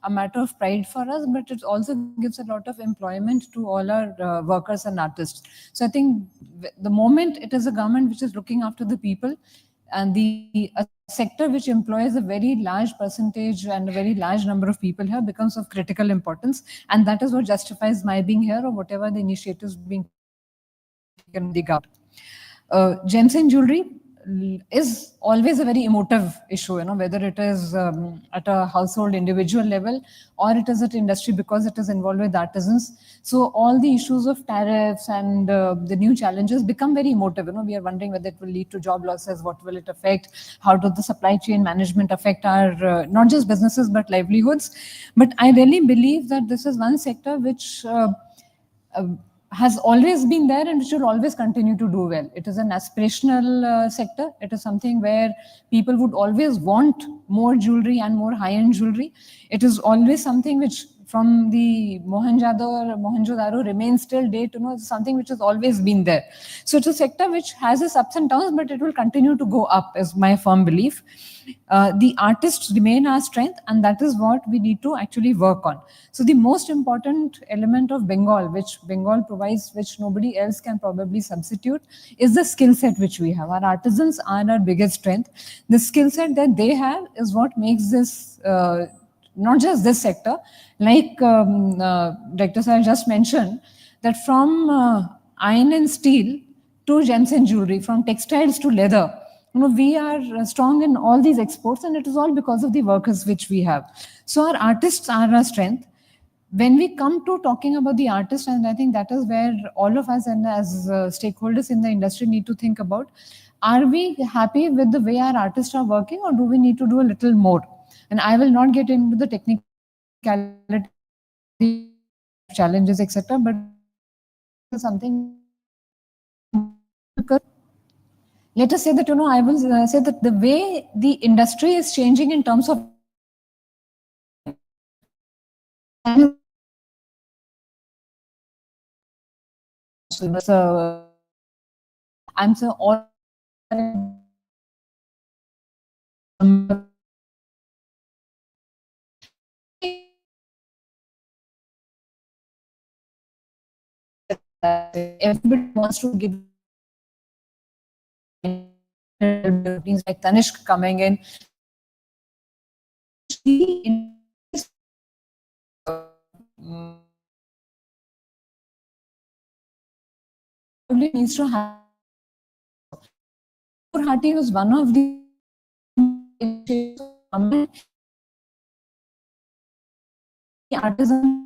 a matter of pride for us, but it also gives a lot of employment to all our workers and artists. So I think the moment it is a government which is looking after the people, and a sector which employs a very large percentage and a very large number of people here becomes of critical importance, and that is what justifies my being here or whatever the initiatives being taken by the government. Gems and jewelry is always a very emotive issue, whether it is at a household individual level or it is at industry, because it is involved with artisans. So all the issues of tariffs and the new challenges become very emotive. We are wondering whether it will lead to job losses, what will it affect, how does the supply chain management affect our not just businesses but livelihoods. But I really believe that this is one sector which has always been there and which will always continue to do well. It is an aspirational sector. It is something where people would always want more jewelry and more high-end jewelry. It is always something which from the Mohenjo-daro remains till date, something which has always been there. So it's a sector which has its ups and downs, but it will continue to go up, is my firm belief. The artists remain our strength, and that is what we need to actually work on. So the most important element of Bengal, which Bengal provides, which nobody else can probably substitute, is the skill set which we have. Our artisans are our biggest strength. The skill set that they have is what makes this not just this sector, like Director Sir just mentioned, that from iron and steel to gems and jewelry, from textiles to leather, we are strong in all these exports, and it is all because of the workers which we have. So our artists are our strength. When we come to talking about the artist, and I think that is where all of us and as stakeholders in the industry need to think about, are we happy with the way our artists are working, or do we need to do a little more? And I will not get into the technicality, challenges, etc., but something, because let us say that, I will say that the way the industry is changing in terms of I'm so all everybody wants to give things like Tanishq coming in. Probably needs to have. Hati was one of the artisans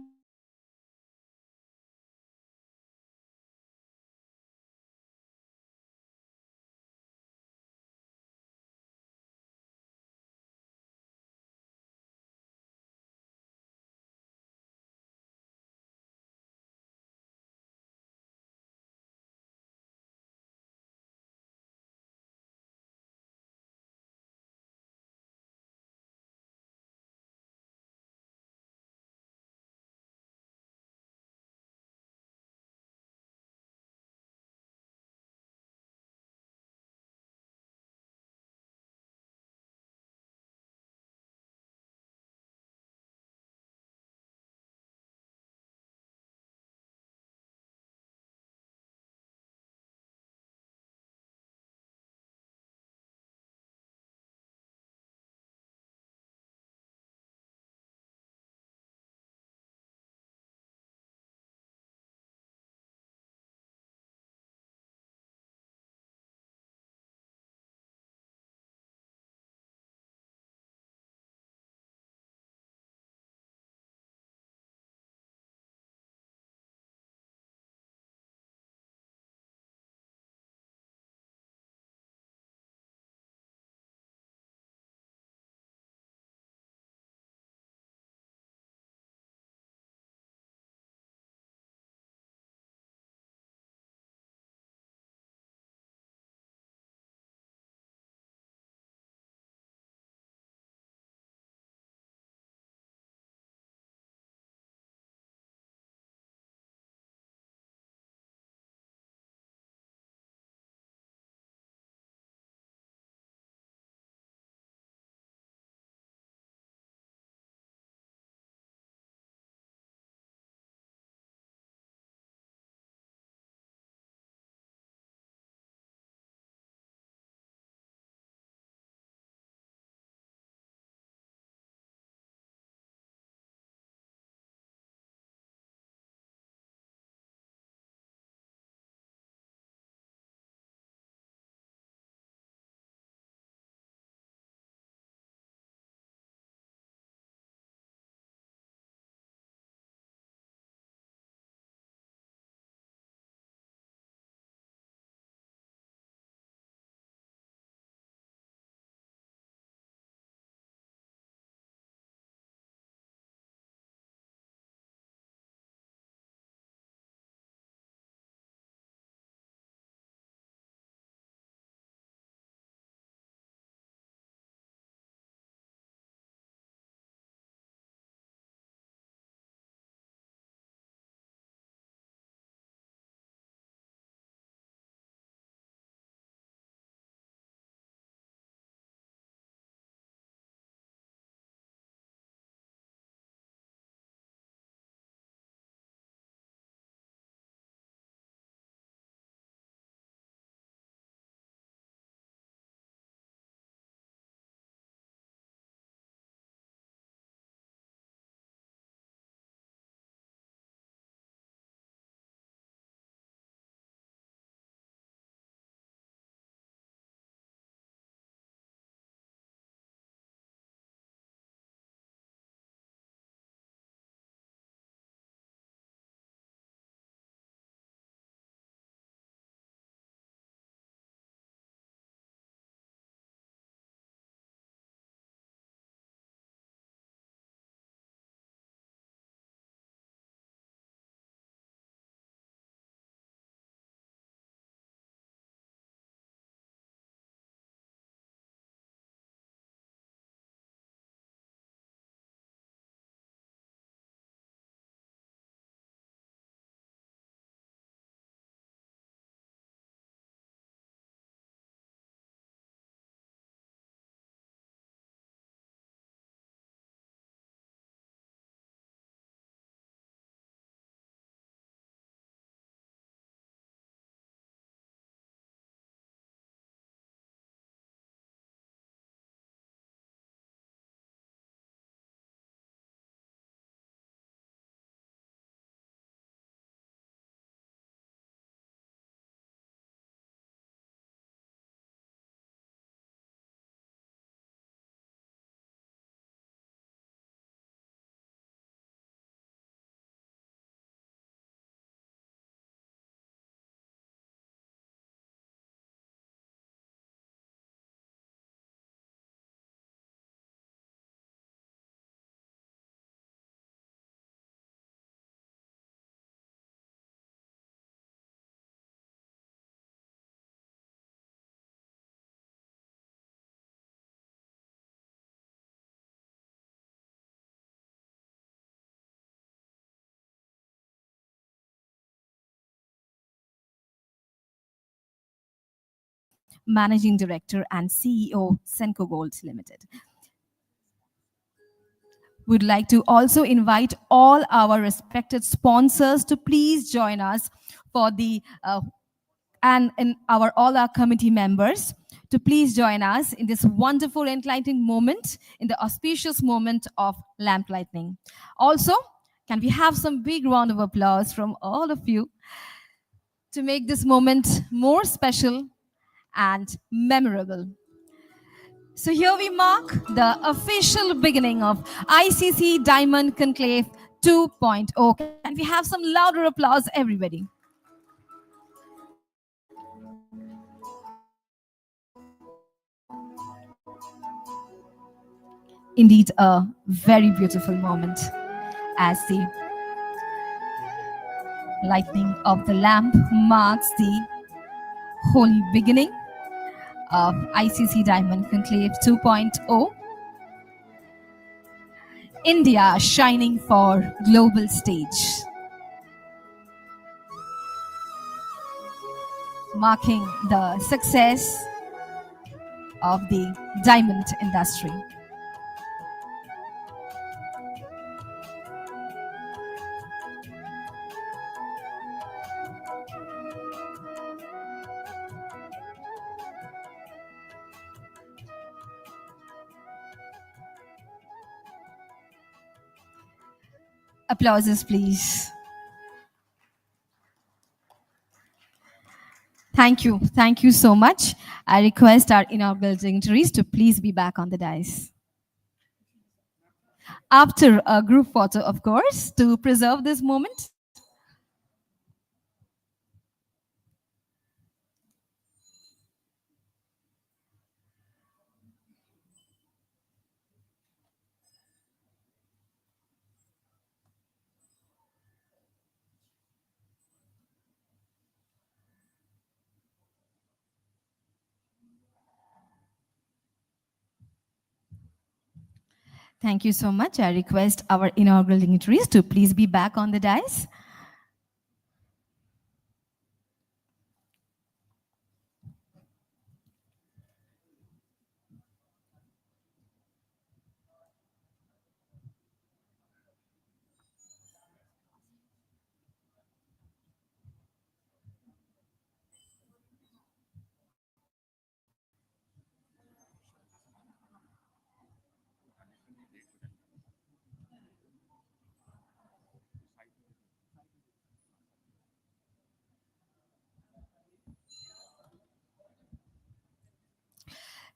Managing Director and CEO, Senco Gold Limited. Would like to also invite all our respected sponsors to please join us for the and in our all our committee members to please join us in this wonderful enlightening moment, in the auspicious moment of lamp lighting. Also, can we have some big round of applause from all of you to make this moment more special and memorable? So here we mark the official beginning of ICC Diamond Conclave 2.0. Can we have some louder applause, everybody? Indeed, a very beautiful moment as the lighting of the lamp marks the holy beginning of ICC Diamond Conclave 2.0. India shining for global stage, marking the success of the diamond industry. Applauses, please. Thank you. Thank you so much. I request our inaugural dignitaries to please be back on the dais. After a group photo, of course, to preserve this moment. Thank you so much. I request our inaugural dignitaries to please be back on the dais.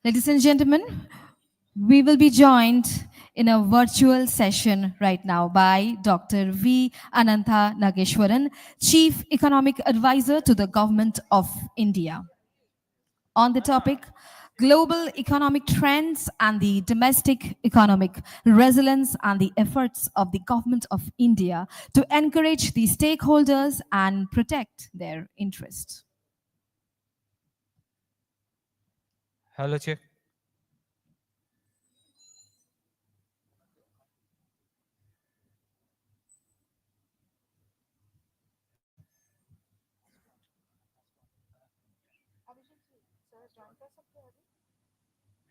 Ladies and gentlemen, we will be joined in a virtual session right now by Dr. V. Anantha Nageshwaran, Chief Economic Advisor to the Government of India, on the topic global economic trends and the domestic economic resilience and the efforts of the Government of India to encourage the stakeholders and protect their interests. Hello, Chief.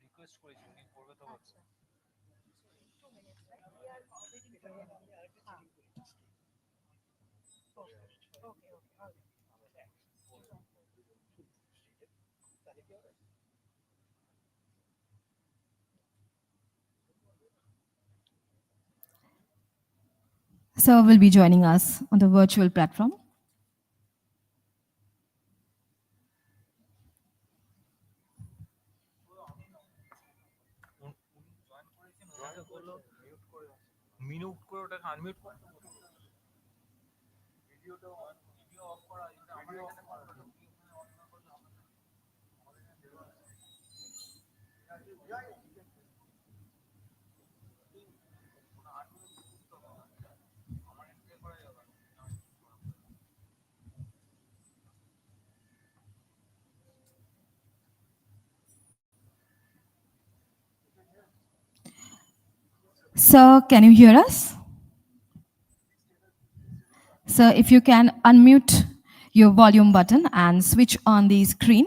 Request করেছি উনি করবে তো বলছে So will be joining us on the virtual platform. Mute করে ওটাকে unmute করে ভিডিওটা video of করা ভিডিও অফ করা Sir, can you hear us? Sir, if you can unmute your volume button and switch on the screen.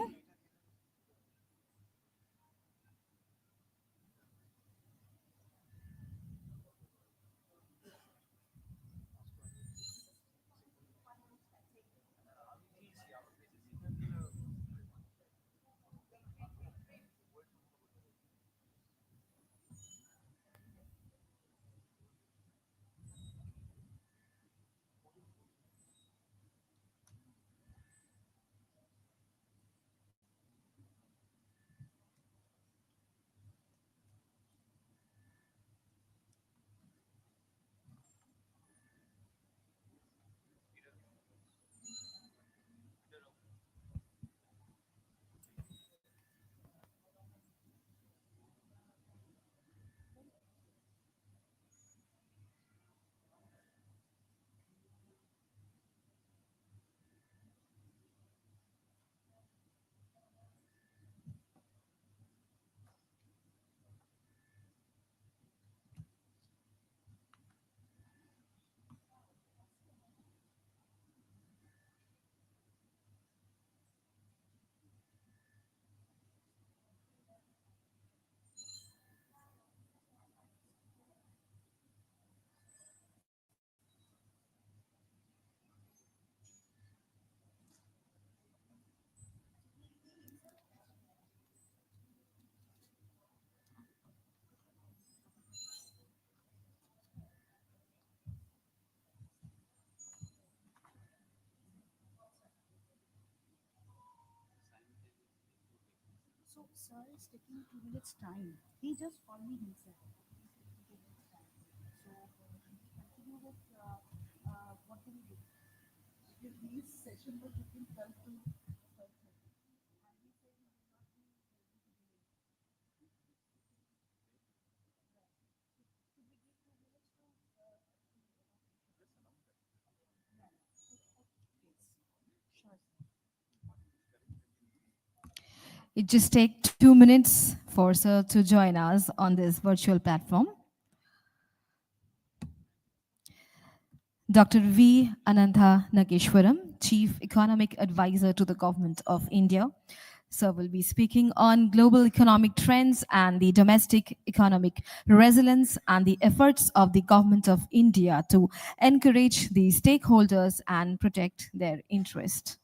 It just take 2 minutes for sir to join us on this virtual platform. Dr. V. Anantha Nageshwaram, Chief Economic Advisor to the Government of India. Sir will be speaking on global economic trends and the domestic economic resilience and the efforts of the Government of India to encourage the stakeholders and protect their interest.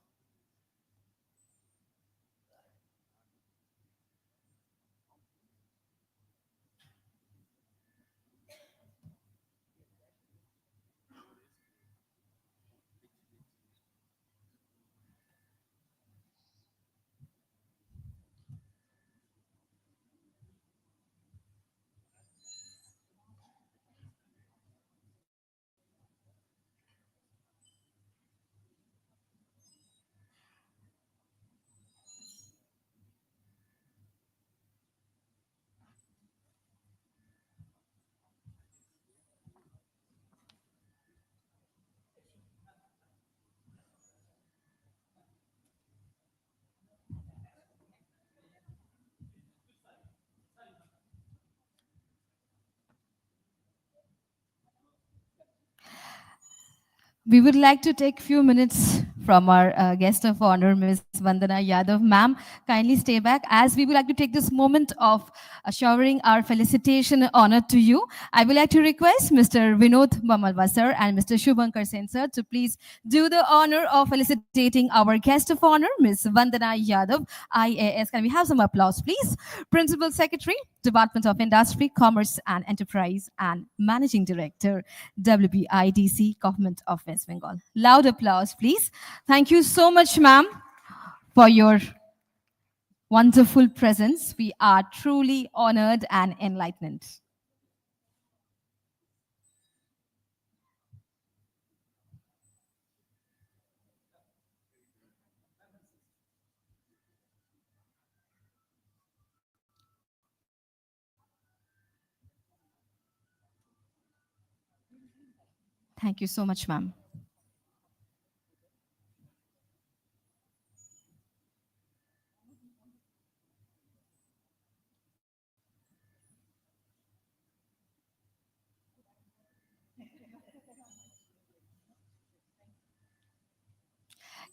We would like to take a few minutes from our guest of honor, Ms. Vandana Yadav. Ma'am, kindly stay back as we would like to take this moment of showering our felicitation and honor to you. I would like to request Mr. Vinod Bamalwa sir and Mr. Shubhankar Sen sir to please do the honor of felicitating our guest of honor, Ms. Vandana Yadav, IAS. Can we have some applause, please? Principal Secretary, Department of Industry, Commerce and Enterprise, and Managing Director, WBIDC, Government of West Bengal. Loud applause, please. Thank you so much, ma'am, for your wonderful presence. We are truly honored and enlightened. Thank you so much, ma'am.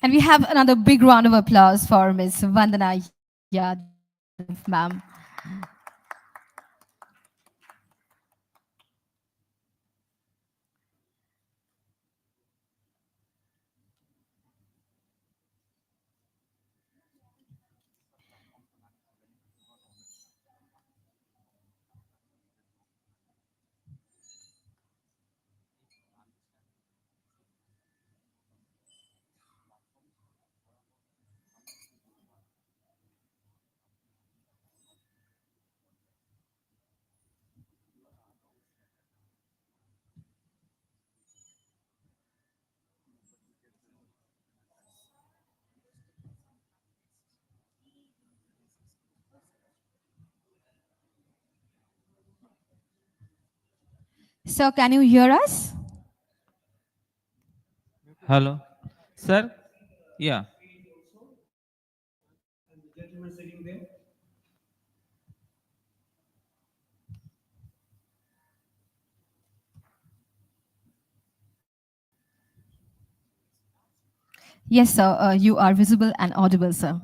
And we have another big round of applause for Ms. Vandana Yadav, ma'am. So can you hear us? Hello, sir. Yeah. Yes, sir. You are visible and audible, sir.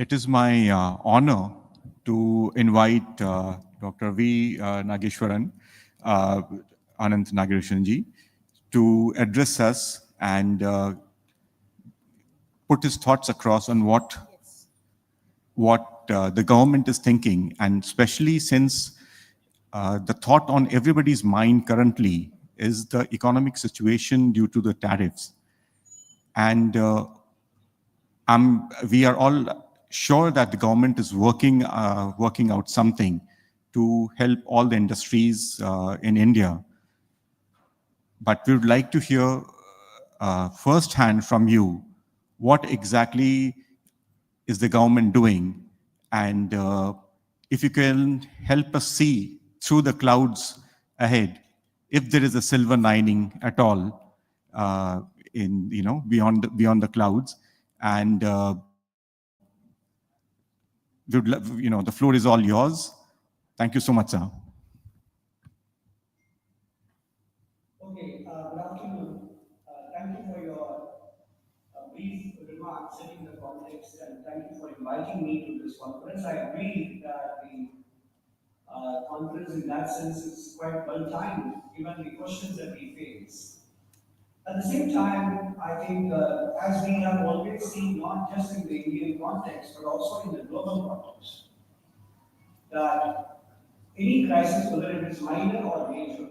It is my honor to invite Dr. V. Nageshwaran, uh, Anant Nageswaranji, to address us and put his thoughts across on what the government is thinking, and especially since the thought on everybody's mind currently is the economic situation due to the tariffs. And we are all sure that the government is working out something to help all the industries in India. But we would like to hear firsthand from you what exactly is the government doing, and if you can help us see through the clouds ahead, if there is a silver lining at all in beyond the clouds. And the floor is all yours. Thank you so much, sir. Okay, good afternoon. Thank you for your brief remarks, setting the context, and thank you for inviting me to this conference. I agree that the conference in that sense is quite well timed, given the questions that we face. At the same time, I think, as we have always seen, not just in the Indian context, but also in the global context, that any crisis, whether it is minor or major,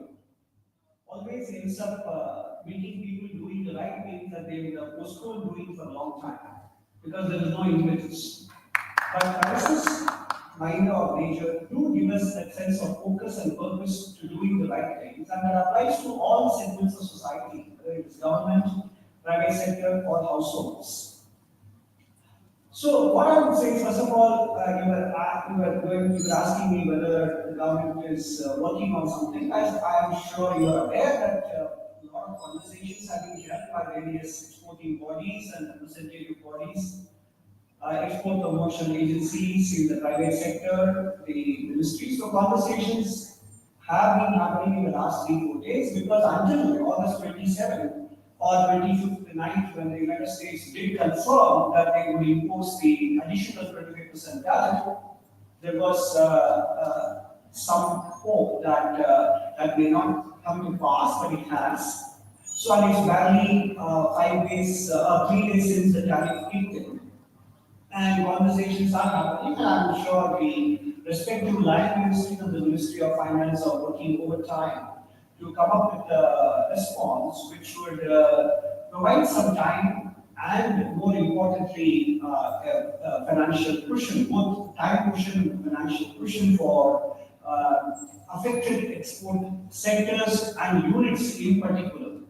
always ends up making people doing the right things that they would have postponed doing for a long time, because there is no impetus. But crisis, minor or major, do give us that sense of focus and purpose to doing the right things, and that applies to all segments of society, whether it is government, private sector, or households. So what I would say is, first of all, you were asking me whether the government is working on something. As I am sure you are aware that a lot of conversations have been held by various exporting bodies and representative bodies, export promotion agencies in the private sector, the ministries. So conversations have been happening in the last 3-4 days, because until August 27 or 25th night, when the United States did confirm that they would impose the additional 25% tariff, there was some hope that that may not come to pass, but it has. So and it's barely 3 days since the tariff kicked in, and conversations are happening, and I'm sure the respective line ministries of the Ministry of Finance are working overtime to come up with a response which would provide some time and, more importantly, financial cushion, both time cushion and financial cushion for affected export sectors and units in particular,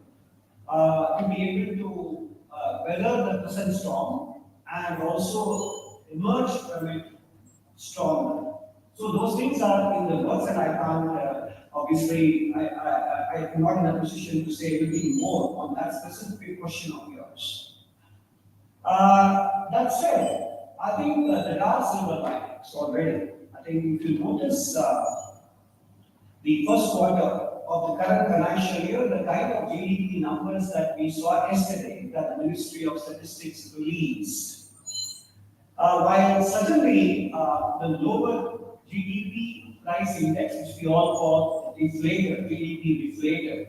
to be able to weather the present storm and also emerge from it stronger. So those things are in the works, and I can't, obviously, I'm not in a position to say anything more on that specific question of yours. That said, I think there are silver linings already. I think if you notice, the first quarter of the current financial year, the kind of GDP numbers that we saw yesterday that the Ministry of Statistics released, while certainly the lower GDP price index, which we all call deflator, GDP deflator,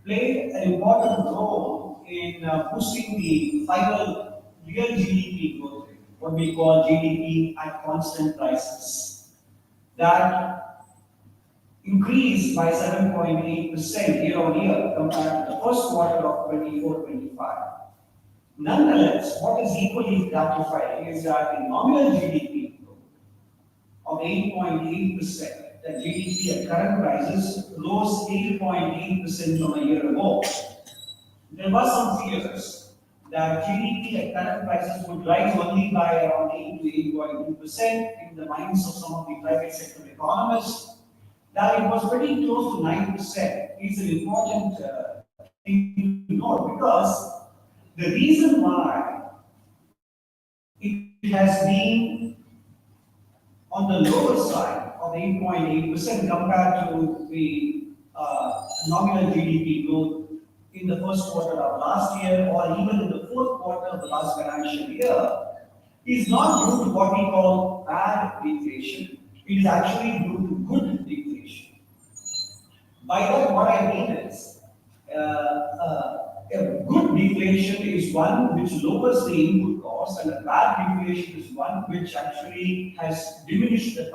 played an important role in boosting the final real GDP growth rate, what we call GDP at constant prices. That increased by 7.8% year on year compared to the first quarter of 24-25. Nonetheless, what is equally gratifying is that the nominal GDP growth of 8.8%, the GDP at current prices rose 8.8% from a year ago. There were some fears that GDP at current prices would rise only by around 8 to 8.2% in the minds of some of the private sector economists. That it was pretty close to 9% is an important thing to note, because the reason why it has been on the lower side of 8.8% compared to the nominal GDP growth in the first quarter of last year, or even in the fourth quarter of the last financial year, is not due to what we call bad deflation. It is actually due to good deflation. By that, what I mean is, a good deflation is one which lowers the input cost, and a bad deflation is one which actually has diminished the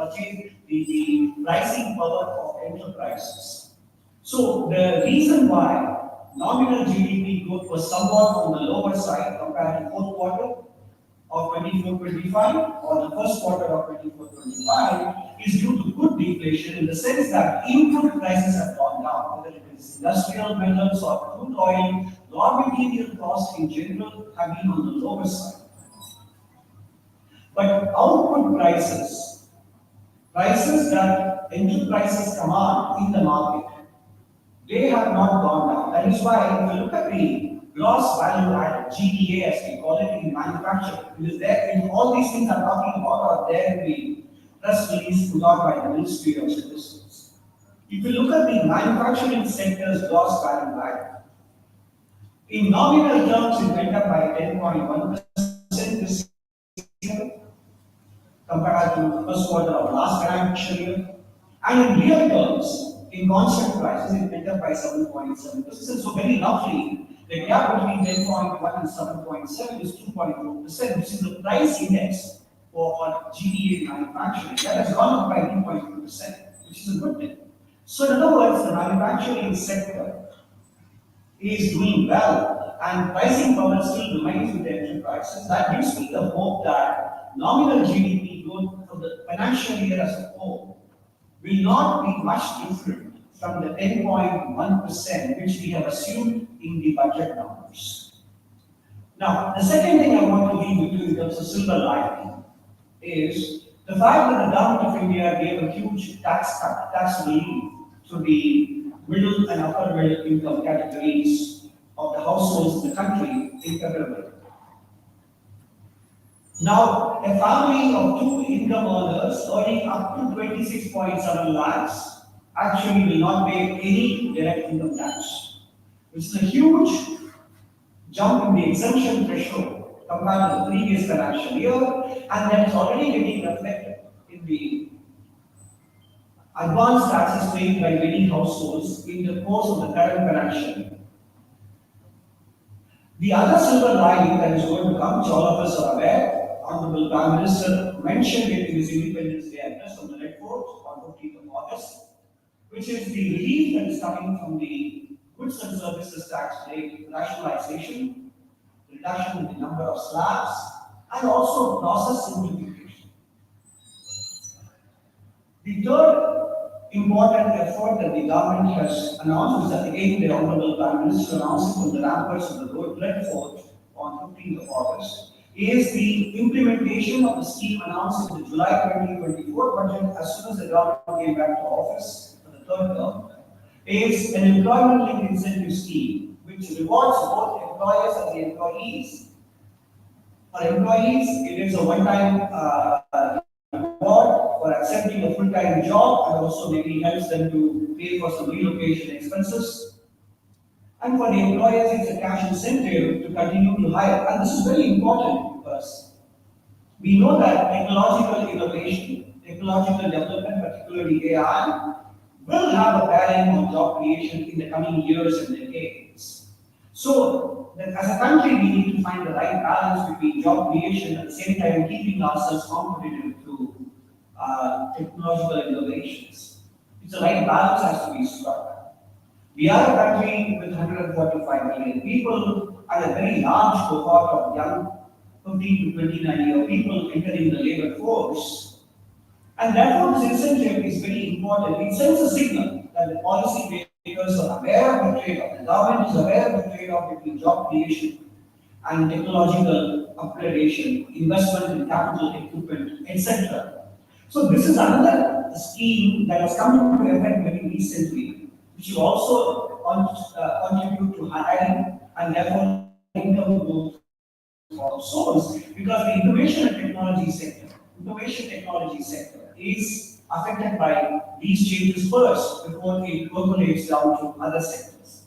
pricing power of enterprises. So the reason why nominal GDP growth was somewhat on the lower side compared to fourth quarter of 24-25 or the first quarter of 24-25 is due to good deflation, in the sense that input prices have gone down, whether it is industrial metals or crude oil. Raw material costs in general have been on the lower side. But output prices, prices that enterprises command in the market, they have not gone down. That is why if you look at the gross value added, GVA as we call it in manufacturing, it is there in all these things I'm talking about are there in the press release put out by the Ministry of Statistics. If you look at the manufacturing sector's gross value added, in nominal terms it went up by 10.1% this year compared to the first quarter of last financial year. And in real terms, in constant prices, it went up by 7.7%. So very roughly, the gap between 10.1 and 7.7 is 2.4%, which is the price index for GDA manufacturing. That has gone up by 2.2%, which is a good thing. So in other words, the manufacturing sector is doing well, and pricing power still remains with the enterprises. That gives me the hope that nominal GDP growth for the financial year as a whole will not be much different from the 10.1% which we have assumed in the budget numbers. Now, the second thing I want to leave with you in terms of silver lining is the fact that the government of India gave a huge tax cut, tax relief to the middle and upper middle income categories of the households in the country in February. Now, a family of two income earners earning up to 26.7 lakhs actually will not pay any direct income tax, which is a huge jump in the exemption threshold compared to the previous financial year, and that is already getting reflected in the advanced taxes paid by many households in the course of the current financial year. The other silver lining that is going to come, which all of us are aware, Honorable Prime Minister mentioned it in his Independence Day address on the Red Fort on 15th of August, which is the relief that is coming from the goods and services tax rate rationalization, reduction in the number of slabs, and also process simplification. The third important effort that the government has announced is that again the Honorable Prime Minister announced it on the ramparts of the Red Fort on 15th of August, is the implementation of the scheme announced in the July 2024 budget as soon as the government came back to office for the third term, is an employment-linked incentive scheme which rewards both employers and the employees. For employees, it is a one-time reward for accepting a full-time job, and also maybe helps them to pay for some relocation expenses. And for the employers, it's a cash incentive to continue to hire. And this is very important because we know that technological innovation, technological development, particularly AI, will have a bearing on job creation in the coming years and decades. So, as a country, we need to find the right balance between job creation at the same time keeping ourselves competitive to technological innovations. It's the right balance has to be struck. We are a country with 145 million people and a very large cohort of young 15 to 29-year people entering the labor force. And therefore, this incentive is very important. It sends a signal that the policy makers are aware of the trade-off. The government is aware of the trade-off between job creation and technological upgradation, investment in capital equipment, etc. So this is another scheme that has come into effect very recently, which will also contribute to hiring and therefore income growth for souls, because the information technology sector is affected by these changes first before it percolates down to other sectors.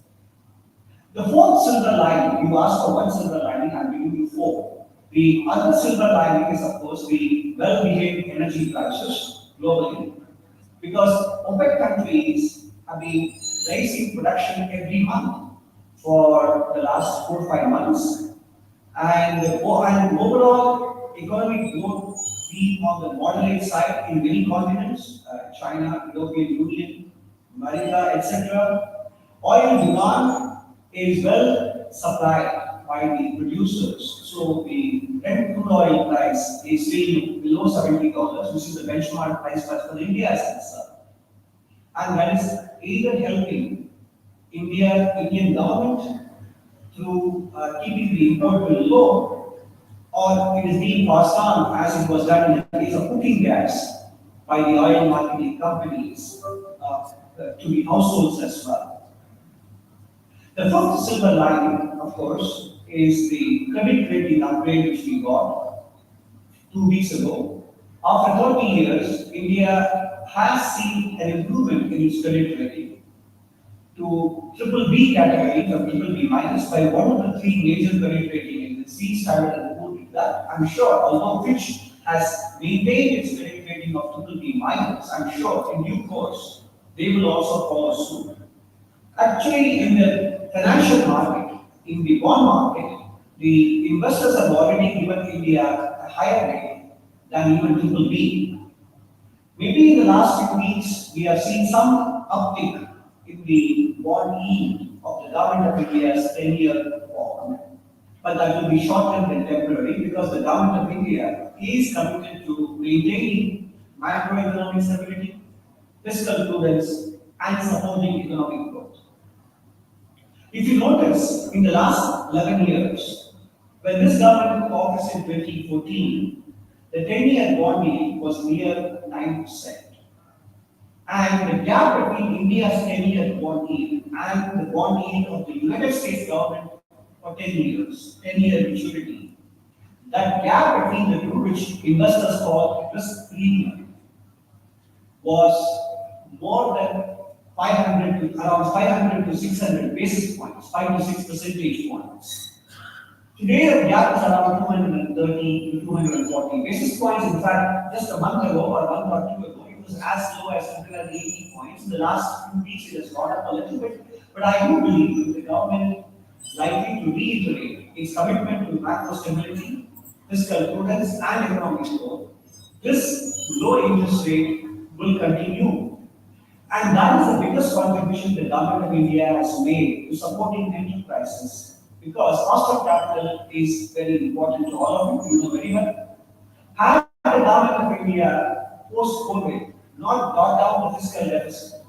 The fourth silver lining, you asked for one silver lining, I'm giving you four. The other silver lining is, of course, the well-behaved energy prices globally, because OPEC countries have been raising production every month for the last 4 or 5 months, and overall economic growth being on the moderate side in many continents, China, European Union, America, etc. Oil demand is well supplied by the producers. So the Brent crude oil price is still below $70, which is the benchmark price for India as concerned. And that is either helping Indian government through keeping the import bill low, or it is being passed on as it was done in the case of cooking gas by the oil marketing companies to the households as well. The fifth silver lining, of course, is the credit rating upgrade which we got 2 weeks ago. After 30 years, India has seen an improvement in its credit rating to triple B category from triple B minus by one of the three major credit rating agencies, Standard and Poor's. That I'm sure, although Fitch has maintained its credit rating of triple B minus, I'm sure in due course they will also follow suit. Actually, in the financial market, in the bond market, the investors have already given India a higher rate than even triple B. Maybe in the last few weeks, we have seen some uptick in the bond yield of the government of India's 10-year bond. But that will be short-term and temporary, because the government of India is committed to maintaining macroeconomic stability, fiscal prudence, and supporting economic growth. If you notice, in the last 11 years, when this government took office in 2014, the 10-year bond yield was near 9%. And the gap between India's 10-year bond yield and the bond yield of the United States government for 10 years, 10-year maturity, that gap between the two, which investors call risk premium, was more than 500 to around 500 to 600 basis points, 5 to 6 percentage points. Today, the gap is around 230 to 240 basis points. In fact, just a month ago or a month or two ago, it was as low as 280 points. In the last few weeks, it has gone up a little bit. But I do believe that the government is likely to reiterate its commitment to macro stability, fiscal prudence, and economic growth. This low interest rate will continue. And that is the biggest contribution the government of India has made to supporting enterprises, because cost of capital is very important to all of you, you know very well. Had the government of India post-COVID not brought down the fiscal deficit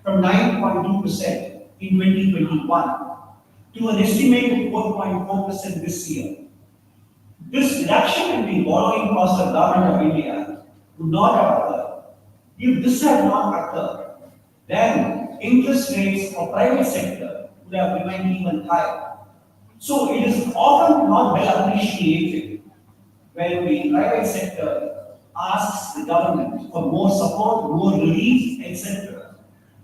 from 9.2% in 2021 to an estimated 4.4% this year, this reduction in the borrowing cost of government of India would not have occurred. If this had not occurred, then interest rates for private sector would have remained even higher. So it is often not well appreciated when the private sector asks the government for more support, more relief, etc.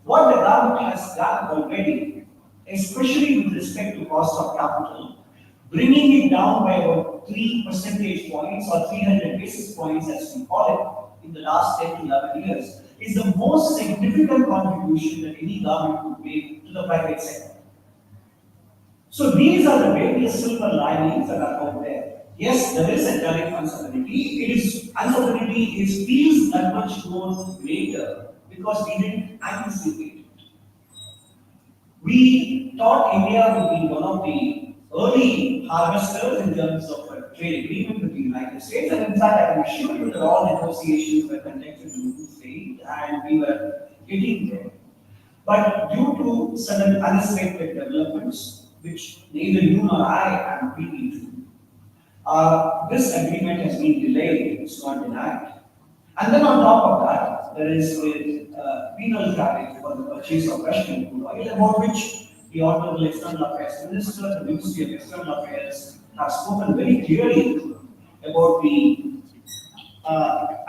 What the government has done already, especially with respect to cost of capital, bringing it down by about 3 percentage points or 300 basis points, as we call it, in the last 10 to 11 years, is the most significant contribution that any government could make to the private sector. So these are the various silver linings that are out there. Yes, there is a tariff uncertainty. Uncertainty feels that much more greater because we didn't anticipate it. We thought India would be one of the early harvesters in terms of a trade agreement with the United States, and in fact, I can assure you that all negotiations were conducted in good faith, and we were getting there. But due to sudden unexpected developments, which neither you nor I am privy to, this agreement has been delayed, it's not denied. And then on top of that, there is a penal tariff for the purchase of Russian crude oil, about which the Honorable External Affairs Minister, the Ministry of External Affairs, have spoken very clearly about the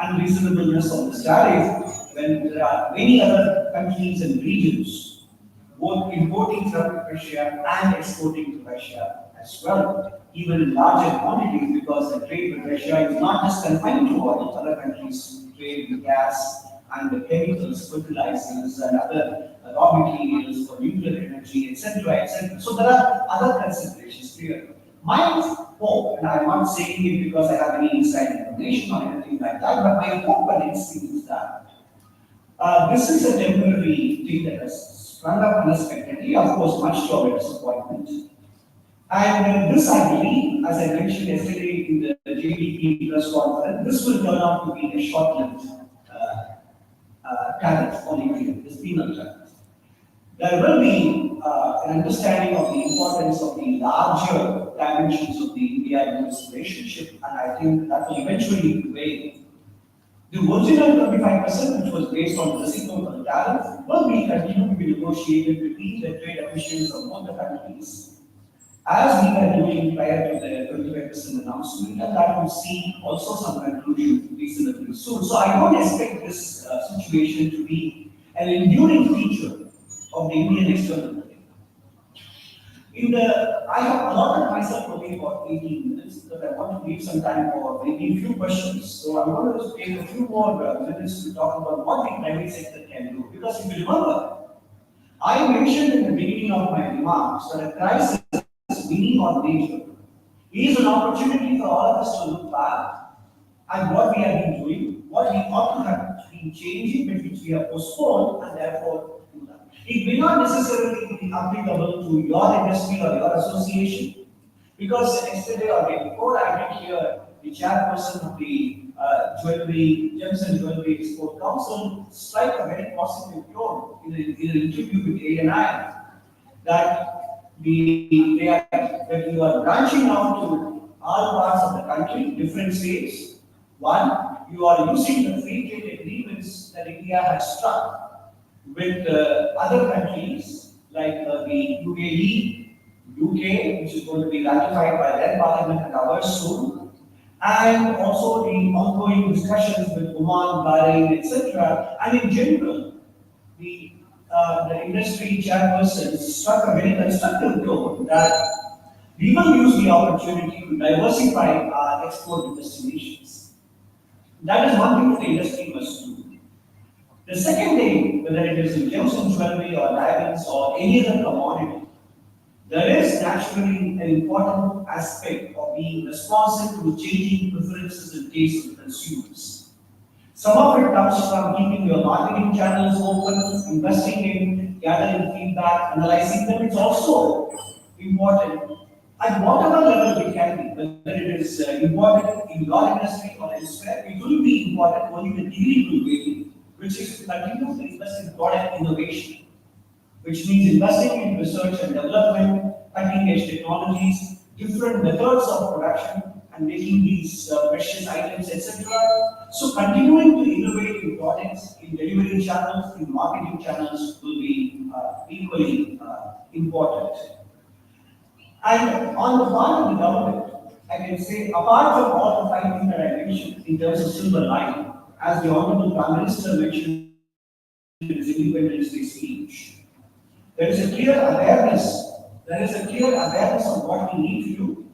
unreasonableness of this tariff when there are many other countries and regions both importing from Russia and exporting to Russia as well. even in larger quantities, because the trade with Russia is not just confined to oil. Other countries trade with gas and the chemicals, fertilizers, and other raw materials for nuclear energy, etc., etc. So there are other considerations here. My hope, and I'm not saying it because I have any inside information or anything like that, but my hope and instinct is that this is a temporary thing that has sprung up unexpectedly, of course, much to our disappointment. And this, I believe, as I mentioned yesterday in the JDP press conference, this will turn out to be a short-lived tariff on India, this penal tariff. There will be an understanding of the importance of the larger dimensions of the India-US relationship, and I think that will eventually prevail. The original 25%, which was based on the reciprocal tariff, will be continued to be negotiated between the trade officials of both the countries, as we were doing prior to the 25% announcement, and that will see also some conclusion reasonably soon. So I don't expect this situation to be an enduring feature of the Indian external policy. I have allotted myself only for 18 minutes because I want to leave some time for maybe a few questions. So I'm going to take a few more minutes to talk about what the private sector can do. Because if you remember, I mentioned in the beginning of my remarks that a crisis, meaning or nature, is an opportunity for all of us to look back at what we have been doing, what we ought to have been changing, but which we have postponed, and therefore do that. It may not necessarily be applicable to your industry or your association, because yesterday or day before I did hear the chairperson of the Gems and Jewelry Export Council strike a very positive tone in an interview with ANI that that you are branching out to all parts of the country, different states. One, you are using the free trade agreements that India has struck with other countries like the UAE, UK, which is going to be ratified by their parliament and ours soon, and also the ongoing discussions with Oman, Bahrain, etc. And in general, the industry chairperson struck a very constructive tone that we will use the opportunity to diversify our export destinations. That is one thing that the industry must do. The second thing, whether it is in gems and jewelry or diamonds or any other commodity, there is naturally an important aspect of being responsive to changing preferences and tastes of consumers. Some of it comes from keeping your marketing channels open, investing in gathering feedback, analyzing them. It's also important at whatever level it can be, whether it is important in your industry or elsewhere. It will be important only the degree will vary, which is to continue to invest in product innovation, which means investing in research and development, cutting edge technologies, different methods of production, and making these precious items, etc. So continuing to innovate in products, in delivery channels, in marketing channels will be equally important. And on the part of the government, I can say, apart from all the five things that I mentioned in terms of silver lining, as the Honorable Prime Minister mentioned in his Independence Day speech, there is a clear awareness. There is a clear awareness of what we need to do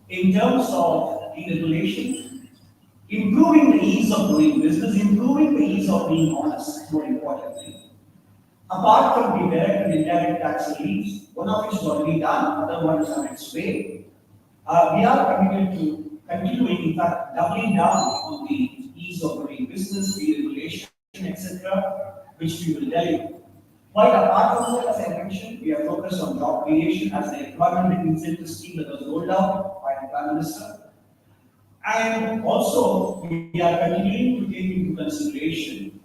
in terms of deregulation, improving the ease of doing business, improving the ease of being honest, more importantly. Apart from the direct and indirect tax reliefs, one of which is already done, other one is on its way. We are committed to continuing, in fact, doubling down on the ease of doing business, deregulation, etc., which we will deliver. Quite apart from that, as I mentioned, we are focused on job creation as the employment incentive scheme that was rolled out by the Prime Minister. And also, we are continuing to take into consideration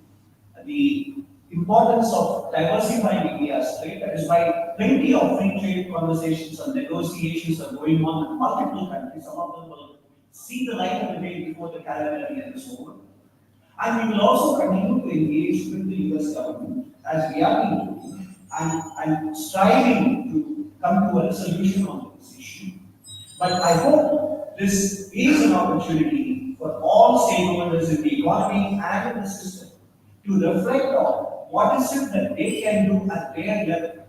the importance of diversifying India's trade. That is why plenty of free trade conversations and negotiations are going on with multiple countries. Some of them will see the light of the day before the calendar year is over. And we will also continue to engage with the US government as we are doing and striving to come to a resolution on this issue. But I hope this is an opportunity for all stakeholders in the economy and in the system to reflect on what is it that they can do at their level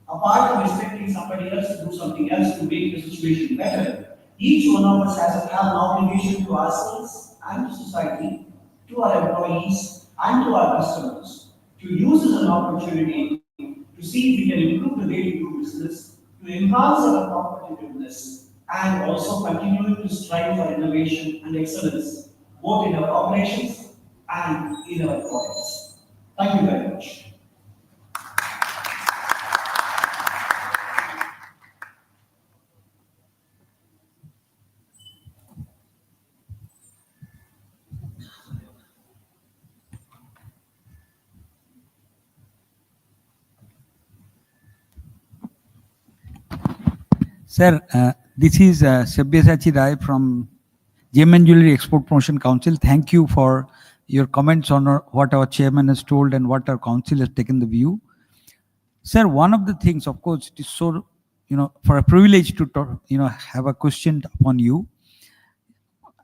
apart from expecting somebody else to do something else to make the situation better, each one of us has have an obligation to ourselves and to society, to our employees and to our customers, to use as an opportunity to see if we can improve the way we do business, to enhance our competitiveness, and also continue to strive for innovation and excellence, both in our operations and in our products. Thank you very much. Sir, this is Sabyasachi Rai from Gem Jewelry Export Promotion Council. Thank you for your comments on what our chairman has told and what our council has taken the view. Sir, one of the things, of course, it is so, for a privilege to talk, have a question upon you.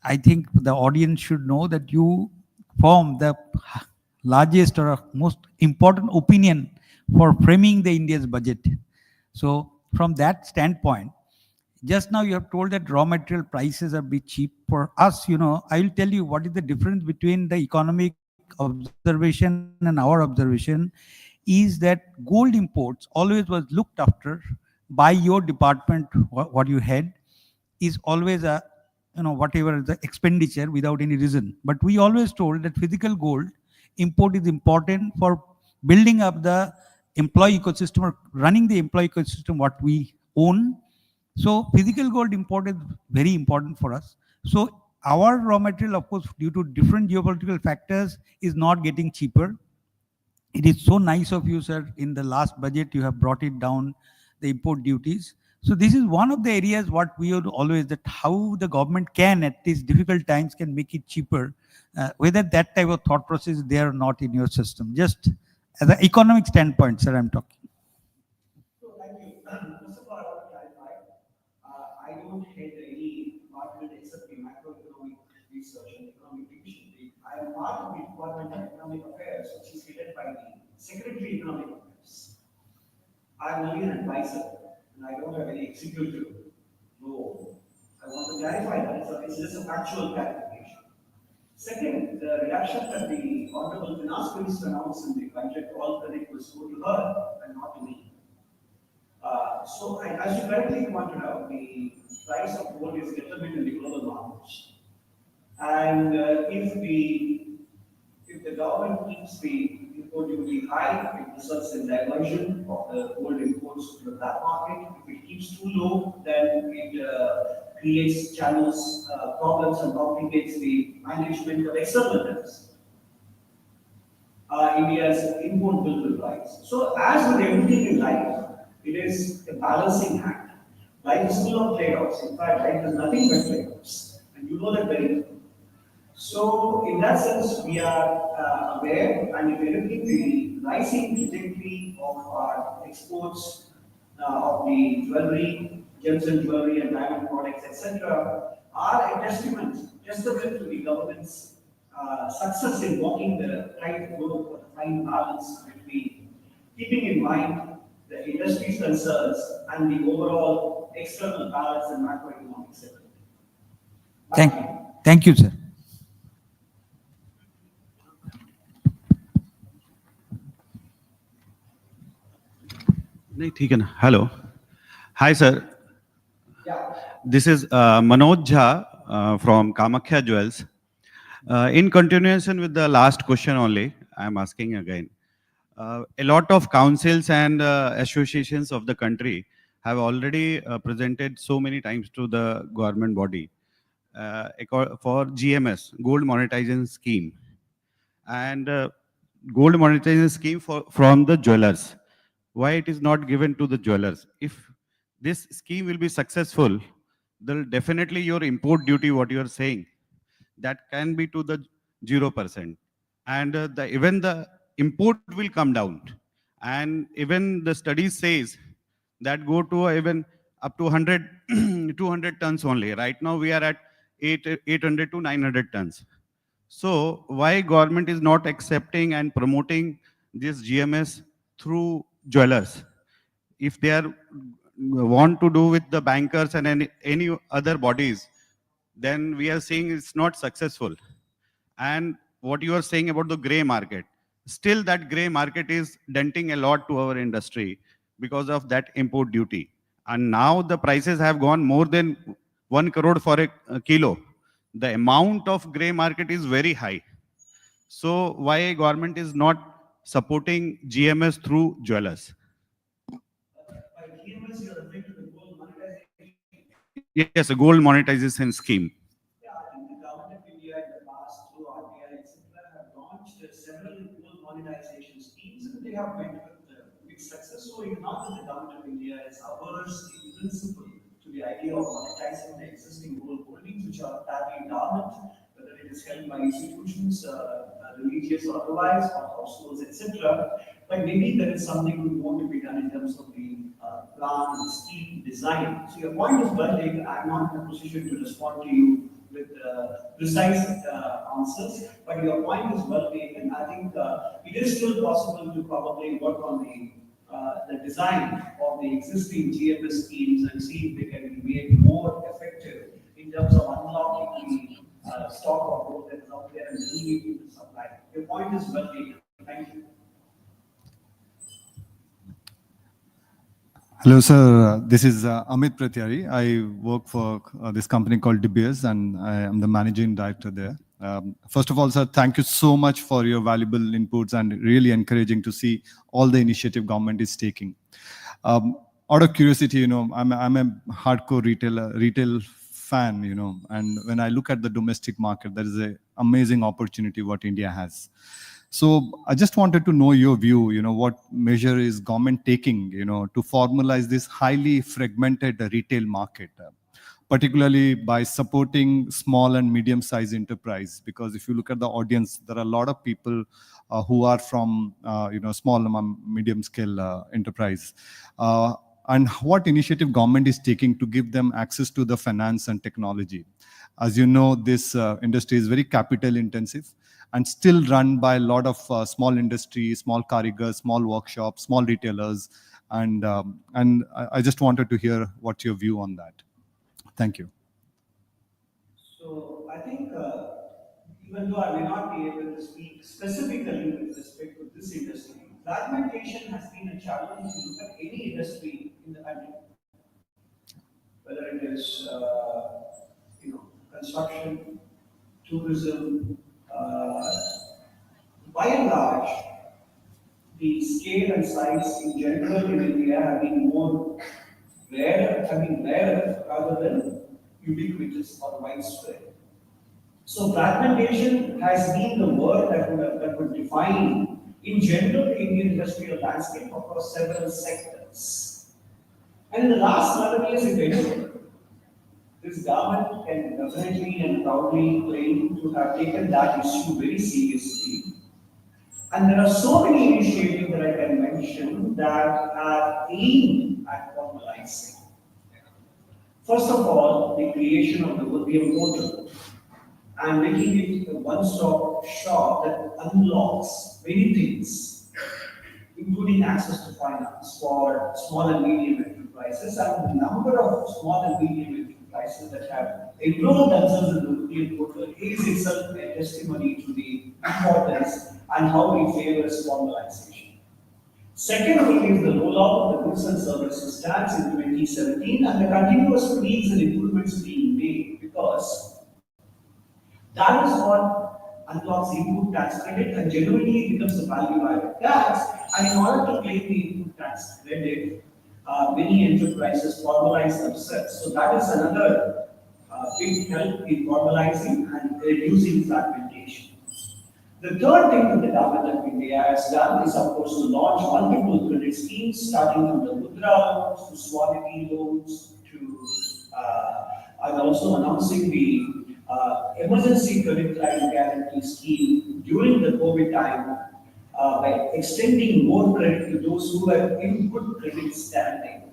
I think the audience should know that you form the largest or most important opinion for framing the India's budget. So from that standpoint, just now you have told that raw material prices are a bit cheap. For us, I will tell you what is the difference between the economic observation and our observation is that gold imports always was looked after by your department, what you had, is always a, whatever the expenditure without any reason. But we always told that physical gold import is important for building up the employee ecosystem or running the employee ecosystem what we own. So physical gold import is very important for us. So our raw material, of course, due to different geopolitical factors, is not getting cheaper. It is so nice of you, sir. In the last budget, you have brought it down, the import duties. So this is one of the areas what we would always, that how the government can at these difficult times can make it cheaper. Whether that type of thought process is there or not in your system. Just as an economic standpoint, sir, I'm talking. So thank you. First of all, I want to clarify. I don't head any department except the macroeconomic research and economic division. I am part of the Department of Economic Affairs, which is headed by the Secretary of Economic Affairs. I am only an advisor, and I don't have any executive role. I want to clarify that. It's just a factual clarification. Second, the reduction that the Honorable Finance Minister announced in the budget, all credit was go to her and not to me. As you correctly pointed out, the price of gold is determined in the global markets. And if the government keeps the import duty high, it results in diversion of the gold imports to the black market. If it keeps too low, then it creates channels, problems, and complicates the management of external debts. India's import bill will rise. So, as with everything in life, it is a balancing act. Life is full of trade-offs. In fact, life is nothing but trade-offs, and you know that very well. So, in that sense, we are aware, and if you're looking at the rising trajectory of our exports of the jewelry, gems and jewelry, and diamond products, etc., are a testament to the government's success in walking the right road for the fine balance between keeping in mind the industry's concerns and the overall external balance and macroeconomic stability. Thank you, sir. Hello. Hi, sir. Yeah. This is Manoj Jha from Kamakhya Jewels. In continuation with the last question only, I am asking again. A lot of councils and associations of the country have already presented so many times to the government body for GMS, Gold Monetization Scheme, and Gold Monetization Scheme from the jewelers. Why it is not given to the jewelers? If this scheme will be successful, then definitely your import duty, what you are saying, that can be to the 0%. And even the import will come down. And even the study says that go to even up to 100, 200 tons only. Right now we are at 800 to 900 tons. So why government is not accepting and promoting this GMS through jewelers? if they are want to do with the bankers and any other bodies, then we are saying it's not successful. And what you are saying about the gray market, still that gray market is denting a lot to our industry because of that import duty. And now the prices have gone more than 1 crore for a kilo. The amount of gray market is very high. So why government is not supporting GMS through jewelers? By GMS, you're referring to the gold monetization. Yes, a gold monetization scheme. Yeah, I think the government of India in the past, through RBI, etc., have launched several gold monetization schemes, and they have met with mixed success. So it's not that the government of India is averse in principle to the idea of monetizing the existing gold holdings, which are badly dormant, whether it is held by institutions, religious or otherwise, or households, etc. But maybe there is something we want to be done in terms of the plan, scheme, design. So your point is well taken. I'm not in a position to respond to you with precise answers, but your point is well taken. I think it is still possible to probably work on the design of the existing GMS schemes and see if they can be made more effective in terms of unlocking the stock of gold that is out there and bringing it into supply. Your point is well taken. Thank you. Hello, sir. This is Amit Pratyari. I work for this company called De Beers, and I am the managing director there. First of all, sir, thank you so much for your valuable inputs and really encouraging to see all the initiative government is taking. Out of curiosity, I'm a hardcore retail fan, and when I look at the domestic market, there is an amazing opportunity what India has. So I just wanted to know your view, what measure is government taking, to formalize this highly fragmented retail market, particularly by supporting small and medium-sized enterprise. Because if you look at the audience, there are a lot of people who are from, small and medium-scale enterprise. And what initiative government is taking to give them access to the finance and technology. As you know, this industry is very capital intensive and still run by a lot of small industry, small karigars, small workshops, small retailers. And I just wanted to hear what's your view on that. Thank you. So I think even though I may not be able to speak specifically with respect to this industry, fragmentation has been a challenge if you look at any industry in the country. Whether it is construction, tourism, by and large, the scale and size in general in India have been rarer rather than ubiquitous or widespread. So fragmentation has been the word that would define, in general, the Indian industrial landscape across several sectors. And in the last 11 years, if anything, this government can definitely and proudly claim to have taken that issue very seriously. And there are so many initiatives that I can mention that are aimed at formalizing. First of all, the creation of the ODM portal and making it a one-stop shop that unlocks many things, including access to finance for small and medium enterprises, and the number of small and medium enterprises that have enrolled themselves in the ODM portal is itself a testimony to the importance and how it favors formalization. Secondly is the rollout of the goods and services tax in 2017 and the continuous tweaks and improvements being made, because that is what unlocks input tax credit and genuinely becomes a value-added tax. And in order to claim the input tax credit, many enterprises formalize themselves. So that is another big help in formalizing and reducing fragmentation. The third thing that the government of India has done is, of course, to launch multiple credit schemes, starting from the Mudra loans to Swamiti loans to, and also announcing the emergency credit line guarantee scheme during the COVID time by extending more credit to those who are in good credit standing.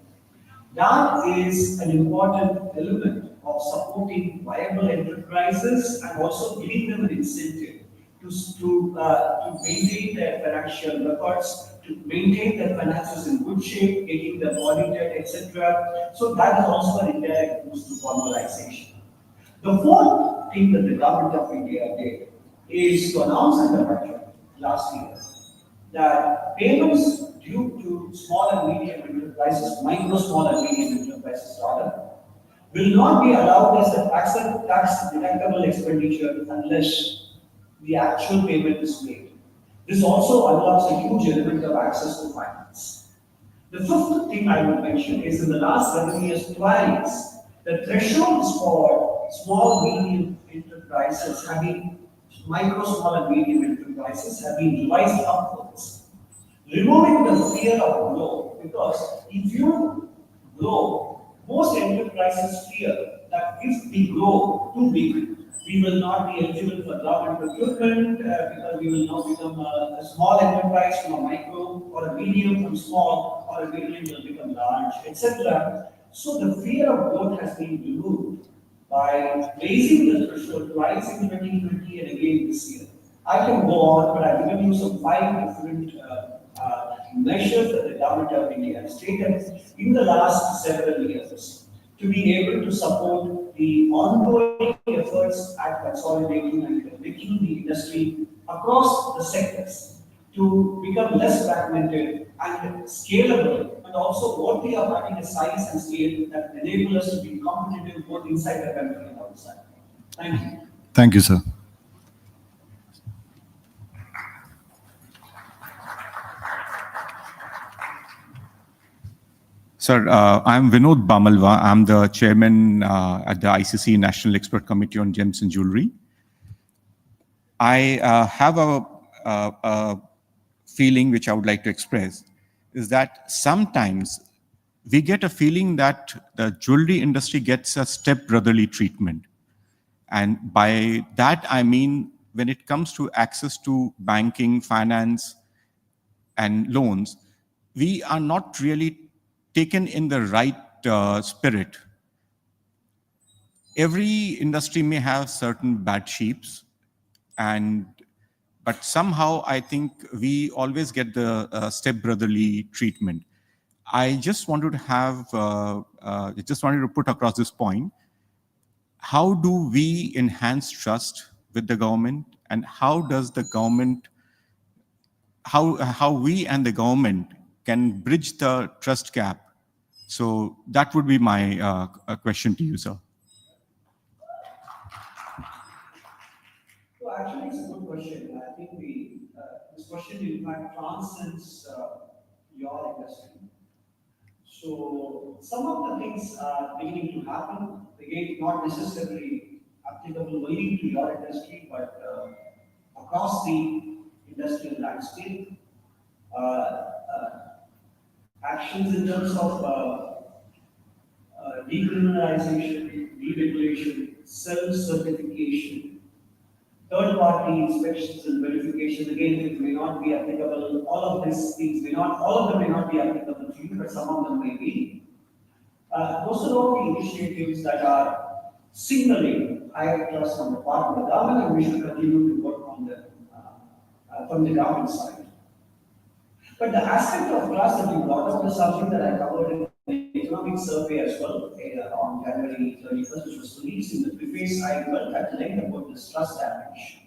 That is an important element of supporting viable enterprises and also giving them an incentive to maintain their financial records, to to maintain their finances in good shape, getting them audited, etc. So that is also an indirect boost to formalization. The fourth thing that the government of India did is to announce in the budget last year that payments due to small and medium enterprises, micro, small and medium enterprises rather, will not be allowed as a tax deductible expenditure unless the actual payment is made. This also unlocks a huge element of access to finance. The fifth thing I will mention is in the last 7 years, twice, the thresholds for small, medium enterprises have been, micro, small, and medium enterprises have been revised upwards, removing the fear of growth. Because if you grow, most enterprises fear that if we grow too big, we will not be eligible for government procurement because we will now become a small enterprise from a micro, or a medium from small, or a medium will become large, etc. So the fear of growth has been removed by raising the threshold twice in 2020 and again this year. I can go on, but I've given you some 5 different measures that the government of India has taken in the last several years to be able to support the ongoing efforts at consolidating and making the industry across the sectors to become less fragmented and scalable, and also worthy of having a size and scale that enable us to be competitive both inside the country and outside. Thank you. Thank you, sir. Sir, I'm Vinod Bamalwa. I'm the chairman at the ICC National Expert Committee on Gems and Jewelry. I have a feeling which I would like to express, is that sometimes we get a feeling that the jewelry industry gets a step-brotherly treatment. And by that, I mean, when it comes to access to banking, finance, and loans, we are not really taken in the right spirit. Every industry may have certain bad sheeps, but somehow I think we always get the step-brotherly treatment. I just wanted to put across this point. How do we enhance trust with the government, and how does the government, how we and the government can bridge the trust gap? So that would be my question to you, sir. So actually, it's a good question. I think this question in fact transcends your industry. So some of the things are beginning to happen. Again, not necessarily applicable only to your industry, but across the industrial landscape. Actions in terms of decriminalization, deregulation, self-certification, third-party inspections and verification. Again, it may not be applicable. All of these things all of them may not be applicable to you, but some of them may be. Those are all the initiatives that are signaling higher trust on the part of the government, and we should continue to work on them from the government side. But the aspect of trust that you brought up is something that I covered in the economic survey as well on January 31st, which was released. In the preface, I dwelt at length about this trust damage.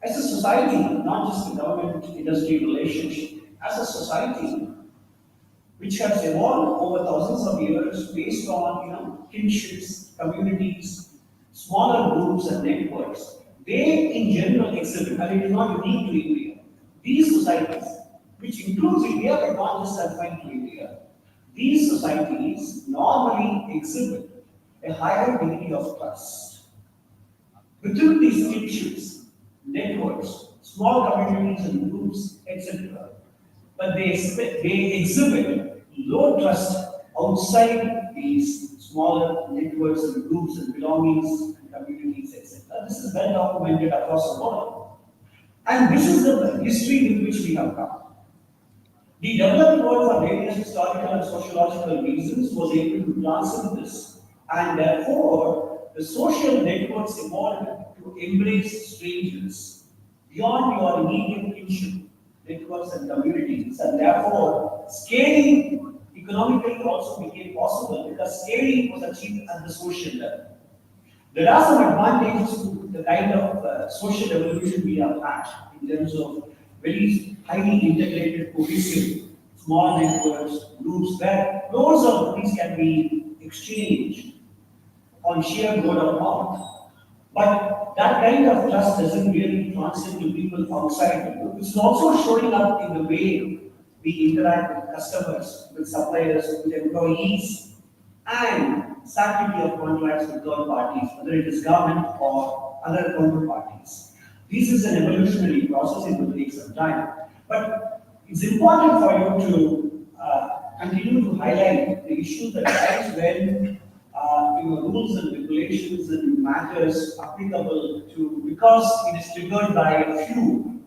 As a society, not just the government-industry relationship, as a society, which has evolved over thousands of years based on kinships, communities, smaller groups and networks, they in general exhibit, and it is not unique to India. These societies, which includes India but not just confined to India, these societies normally exhibit a higher degree of trust. Within these kinships, networks, small communities and groups, etc., but they exhibit low trust outside these smaller networks and groups and belongings and communities, etc. This is well documented across the world. And this is the history with which we have come. The developed world, for various historical and sociological reasons, was able to transcend this, and therefore the social networks evolved to embrace strangers beyond your immediate kinship. networks and communities, and therefore scaling economically also became possible because scaling was achieved at the social level. There are some advantages to the kind of social evolution we have had in terms of very highly integrated, cohesive, small networks, groups where crores of rupees can be exchanged on sheer word of mouth. But that kind of trust doesn't really translate to people outside the group. It's also showing up in the way we interact with customers, with suppliers, with employees, and sanctity of contracts with third parties, whether it is government or other counterparties. This is an evolutionary process, it will take some time. But it's important for you to continue to highlight the issue that times when rules and regulations and matters applicable to, because it is triggered by a few,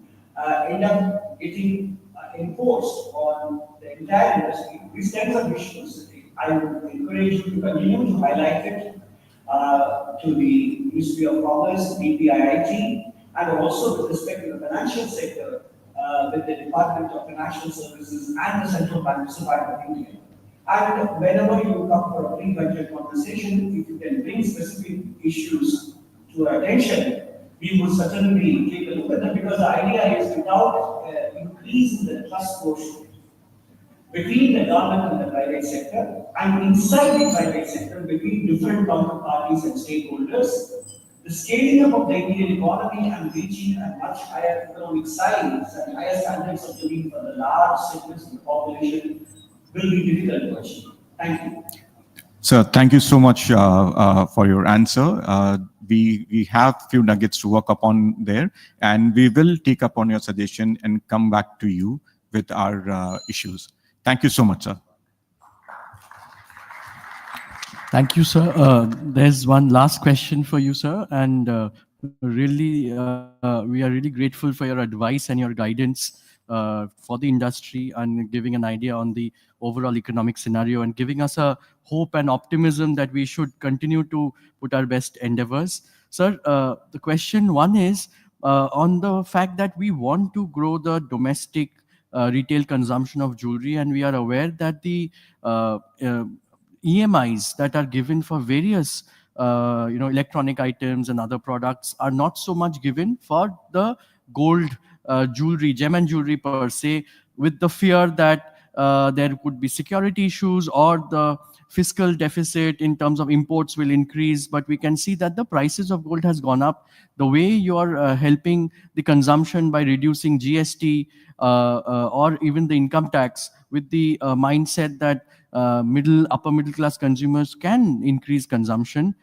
end up getting enforced on the entire industry. These kinds of issues, I would encourage you to continue to highlight it to the Ministry of Commerce, DPIIT, and also with respect to the financial sector, with the Department of Financial Services and the Central Bank of India. And whenever you come for a pre-budget conversation, if you can bring specific issues to our attention, we will certainly take a look at them, because the idea is without increasing the trust quotient between the government and the private sector, and inside the private sector between different counterparties and stakeholders, the scaling up of the Indian economy and reaching a much higher economic size and higher standards of living for the large segments of the population will be difficult to achieve. Thank you. Sir, thank you so much for your answer. We have few nuggets to work upon there, and we will take up on your suggestion and come back to you with our issues. Thank you so much, sir. Thank you, sir. There's one last question for you, sir. And really, we are really grateful for your advice and your guidance for the industry, and giving an idea on the overall economic scenario, and giving us a hope and optimism that we should continue to put our best endeavors. Sir, the question one is on the fact that we want to grow the domestic retail consumption of jewelry, and we are aware that the EMIs that are given for various electronic items and other products are not so much given for the gold jewelry, gem and jewelry per se, with the fear that there could be security issues or the fiscal deficit in terms of imports will increase. But we can see that the prices of gold has gone up. The way you are helping the consumption by reducing GST or even the income tax, with the mindset that upper middle class consumers can increase consumption.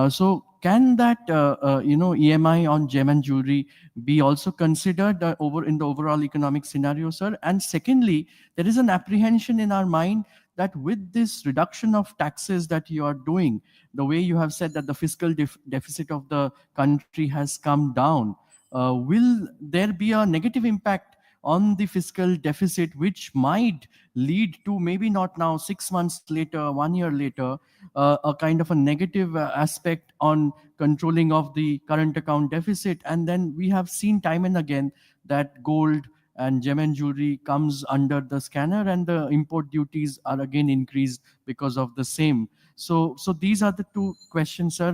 So can that EMI on gem and jewelry be also considered in the overall economic scenario, sir? And secondly, there is an apprehension in our mind that with this reduction of taxes that you are doing, the way you have said that the fiscal deficit of the country has come down, will there be a negative impact on the fiscal deficit, which might lead to, maybe not now, 6 months later, 1 year later, a kind of a negative aspect on controlling of the current account deficit? And then we have seen time and again that gold and gem and jewelry comes under the scanner, and the import duties are again increased because of the same. So these are the two questions, sir.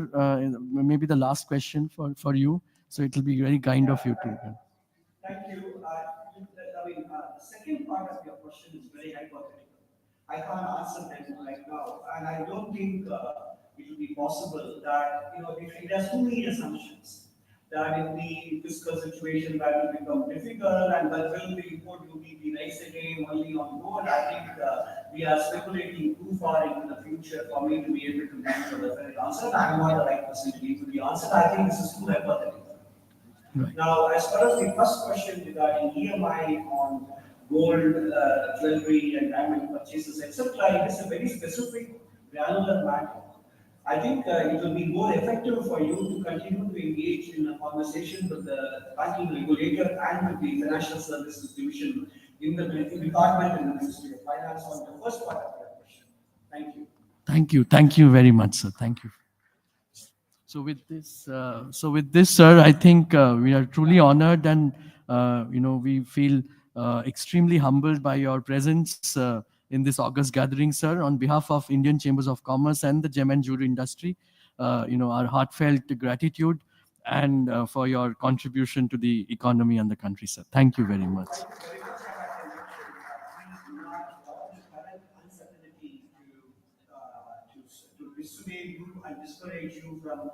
Maybe the last question for you. So it will be very kind of you to. Thank you. The second part of your question is very hypothetical. I can't answer them right now, and I don't think it will be possible that, there's too many assumptions that in the fiscal situation that will become difficult, and that will the import duty be raised again only on gold. I think we are speculating too far into the future for me to be able to give you a definite answer. I'm not the right person to give the answer. I think this is too hypothetical. Right. Now, as far as the first question regarding EMI on gold, jewelry, and diamond purchases, etc., it is a very specific, granular matter. I think it will be more effective for you to continue to engage in a conversation with the banking regulator and with the financial services division in the department in the Ministry of Finance on the first part of your question. Thank you. Thank you. Thank you very much, sir. Thank you. So with this, sir, I think we are truly honored, and we feel extremely humbled by your presence in this August gathering, sir. On behalf of Indian Chambers of Commerce and the gem and jewelry industry, our heartfelt gratitude and for your contribution to the economy and the country, sir. Thank you very much. To dissuade you and discourage you from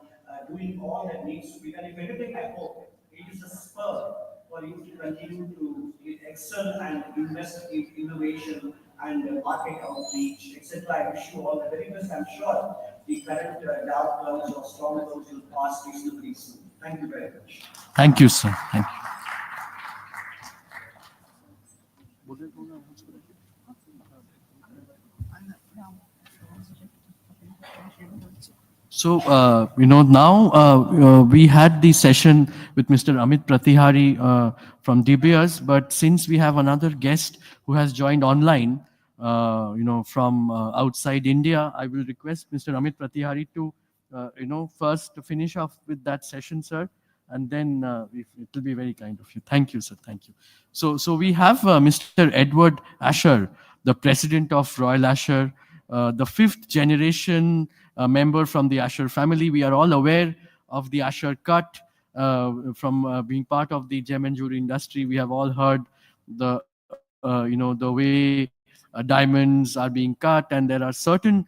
doing all that needs to be done. If anything, I hope it is a spur for you to continue to excel and invest in innovation and market outreach, etc. I wish you all the very best. I'm sure the current dark clouds or storm clouds will pass reasonably soon. Thank you very much. Thank you, sir. Thank you. So, now we had the session with Mr. Amit Pratihari from De Beers, but since we have another guest who has joined online, from outside India, I will request Mr. Amit Pratihari to, first to finish off with that session, sir, and then it will be very kind of you. Thank you, sir. Thank you. So we have Mr. Edward Asher, the president of Royal Asher, the fifth generation member from the Asher family. We are all aware of the Asher cut from being part of the gem and jewelry industry. We have all heard the way diamonds are being cut, and there are certain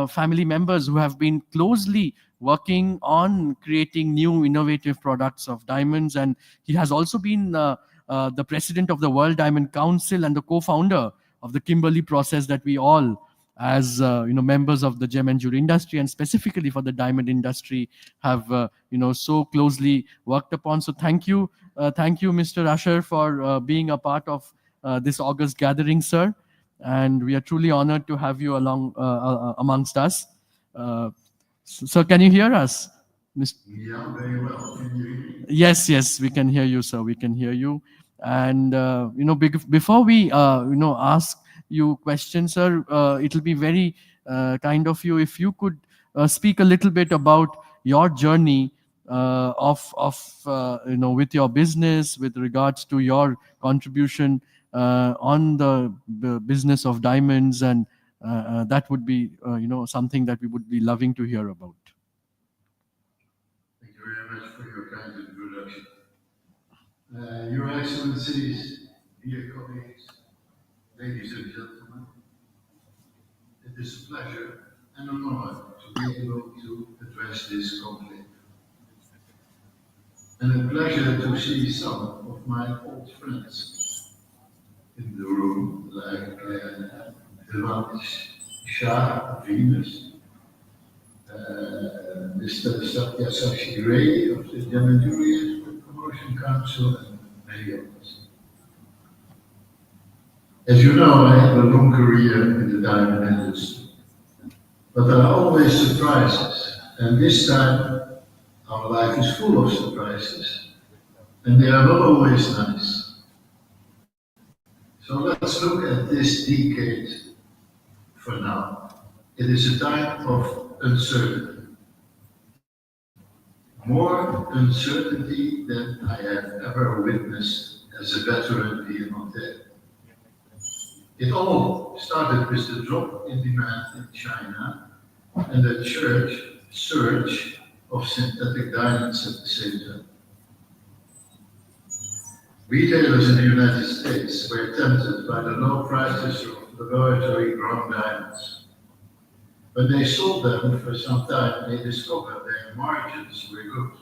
family members who have been closely working on creating new innovative products of diamonds. And he has also been the president of the World Diamond Council and the co-founder of the Kimberley process that we all, as members of the gem and jewelry industry, and specifically for the diamond industry, have so closely worked upon. So thank you, Mr. Asher, for being a part of this August gathering, sir. And we are truly honored to have you along amongst us. Sir, can you hear us? Yeah, very well. Can you hear me? Yes, we can hear you, sir. We can hear you. And before we ask you questions, sir, it'll be very kind of you if you could speak a little bit about your journey with your business, with regards to your contribution on the business of diamonds, and that would be something that we would be loving to hear about. Thank you very much for your kind introduction. Your Excellencies, dear colleagues, ladies and gentlemen, it is a pleasure and an honor to be able to address this conclave. And a pleasure to see some of my old friends in the room, like Devan Shah, Venus, Mr. Satya Sashi Ray of the Gem and Jewelry Promotion Council, and many others. As you know, I have a long career in the diamond industry, but there are always surprises, and this time our life is full of surprises, and they are not always nice. So let's look at this decade for now. It is a time of uncertainty. More uncertainty than I have ever witnessed as a veteran pianoteer. It all started with the drop in demand in China and the surge of synthetic diamonds at the same time. Retailers in the United States were tempted by the low prices of laboratory-grown diamonds. When they sold them for some time, they discovered their margins were good,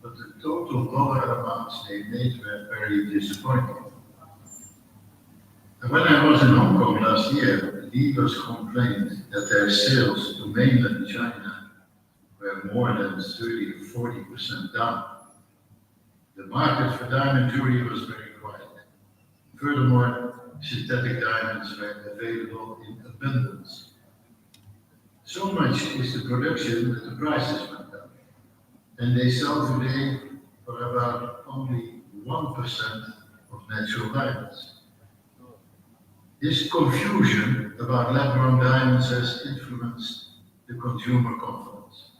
but the total dollar amounts they made were very disappointing. And when I was in Hong Kong last year, dealers complained that their sales to mainland China were more than 30 to 40% down. The market for diamond jewelry was very quiet. Furthermore, synthetic diamonds were available in abundance. So much is the production that the prices went up. And they sell today for about only 1% of natural diamonds. This confusion about lab-grown diamonds has influenced the consumer confidence,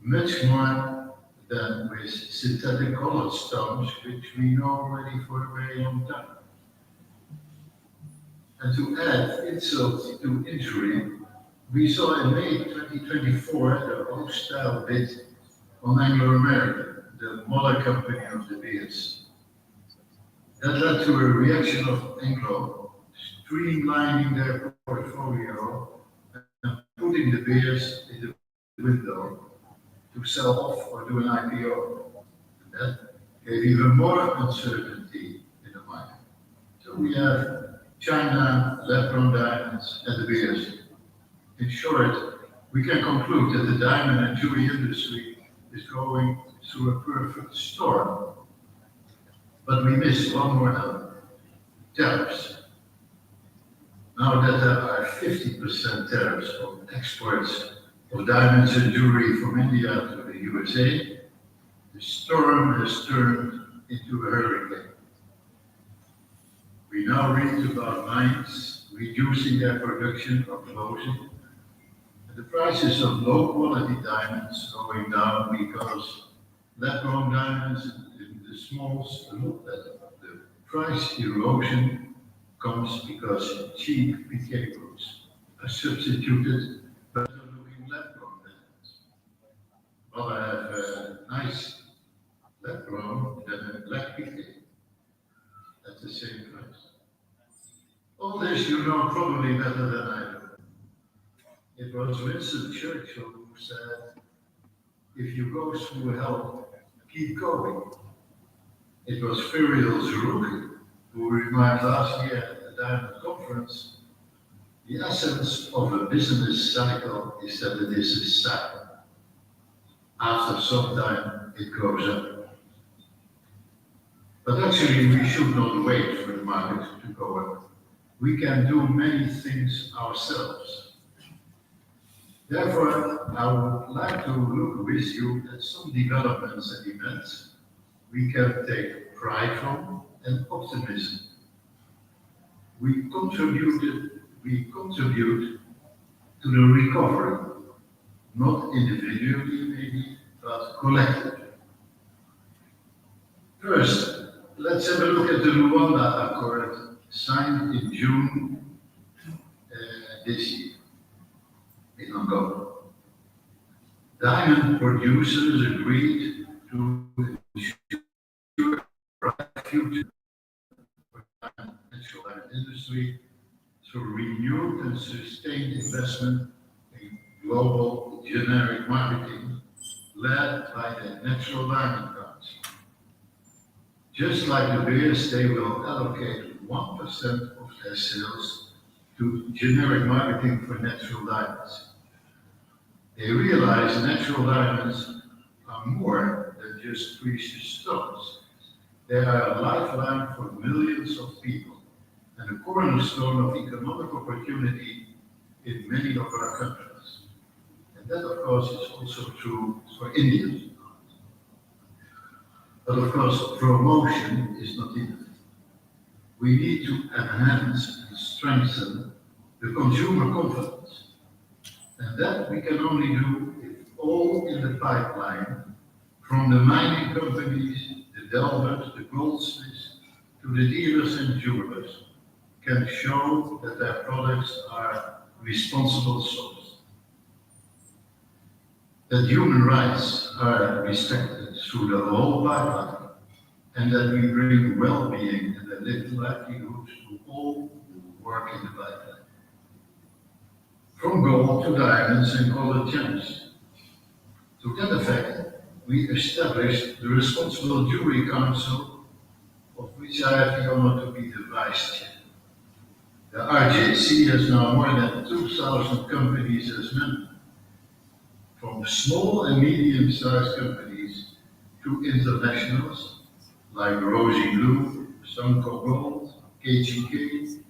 much more than with synthetic colored stones, which we know already for a very long time. And to add insult to injury, we saw in May 2024 the hostile bid on Anglo-American, the mother company of De Beers. That led to a reaction of Anglo, streamlining their portfolio and putting De Beers in the window to sell off or do an IPO. And that gave even more uncertainty in the market. So we have China, lab-grown diamonds, and De Beers. In short, we can conclude that the diamond and jewelry industry is going through a perfect storm. But we miss one more element: tariffs. Now that there are 50% tariffs on exports of diamonds and jewelry from India to the USA, the storm has turned into a hurricane. We now read about mines reducing their production or closing, and the prices of low-quality diamonds going down because lab-grown diamonds in the smalls look better. The price erosion comes because cheap PK goods are substituted by better-looking lab-grown diamonds. Well, I have a nice lab-grown than a black PK at the same price. All this you know probably better than I do. It was Winston Churchill who said, if you go through hell, keep going. It was Furiel Zerouki who remarked last year at the Diamond Conference, the essence of a business cycle is that it is a cycle. After some time, it goes up. But actually, we should not wait for the market to go up. We can do many things ourselves. Therefore, I would like to look with you at some developments and events we can take pride from and optimism. We contribute to the recovery, not individually maybe, but collectively. First, let's have a look at the Luanda Accord signed in June this year in Angola. Diamond producers agreed to ensure a future for the natural diamond industry through renewed and sustained investment in global generic marketing led by the Natural Diamond Council. Just like De Beers, they will allocate 1% of their sales to generic marketing for natural diamonds. They realize natural diamonds are more than just precious stones. They are a lifeline for millions of people and a cornerstone of economic opportunity in many of our countries. And that, of course, is also true for India. But of course, promotion is not enough. We need to enhance and strengthen the consumer confidence. And that we can only do if all in the pipeline, from the mining companies, the delvers, the goldsmiths, to the dealers and jewelers, can show that their products are responsible sourced. That human rights are respected through the whole pipeline, and that we bring well-being and a living livelihood to all who work in the pipeline. From gold to diamonds and colored gems. To that effect, we established the Responsible Jewelry Council, of which I have the honor to be the vice chair. The RJC has now more than 2,000 companies as members, from small and medium-sized companies to internationals like Rosie Blue, Sunco Gold, KGK,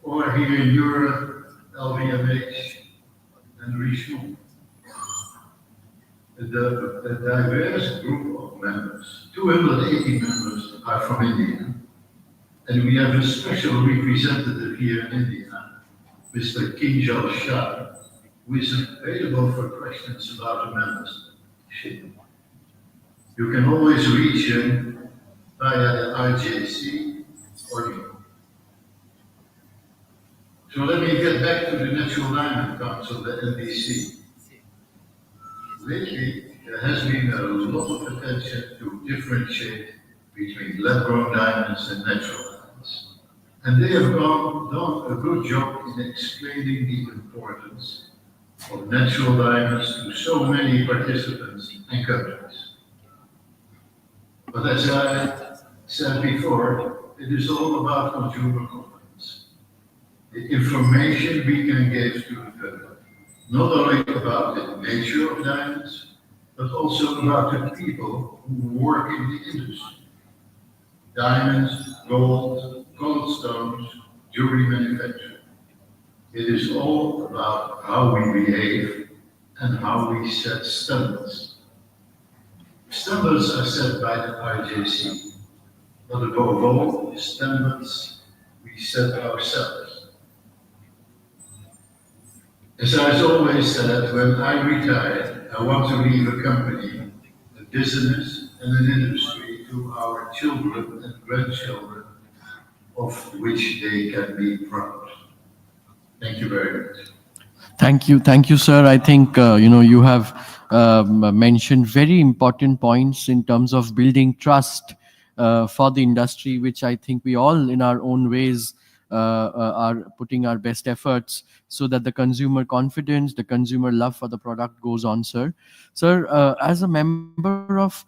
or here in Europe, LVMH and Richemont. The diverse group of members, 280 members, are from India. And we have a special representative here in India, Mr. Kinjal Shah, who is available for questions about the membership. You can always reach him via the RJC or me. So let me get back to the Natural Diamond Council, the NDC. Lately, there has been a lot of attention to differentiate between lab-grown diamonds and natural diamonds. And they have done a good job in explaining the importance of natural diamonds to so many participants and countries. But as I said before, it is all about consumer confidence. The information we can give to the public, not only about the nature of diamonds, but also about the people who work in the industry. Diamonds, gold, gold stones, jewelry manufacturing. It is all about how we behave and how we set standards. Standards are set by the IJC, but above all, standards we set ourselves. As I've always said, when I retire, I want to leave a company, a business, and an industry to our children and grandchildren, of which they can be proud. Thank you very much. Thank you, sir. I think you have mentioned very important points in terms of building trust for the industry, which I think we all, in our own ways, are putting our best efforts so that the consumer confidence, the consumer love for the product goes on, sir. Sir, as a member of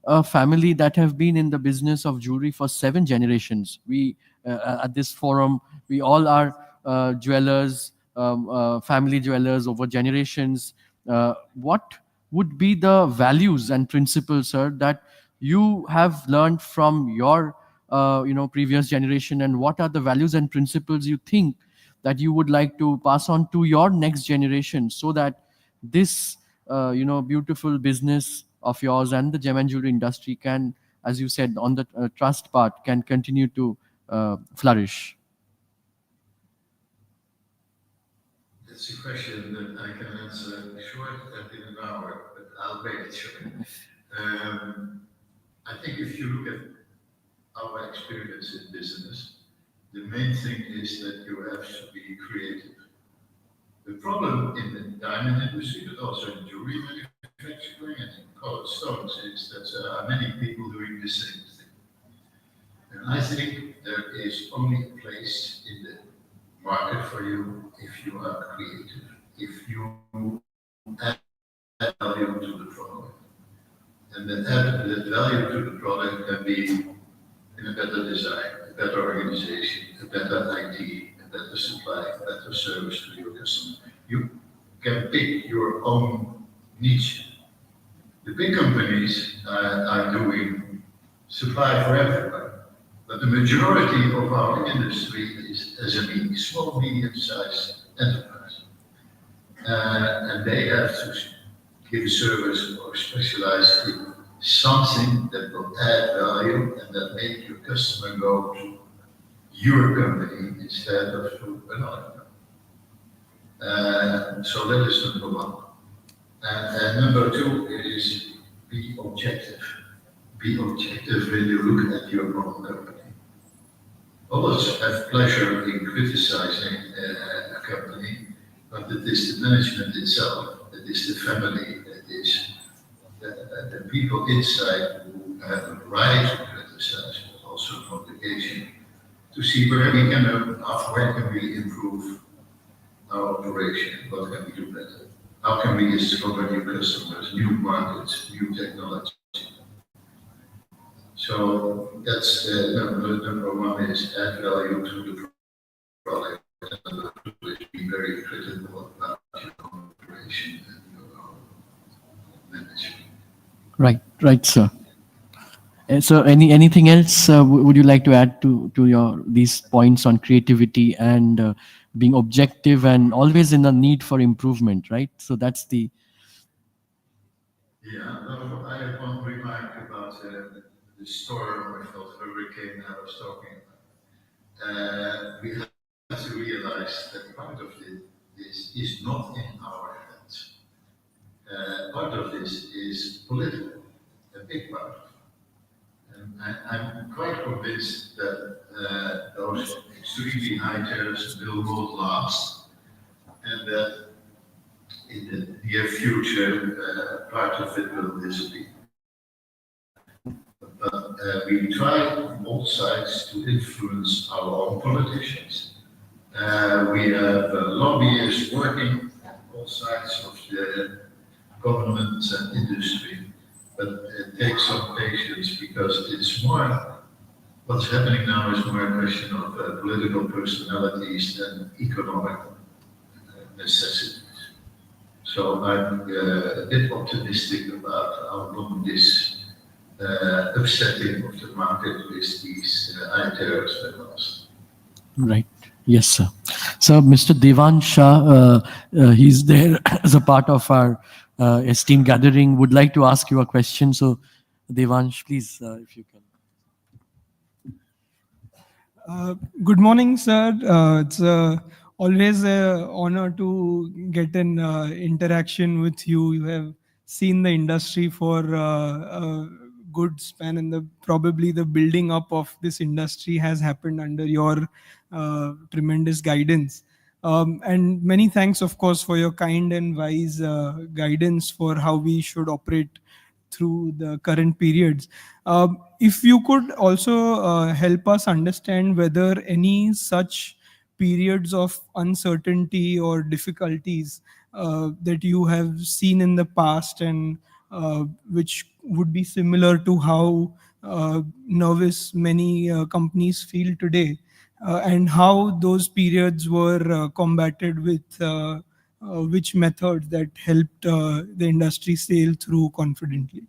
a family that have been in the business of jewelry for 7 generations, we at this forum, we all are jewelers, family jewelers over generations. What would be the values and principles, sir, that you have learned from your previous generation, and what are the values and principles you think that you would like to pass on to your next generation, so that this beautiful business of yours and the gem and jewelry industry can, as you said, on the trust part, can continue to flourish? It's a question that I can answer short and in an hour, but I'll make it short. I think if you look at our experience in business, the main thing is that you have to be creative. The problem in the diamond industry, but also in jewelry manufacturing and in colored stones, is that there are many people doing the same thing. And I think there is only a place in the market for you if you are creative, if you add value to the product. And that added value to the product can be in a better design, a better organization, a better IT, a better supply, a better service to your customer. You can pick your own niche. The big companies are doing supply for everybody, but the majority of our industry is SME, small, medium-sized enterprise. And they have to give a service or specialize in something that will add value and that make your customer go to your company instead of to another company. So that is number one. And number two is be objective. Be objective when you look at your own company. Others have pleasure in criticizing a company, but it is the management itself, it is the family, it is the people inside who have a right to criticize, but also an obligation to see where we can improve our operation, what can we do better, how can we discover new customers, new markets, new technology. So that's number one is add value to the product, and number two is be very critical about your own operation and your own management. Right, sir. So anything else would you like to add to your these points on creativity and being objective and always in the need for improvement, right? So that's the... Yeah, no, I have one remark about the storm I felt hurricane I was talking about. We have to realize that part of this is not in our hands. Part of this is political, a big part. And I'm quite convinced that those extremely high tariffs will not last, and that in the near future, part of it will disappear. But we try on both sides to influence our own politicians. We have lobbyists working on all sides of the government and industry, but it takes some patience because it's more, what's happening now is more a question of political personalities than economic necessities. So I'm a bit optimistic about how long this upsetting of the market with these high tariffs will last. Right. Yes, sir. So, Mr. Devan Shah, he's there as a part of our esteemed gathering, would like to ask you a question. So, Devansh, please, if you can. Good morning, sir. It's always an honor to get an interaction with you. You have seen the industry for a good span, and probably the building up of this industry has happened under your tremendous guidance. And many thanks, of course, for your kind and wise guidance for how we should operate through the current periods. If you could also help us understand whether any such periods of uncertainty or difficulties that you have seen in the past, and which would be similar to how nervous many companies feel today, and how those periods were combated with which methods that helped the industry sail through confidently?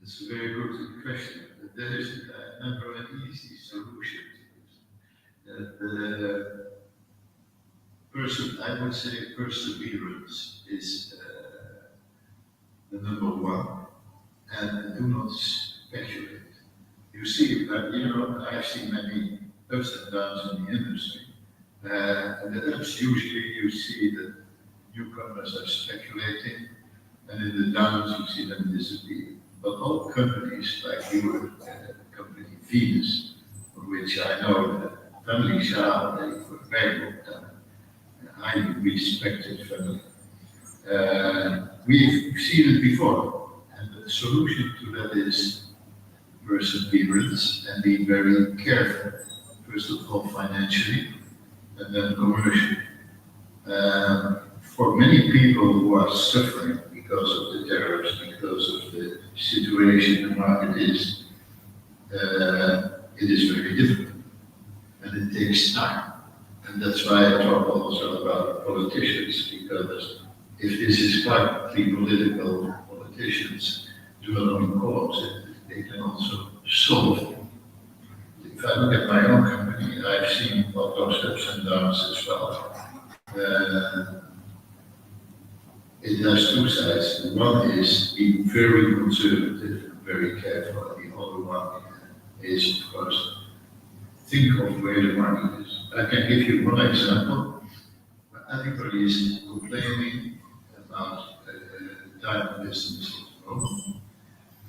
It's a very good question. There is never an easy solution to this. The I would say perseverance is the number one, and do not speculate. You see, I've seen many ups and downs in the industry. And the ups, usually you see that newcomers are speculating, and in the downs you see them disappear. But all companies like your company Venus, for which I know the family shareholder for a very long time, a highly respected family. We've seen it before, and the solution to that is perseverance and being very careful. First of all, financially, and then commercially. For many people who are suffering because of the tariffs, because of the situation the market is, it is very difficult, and it takes time. And that's why I talk also about politicians, because if this is partly political, politicians do not only cause it, they can also solve it. If I look at my own company, I've seen all those ups and downs as well. It has two sides. One is being very conservative and very careful, and the other one is, of course, think of where the market is. I can give you one example. Everybody is complaining about the diamond business at the moment.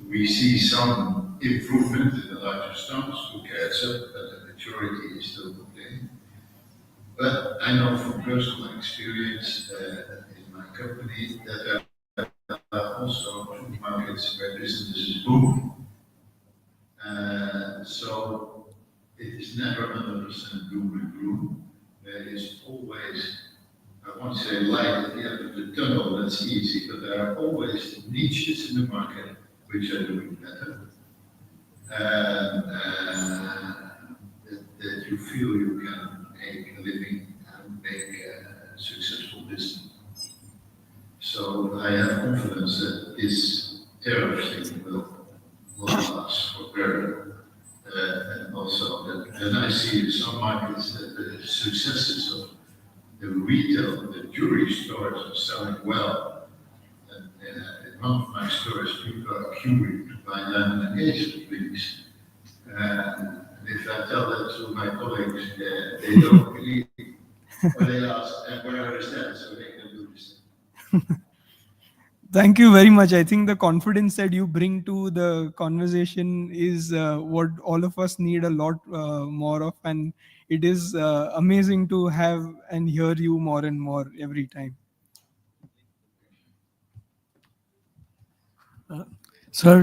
We see some improvement in the larger stones, who cares, but the majority is still complaining. But I know from personal experience in my company that there are also markets where business is booming. So it is never 100% doom and gloom. There is always, I won't say light at the end of the tunnel, that's easy, but there are always niches in the market which are doing better. And that you feel you can make a living and make a successful business. So I have confidence that this tariff thing will last for very long. And also that, and I see in some markets that the successes of the retail, the jewelry stores are selling well. And in one of my stores, people are queuing to buy diamond engagement rings. And if I tell that to my colleagues, they don't believe it. Or they ask, and where is that? So they can do this. Thank you very much. I think the confidence that you bring to the conversation is what all of us need a lot more of. And it is amazing to have and hear you more and more every time. Sir,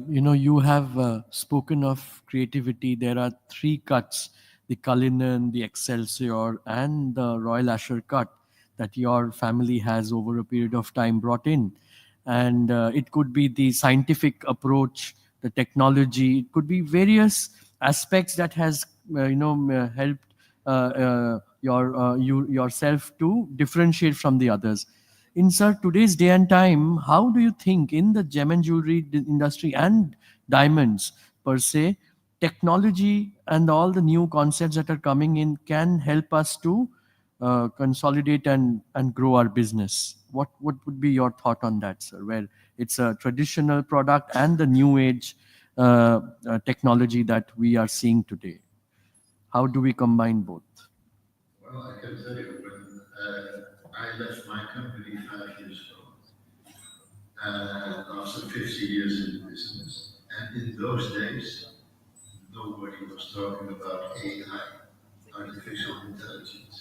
you have spoken of creativity. There are 3 cuts, the Cullinan, the Excelsior, and the Royal Asscher cut that your family has over a period of time brought in. And it could be the scientific approach, the technology, it could be various aspects that has, helped yourself to differentiate from the others. In sir today's day and time, how do you think in the gem and jewelry industry and diamonds per se, technology and all the new concepts that are coming in can help us to consolidate and grow our business? What would be your thought on that, sir? Where it's a traditional product and the new age technology that we are seeing today. How do we combine both? Well, I can tell you, when I left my company 5 years ago, after 50 years in the business, and in those days, nobody was talking about AI, artificial intelligence.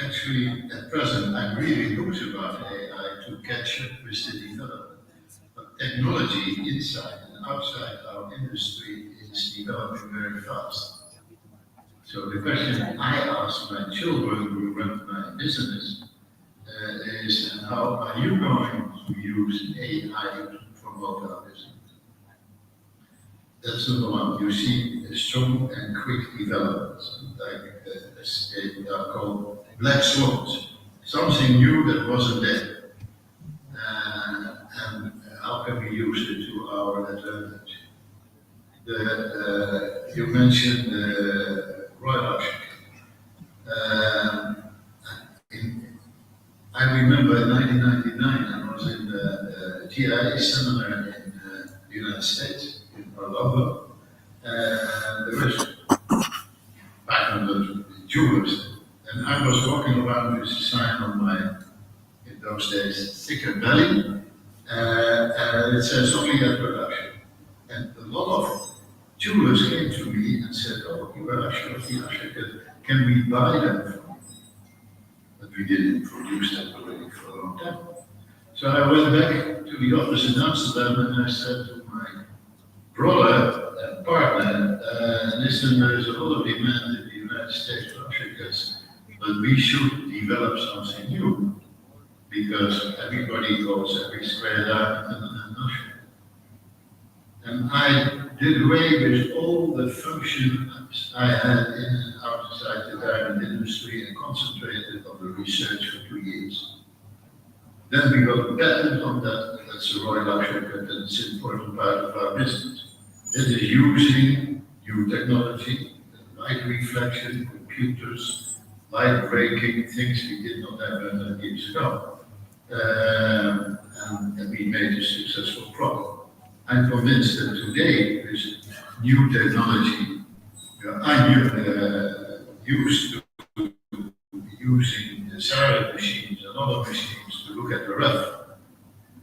Actually, at present, I'm reading books about AI to catch up with the development. But technology inside and outside our industry is developing very fast. So the question I ask my children who run my business is, how are you going to use AI to promote our business? That's number one. You see a strong and quick developments, like they are called black swans, something new that wasn't there. And how can we use it to our advantage? You mentioned Royal Asscher. I remember in 1999, I was in the GIA seminar in the United States, in Orlando. There was 500 jewelers, and I was walking around with a sign on my, in those days, thicker belly, and it says only at production. And a lot of jewelers came to me and said, "Oh, you are Asscher, can we buy them from you?" But we didn't produce them already for a long time. So I went back to the office in Amsterdam and I said to my brother and partner, listen, there is a lot of demand in the United States for Asscher, but we should develop something new because everybody goes every square diamond and Asscher. And I did away with all the functions I had in and outside the diamond industry and concentrated on the research for 2 years. Then we got a patent on that. That's the Royal Asscher patent. It's an important part of our business. It is using new technology, light reflection, computers, light breaking, things we did not have 100 years ago. And we made a successful product. I'm convinced that today, with new technology, I'm used to using the silent machines and other machines to look at the rough.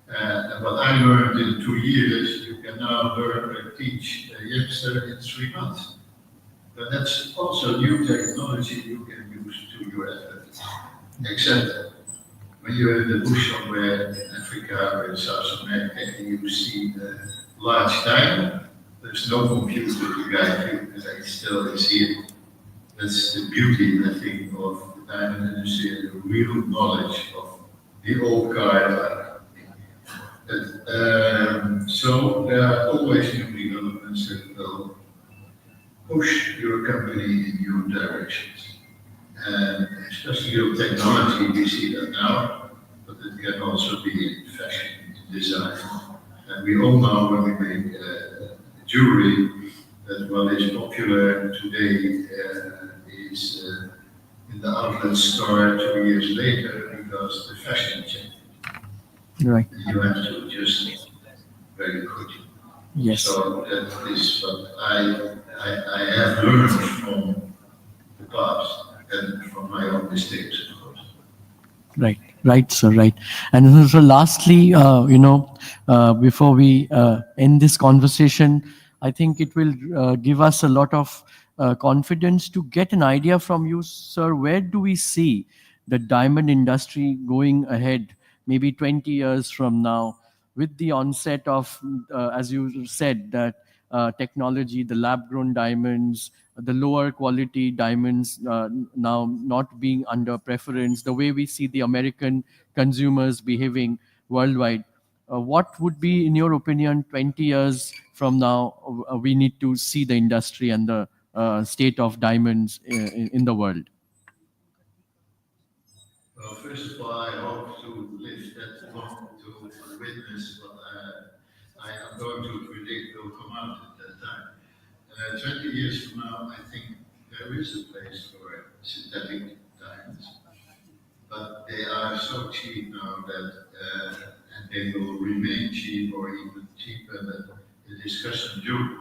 And what I learned in 2 years, you can now learn and teach a youngster in 3 months. But that's also new technology you can use to your advantage. Except when you're in the bush somewhere in Africa or in South America and you see the large diamond, there's no computer to guide you, because I still see it. That's the beauty, I think, of the diamond industry and the real knowledge of the old guy. So there are always new developments that will push your company in new directions. And especially your technology, we see that now, but it can also be in fashion, in design. And we all know when we make jewelry, that what is popular today is in the outlet store 2 years later because the fashion changed. Right. And you have to adjust very quickly. Yes. So that is what I have learned from the past and from my own mistakes, of course. Right. Right, sir, right. And so lastly, before we end this conversation, I think it will give us a lot of confidence to get an idea from you, sir. Where do we see the diamond industry going ahead, maybe 20 years from now, with the onset of, as you said, that technology, the lab-grown diamonds, the lower quality diamonds now not being under preference, the way we see the American consumers behaving worldwide. What would be, in your opinion, 20 years from now, we need to see the industry and the state of diamonds in the world? Well, first of all, I hope to live that long to witness what I am going to predict will come out at that time. 20 years from now, I think there is a place for synthetic diamonds, but they are so cheap now that, and they will remain cheap or even cheaper than the discussion jewelry.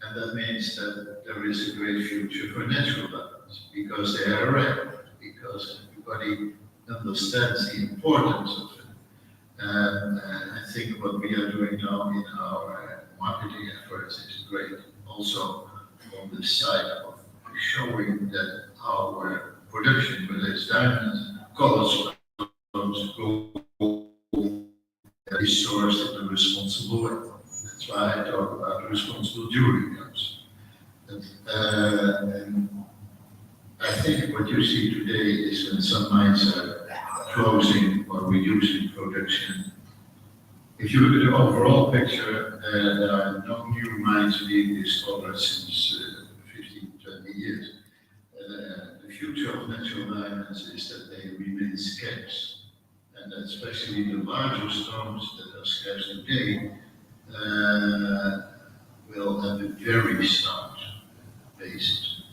And that means that there is a great future for natural diamonds because they are rare, because everybody understands the importance of it. And I think what we are doing now in our marketing efforts is great. Also on the side of showing that our production, whether it's diamonds, colors, gold, is sourced in a responsible way. That's why I talk about responsible jewelry comes. And I think what you see today is when some mines are closing or reducing production. If you look at the overall picture, there are no new mines being discovered since 15, 20 years. The future of natural diamonds is that they remain scarce, and especially the larger stones that are scarce today will have a very starch basis.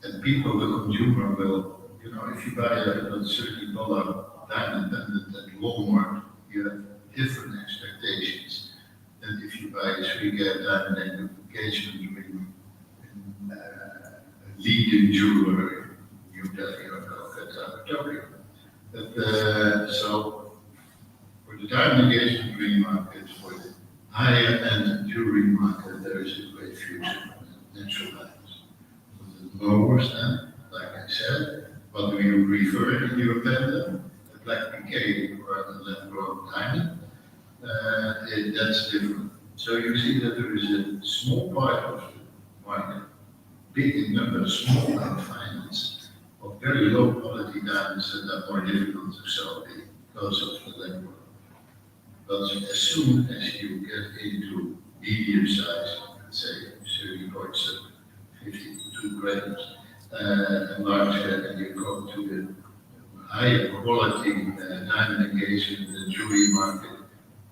And people, the consumer, will, if you buy a $30 diamond pendant at Walmart, you have different expectations than if you buy a 3-carat diamond and engagement ring in a leading jeweler in New Delhi or Calcutta or Tokyo. But, so, for the diamond engagement ring market, for the higher end jewelry market, there is a great future for natural diamonds. For the lower end, like I said, what do you prefer in your pendant? A black piquet or a lab-grown diamond? That's different. So you see that there is a small part of the market, big in number, small in finance, of very low quality diamonds that are more difficult to sell because of the lab-grown. But as soon as you get into medium size, let's say 30.7, 52 grams, and larger, and you go to the higher quality diamond engagement in the jewelry market,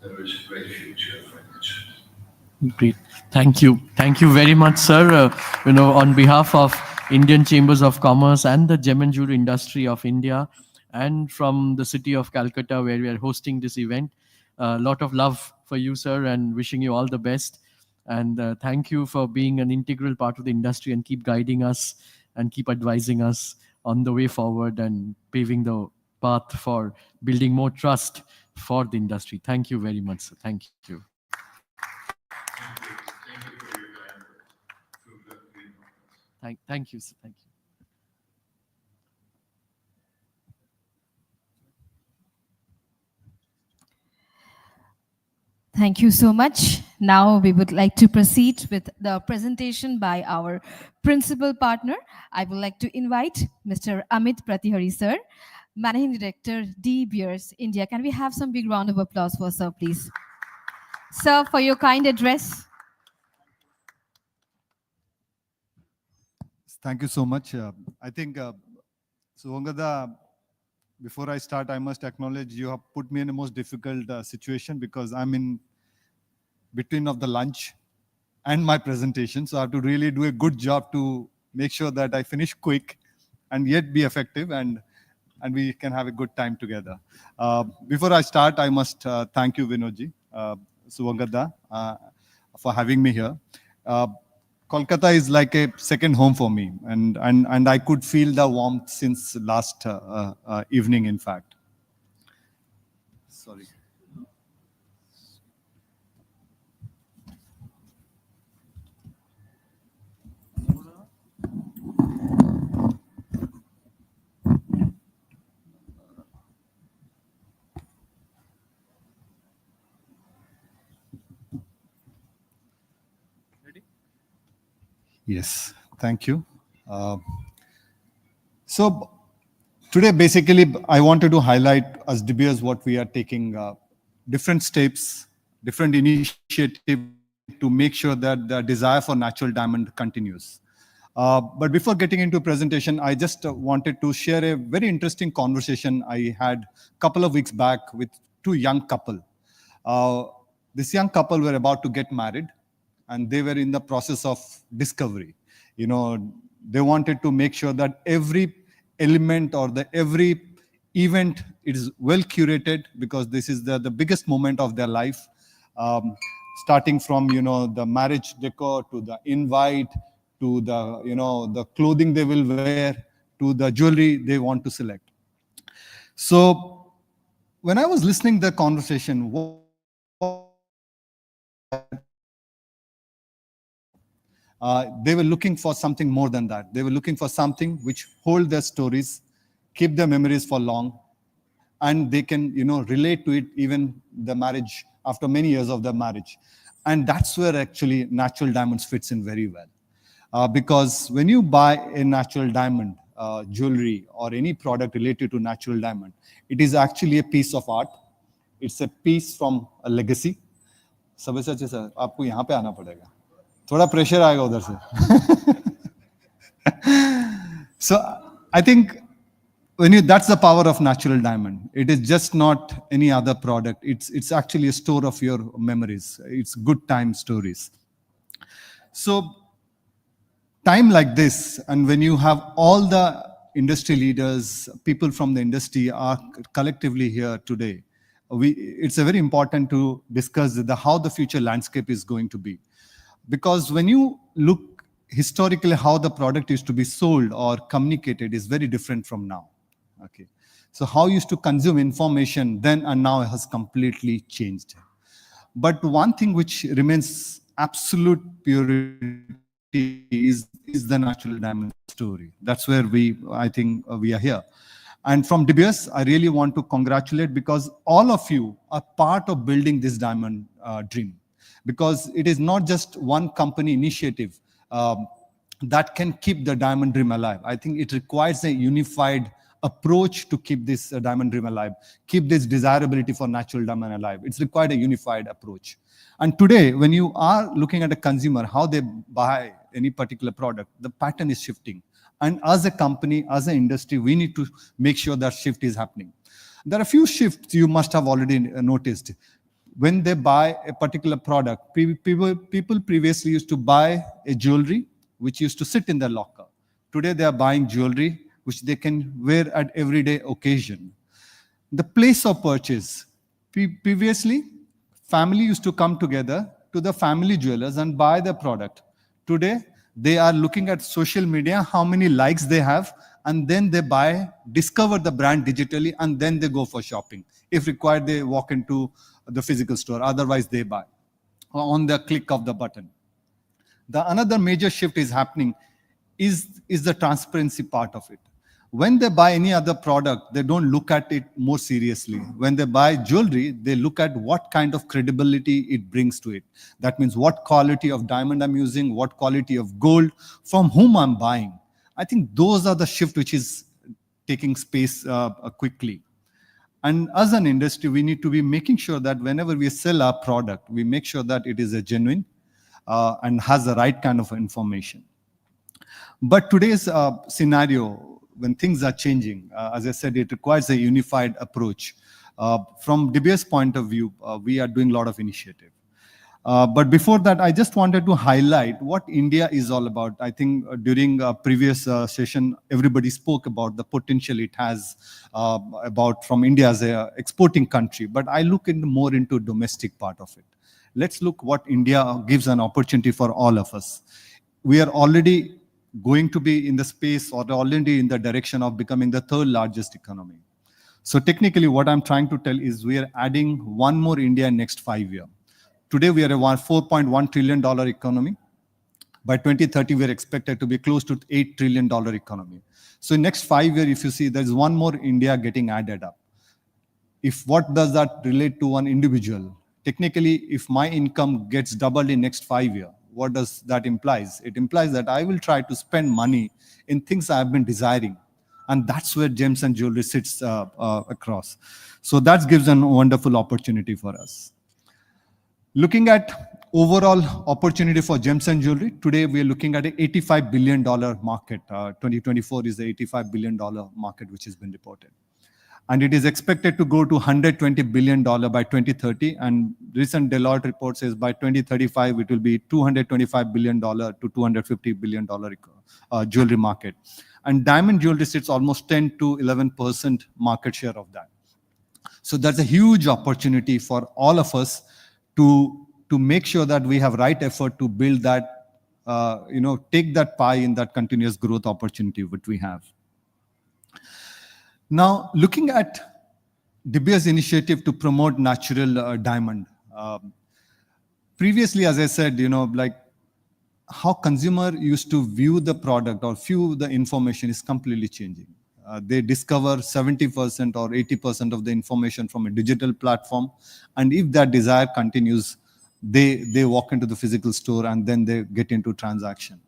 there is a great future for it. Great. Thank you. Thank you very much, sir. On behalf of Indian Chambers of Commerce and the gem and jewelry industry of India, and from the city of Calcutta, where we are hosting this event, a lot of love for you, sir, and wishing you all the best. And thank you for being an integral part of the industry and keep guiding us and keep advising us on the way forward and paving the path for building more trust for the industry. Thank you very much, sir. Thank you. Thank you, sir. Thank you. Thank you so much. Now we would like to proceed with the presentation by our principal partner. I would like to invite Mr. Amit Pratihari, sir, Managing Director, De Beers, India. Can we have some big round of applause for sir, please? Sir, for your kind address. Thank you so much. I think, Suvangada, before I start, I must acknowledge you have put me in a most difficult situation because I'm in between of the lunch and my presentation. So I have to really do a good job to make sure that I finish quick and yet be effective and we can have a good time together. Before I start, I must thank you, Vinodji, Suvangada, for having me here. Kolkata is like a second home for me, and I could feel the warmth since last evening, in fact. Sorry. Yes, thank you. So today, basically, I wanted to highlight as De Beers what we are taking different steps, different initiatives to make sure that the desire for natural diamond continues. But before getting into presentation, I just wanted to share a very interesting conversation I had a couple of weeks back with two young couple. This young couple were about to get married, and they were in the process of discovery. You know, they wanted to make sure that every element or every event is well curated, because this is the biggest moment of their life. Starting from, you know, the marriage decor to the invite, to the, you know, the clothing they will wear, to the jewelry they want to select. So when I was listening to the conversation, they were looking for something more than that. They were looking for something which hold their stories, keep their memories for long, and they can, you know, relate to it even the marriage, after many years of their marriage. And that's where actually natural diamonds fits in very well. Because when you buy a natural diamond jewelry or any product related to natural diamond, it is actually a piece of art. It's a piece from a legacy. Sabyasachi sir, आपको यहाँ पे आना पड़ेगा. थोड़ा pressure आएगा उधर से. So I think that's the power of natural diamond. It is just not any other product. It's actually a store of your memories. It's good time stories. So time like this, and when you have all the industry leaders, people from the industry are collectively here today, it's a very important to discuss how the future landscape is going to be. Because when you look historically how the product used to be sold or communicated is very different from now. Okay, so how you used to consume information then and now has completely changed. But one thing which remains absolute purity is the natural diamond story. That's where I think we are here. And from De Beers, I really want to congratulate, because all of you are part of building this diamond dream. Because it is not just one company initiative that can keep the diamond dream alive. I think it requires a unified approach to keep this diamond dream alive, keep this desirability for natural diamond alive. It's required a unified approach. And today, when you are looking at a consumer, how they buy any particular product, the pattern is shifting. And as a company, as an industry, we need to make sure that shift is happening. There are a few shifts you must have already noticed. When they buy a particular product, people previously used to buy a jewelry which used to sit in their locker. Today, they are buying jewelry which they can wear at everyday occasion. The place of purchase. Previously, family used to come together to the family jewelers and buy the product. Today, they are looking at social media, how many likes they have, and then they discover the brand digitally, and then they go for shopping. If required, they walk into the physical store. Otherwise, they buy on the click of the button. Another major shift is happening is the transparency part of it. When they buy any other product, they don't look at it more seriously. When they buy jewelry, they look at what kind of credibility it brings to it. That means what quality of diamond I'm using, what quality of gold, from whom I'm buying. I think those are the shift which is taking space quickly. And as an industry, we need to be making sure that whenever we sell our product, we make sure that it is a genuine and has the right kind of information. But today's scenario, when things are changing, as I said, it requires a unified approach. From De Beers' point of view, we are doing a lot of initiative. But before that, I just wanted to highlight what India is all about. I think during a previous session, everybody spoke about the potential it has from India as an exporting country. But I look more into domestic part of it. Let's look what India gives an opportunity for all of us. We are already going to be in the space or already in the direction of becoming the third largest economy. So technically what I'm trying to tell is we are adding one more India in next 5 years. Today we are a $4.1 trillion economy. By 2030, we're expected to be close to $8 trillion economy. So in next 5 years, if you see, there's one more India getting added up. If what does that relate to one individual? Technically, if my income gets doubled in next 5 years, what does that implies? It implies that I will try to spend money in things I've been desiring. And that's where gems and jewelry sits across. So that gives a wonderful opportunity for us. Looking at overall opportunity for gems and jewelry, today we are looking at an $85 billion market. 2024 is the $85 billion market which has been reported. And it is expected to go to $120 billion by 2030. And recent Deloitte report says by 2035, it will be $225 billion to $250 billion jewelry market. And diamond jewelry sits almost 10 to 11% market share of that. So that's a huge opportunity for all of us to make sure that we have right effort to build that, take that pie in that continuous growth opportunity which we have. Now, looking at De Beers initiative to promote natural diamond. Previously, as I said, like how consumer used to view the product or view the information is completely changing. They discover 70% or 80% of the information from a digital platform. And if that desire continues, they walk into the physical store and then they get into transaction.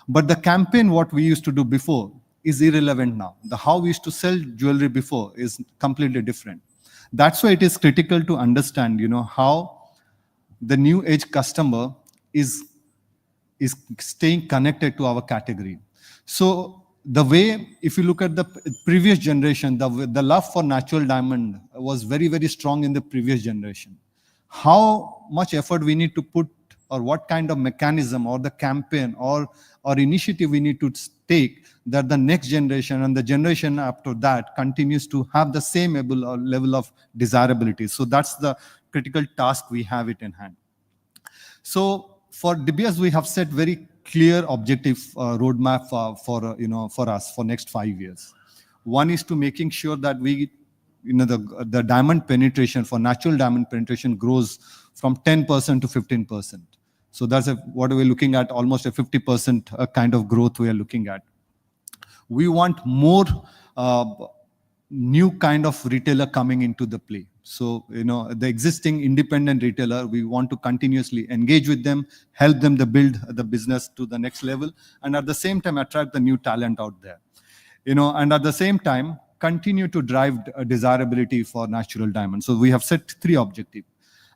But the campaign, what we used to do before, is irrelevant now. The how we used to sell jewelry before is completely different. That's why it is critical to understand, how the new age customer is staying connected to our category. So the way, if you look at the previous generation, the love for natural diamond was very, very strong in the previous generation. How much effort we need to put, or what kind of mechanism or the campaign or initiative we need to take that the next generation and the generation after that continues to have the same level of desirability. So that's the critical task we have it in hand. So for De Beers, we have set very clear objective roadmap for us for next 5 years. One is to making sure that we, the diamond penetration for natural diamond penetration grows from 10% to 15%. So that's what we're looking at, almost a 50% kind of growth we are looking at. We want more new kind of retailer coming into the play. So, the existing independent retailer, we want to continuously engage with them, help them to build the business to the next level, and at the same time attract the new talent out there. And at the same time, continue to drive desirability for natural diamonds. So we have set 3 objectives.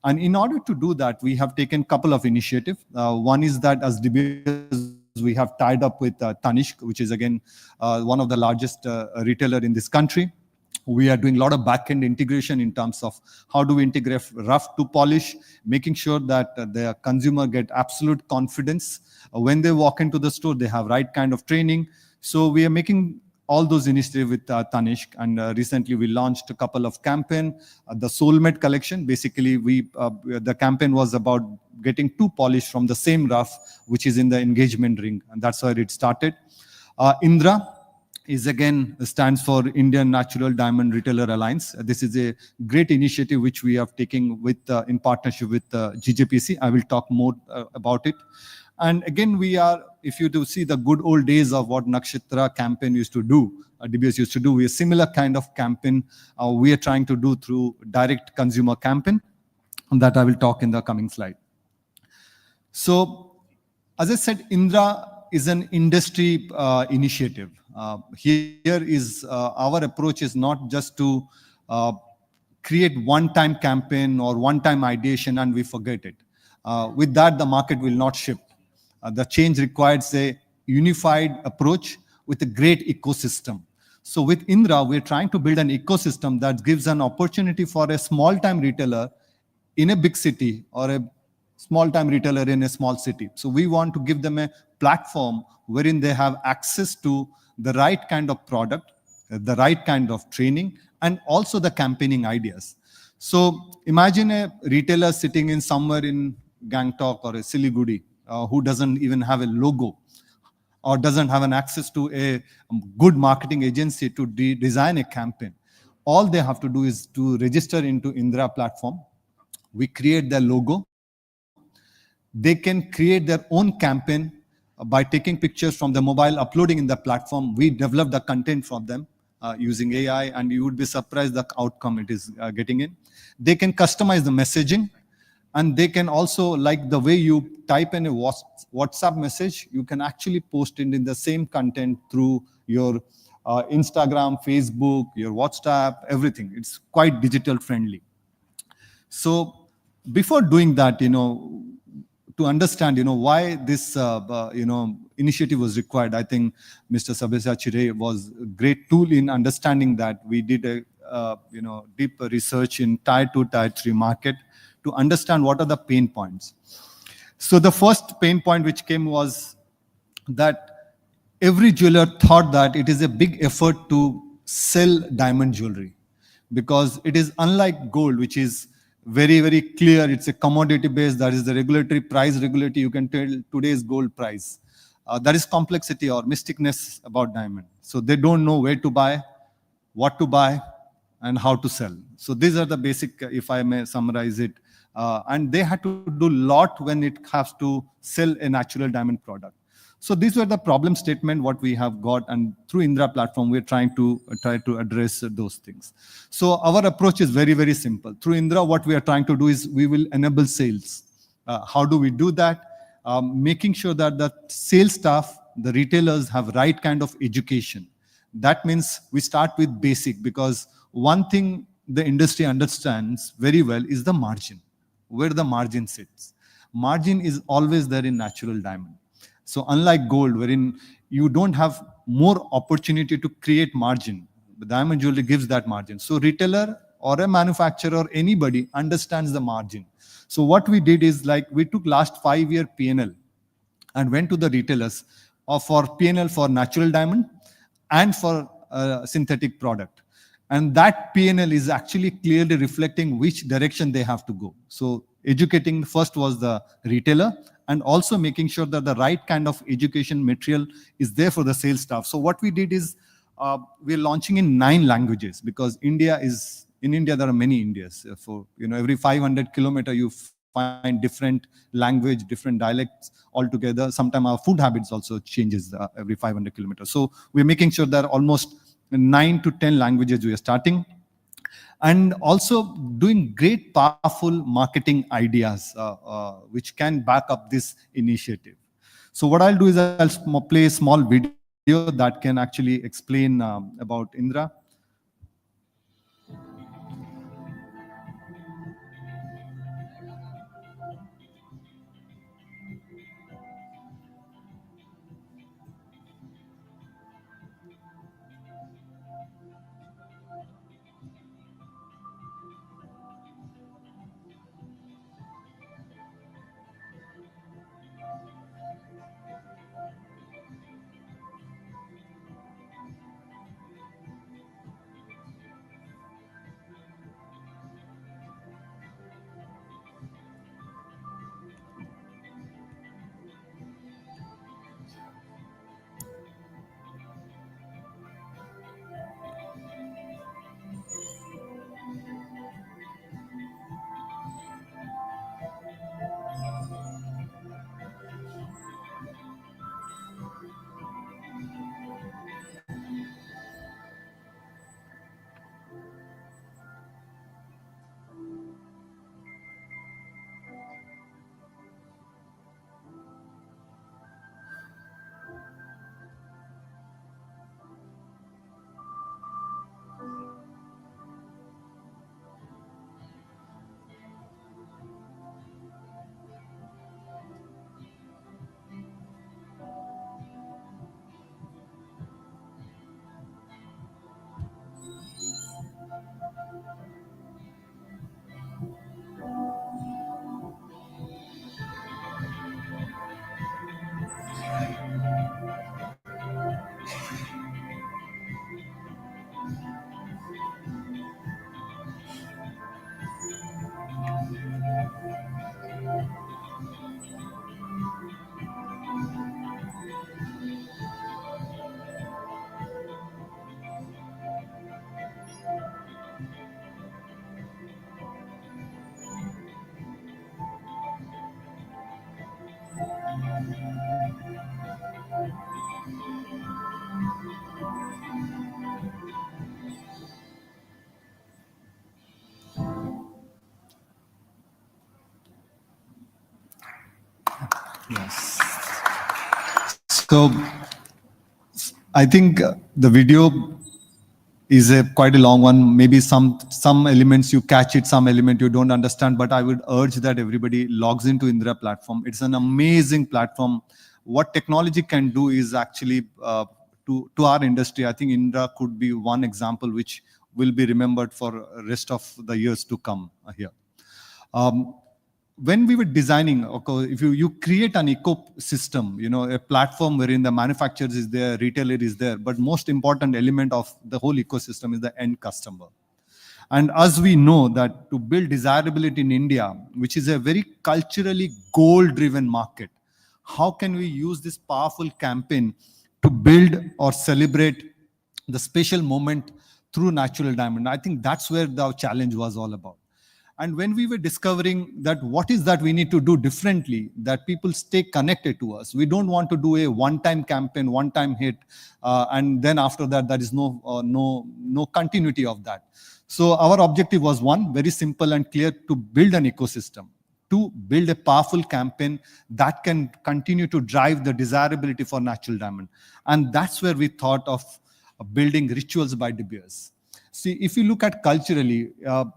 And in order to do that, we have taken a couple of initiatives. One is that as De Beers, we have tied up with Tanishq, which is again one of the largest retailer in this country. We are doing a lot of back-end integration in terms of how do we integrate rough to polish, making sure that the consumer get absolute confidence. When they walk into the store, they have right kind of training. So we are making all those initiatives with Tanishq, and recently we launched a couple of campaign. The Soulmate collection, basically the campaign was about getting 2 polish from the same rough, which is in the engagement ring, and that's where it started. Indra is again stands for Indian Natural Diamond Retailer Alliance. This is a great initiative which we are taking with in partnership with GJPC. I will talk more about it. And again, we are, if you do see the good old days of what Nakshatra campaign used to do, De Beers used to do, we a similar kind of campaign we are trying to do through direct consumer campaign, and that I will talk in the coming slide. So, as I said, Indra is an industry initiative. Here is our approach is not just to create one-time campaign or one-time ideation and we forget it. With that, the market will not shift. The change requires a unified approach with a great ecosystem. So with Indra, we're trying to build an ecosystem that gives an opportunity for a small-time retailer in a big city or a small-time retailer in a small city. So we want to give them a platform wherein they have access to the right kind of product, the right kind of training, and also the campaigning ideas. So imagine a retailer sitting in somewhere in Gangtok or a Siliguri who doesn't even have a logo or doesn't have an access to a good marketing agency to design a campaign. all they have to do is to register into Indra platform. We create their logo. They can create their own campaign by taking pictures from the mobile, uploading in the platform. We develop the content for them using AI, and you would be surprised the outcome it is getting in. They can customize the messaging, and they can also, like the way you type in a WhatsApp message, you can actually post it in the same content through your Instagram, Facebook, your WhatsApp, everything. It's quite digital friendly. So before doing that, to understand, why this, initiative was required, I think Mr. Sabyasachi Ray was a great tool in understanding that. We did a, deep research in Tier 2, Tier 3 market to understand what are the pain points. So the first pain point which came was that every jeweler thought that it is a big effort to sell diamond jewelry, because it is unlike gold, which is very, very clear. It's a commodity base. That is the regulatory price regulatory. You can tell today's gold price. There is complexity or mysticness about diamond. So they don't know where to buy, what to buy, and how to sell. So these are the basic, if I may summarize it. And they had to do a lot when it has to sell a natural diamond product. So these were the problem statement what we have got, and through Indra platform we're trying to address those things. So our approach is very, very simple. Through Indra, what we are trying to do is we will enable sales. How do we do that? Making sure that the sales staff, the retailers have right kind of education. That means we start with basic, because one thing the industry understands very well is the margin, where the margin sits. Margin is always there in natural diamond. So unlike gold, wherein you don't have more opportunity to create margin, the diamond jewelry gives that margin. So retailer or a manufacturer or anybody understands the margin. So what we did is, like, we took last 5-year P&L and went to the retailers for P&L for natural diamond and for synthetic product. And that P&L is actually clearly reflecting which direction they have to go. So educating first was the retailer, and also making sure that the right kind of education material is there for the sales staff. So what we did is we're launching in 9 languages, because in India there are many Indias. For every 500 kilometer you find different language, different dialects altogether. Sometimes our food habits also changes every 500 kilometers. So we're making sure that almost 9 to 10 languages we are starting. And also doing great powerful marketing ideas which can back up this initiative. So what I'll do is I'll play a small video that can actually explain about Indra. Yes. So I think the video is quite a long one. Maybe some elements you catch it, some element you don't understand. But I would urge that everybody logs into Indra platform. It's an amazing platform. What technology can do is actually to our industry. I think Indra could be one example which will be remembered for rest of the years to come here. When we were designing, okay, if you create an ecosystem, a platform wherein the manufacturer is there, retailer is there, but most important element of the whole ecosystem is the end customer. And as we know that to build desirability in India, which is a very culturally goal-driven market, how can we use this powerful campaign to build or celebrate the special moment through natural diamond? I think that's where the challenge was all about. And when we were discovering that what is that we need to do differently, that people stay connected to us. We don't want to do a one-time campaign, one-time hit, and then after that, there is no continuity of that. So our objective was one, very simple and clear, to build an ecosystem, to build a powerful campaign that can continue to drive the desirability for natural diamond. And that's where we thought of building Rituals by De Beers. See, if you look at culturally,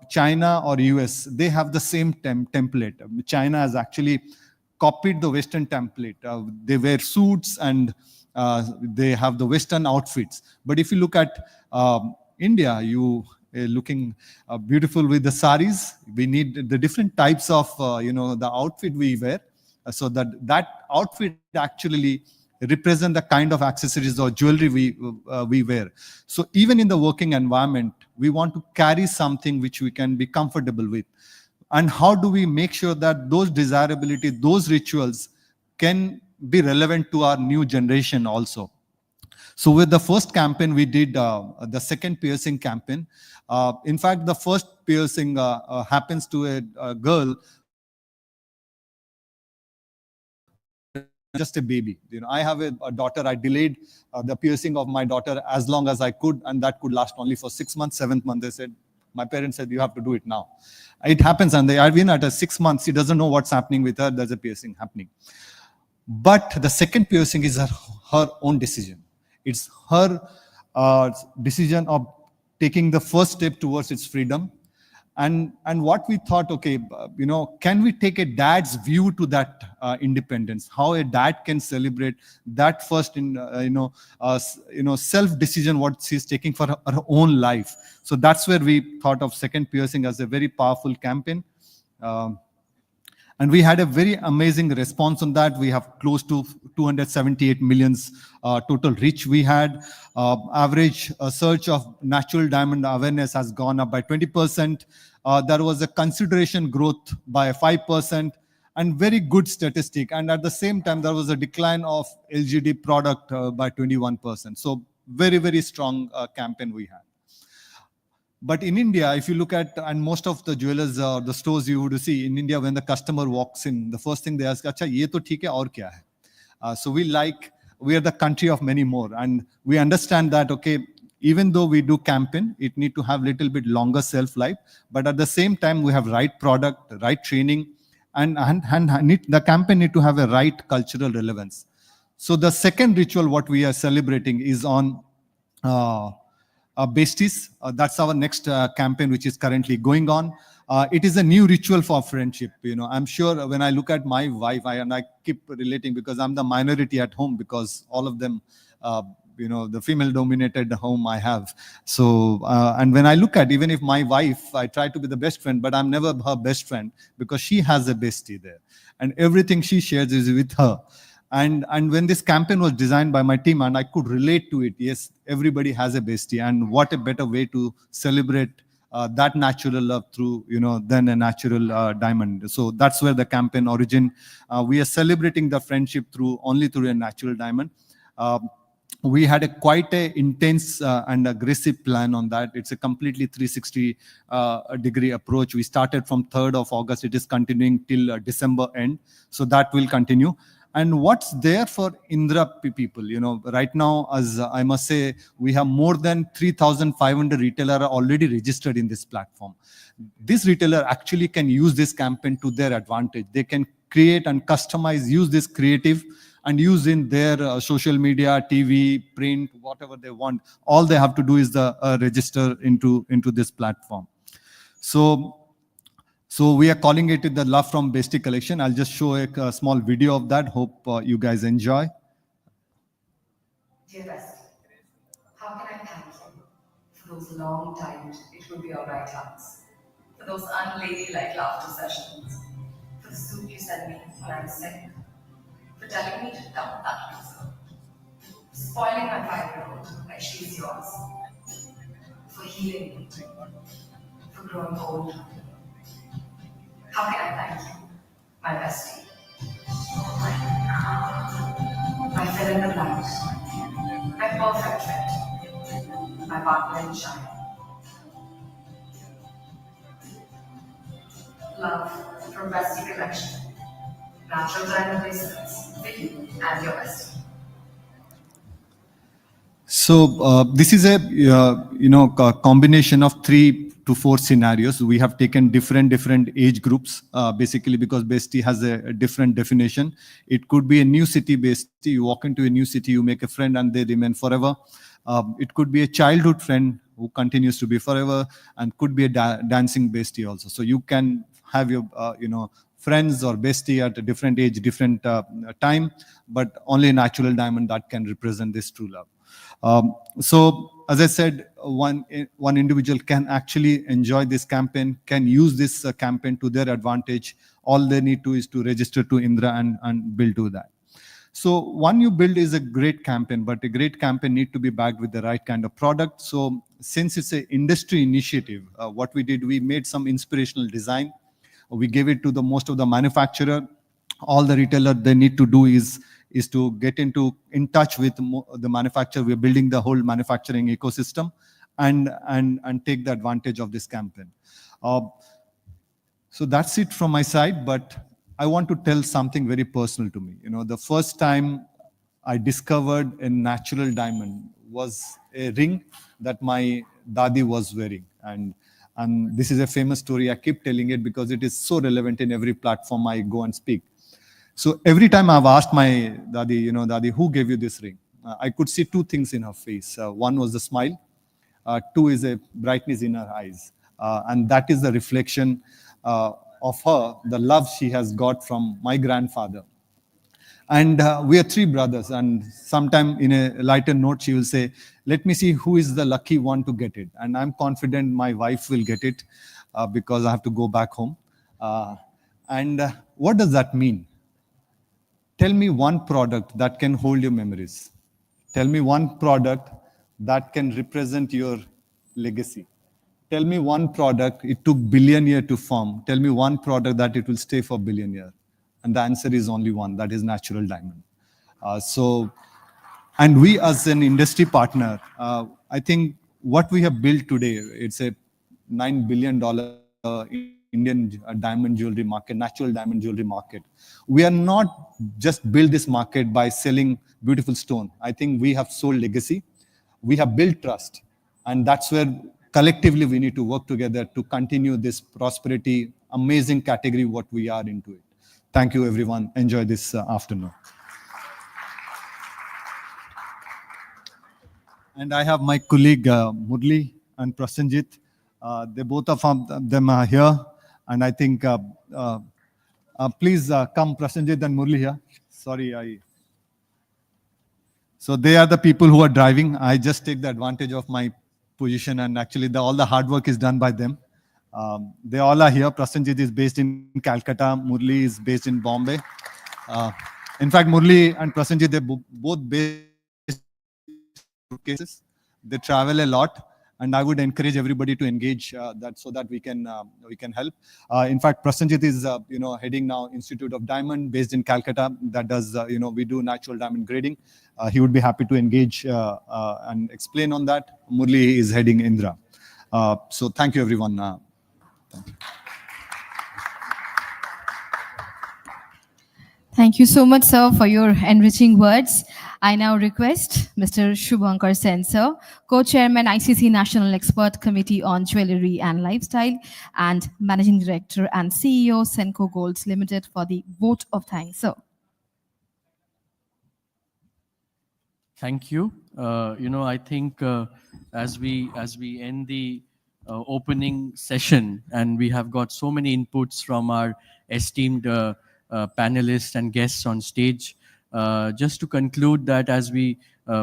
China or US, they have the same template. China has actually copied the Western template. They wear suits and they have the Western outfits. But if you look at India, you looking beautiful with the saris. We need the different types of, the outfit we wear. So that outfit actually represent the kind of accessories or jewelry we wear. So even in the working environment, we want to carry something which we can be comfortable with. And how do we make sure that those desirability, those rituals can be relevant to our new generation also? So with the first campaign, we did the second piercing campaign. In fact, the first piercing happens to a girl, just a baby. I have a daughter. I delayed the piercing of my daughter as long as I could, and that could last only for 6 months, 7th month. They said, my parents said, you have to do it now. It happens, and I've been at 6 months. She doesn't know what's happening with her. There's a piercing happening. But the second piercing is her own decision. It's her decision of taking the first step towards its freedom. And what we thought, okay, can we take a dad's view to that independence? How a dad can celebrate that first, self-decision what she's taking for her own life. So that's where we thought of second piercing as a very powerful campaign. And we had a very amazing response on that. We have close to 278 millions total reach we had. Average search of natural diamond awareness has gone up by 20%. There was a consideration growth by 5% and very good statistic. And at the same time, there was a decline of LGD product by 21%. So very, very strong campaign we had. But in India, if you look at, and most of the jewelers or the stores you would see in India, when the customer walks in, the first thing they ask, "Acha, ye to theek hai, aur kya hai?" So we are the country of many more. And we understand that, okay, even though we do campaign, it need to have little bit longer shelf life. But at the same time, we have right product, right training, and the campaign need to have a right cultural relevance. So the second ritual, what we are celebrating is on Besties. That's our next campaign, which is currently going on. It is a new ritual for friendship. I'm sure when I look at my wife, and I keep relating because I'm the minority at home, because all of them, the female-dominated home I have. So, and when I look at, even if my wife, I try to be the best friend, but I'm never her best friend because she has a bestie there, and everything she shares is with her. And when this campaign was designed by my team, and I could relate to it, yes, everybody has a bestie, and what a better way to celebrate that natural love through, than a natural diamond. So that's where the campaign origin. We are celebrating the friendship only through a natural diamond. We had quite a intense and aggressive plan on that. It's a completely 360 degree approach. We started from 3rd of August. It is continuing till December end. So that will continue. And what's there for Indra people? Right now, as I must say, we have more than 3,500 retailers already registered in this platform. This retailer actually can use this campaign to their advantage. They can create and customize, use this creative and use in their social media, TV, print, whatever they want. All they have to do is register into this platform. So we are calling it the Love from Bestie collection. I'll just show a small video of that. Hope you guys enjoy. Dear Bestie, how can I thank you for those long timed it will be alright hugs, for those unladylike laughter sessions, for the soup you send me when I'm sick, for telling me to dump that loser, for spoiling my 5-year-old like she's yours, for healing me, for growing old. How can I thank you, my bestie? My fill in the blanks, my perfect fit, my partner in shine. Love from Bestie Collection. Natural diamond bracelets for you and your bestie. So this is a combination of 3 to 4 scenarios. We have taken different age groups, basically because bestie has a different definition. It could be a new city bestie. You walk into a new city, you make a friend, and they remain forever. It could be a childhood friend who continues to be forever, and could be a dancing bestie also. So you can have your friends or bestie at a different age, different time, but only a natural diamond that can represent this true love. So as I said, one individual can actually enjoy this campaign, can use this campaign to their advantage. All they need to is to register to Indra and build to that. So one you build is a great campaign, but a great campaign need to be backed with the right kind of product. So since it's an industry initiative, what we did, we made some inspirational design. We gave it to most of the manufacturer. All the retailer they need to do is to get in touch with the manufacturer. We're building the whole manufacturing ecosystem and take the advantage of this campaign. So that's it from my side, but I want to tell something very personal to me. The first time I discovered a natural diamond was a ring that my dadi was wearing. And this is a famous story. I keep telling it because it is so relevant in every platform I go and speak. So every time I've asked my dadi, dadi, who gave you this ring? I could see 2 things in her face. One was the smile. 2 is a brightness in her eyes. And that is the reflection of her, the love she has got from my grandfather. And we are 3 brothers. And sometime in a lighter note, she will say, let me see who is the lucky one to get it. And I'm confident my wife will get it because I have to go back home. And what does that mean? Tell me one product that can hold your memories. Tell me one product that can represent your legacy. Tell me one product it took billion years to form. Tell me one product that it will stay for billion years. And the answer is only one, that is natural diamond. And we as an industry partner, I think what we have built today, it's a $9 billion Indian diamond jewelry market, natural diamond jewelry market. We are not just build this market by selling beautiful stone. I think we have sold legacy. We have built trust. And that's where collectively we need to work together to continue this prosperity, amazing category, what we are into it. Thank you, everyone. Enjoy this afternoon. And I have my colleague Murli and Prasenjit. They both of them are here. And I think, please come, Prasenjit and Murli here. Sorry, So they are the people who are driving. I just take the advantage of my position, and actually all the hard work is done by them. They all are here. Prasenjit is based in Calcutta. Murli is based in Bombay. In fact, Murli and Prasenjit, they're both based in cases. They travel a lot. And I would encourage everybody to engage that so that we can help. In fact, Prasenjit is heading now Institute of Diamond based in Calcutta that does we do natural diamond grading. He would be happy to engage and explain on that. Murli is heading Indra. So thank you, everyone. Thank you. Thank you so much, sir, for your enriching words. I now request Mr. Shubhankar Sen, sir, Co-Chairman ICC National Expert Committee on Jewelry and Lifestyle and Managing Director and CEO Senco Golds Limited for the vote of thanks, sir. Thank you. I think as we end the opening session, and we have got so many inputs from our esteemed panelists and guests on stage. Just to conclude that as we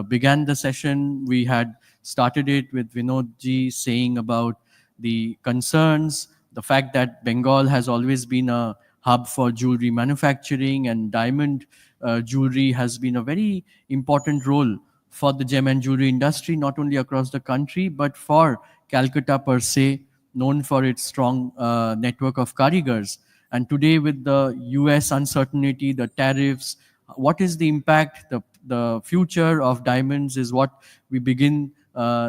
began the session, we had started it with Vinodji saying about the concerns, the fact that Bengal has always been a hub for jewelry manufacturing, and diamond jewelry has been a very important role for the gem and jewelry industry, not only across the country, but for Calcutta per se, known for its strong network of karigars. And today with the US uncertainty, the tariffs, what is the impact, the future of diamonds is what we begin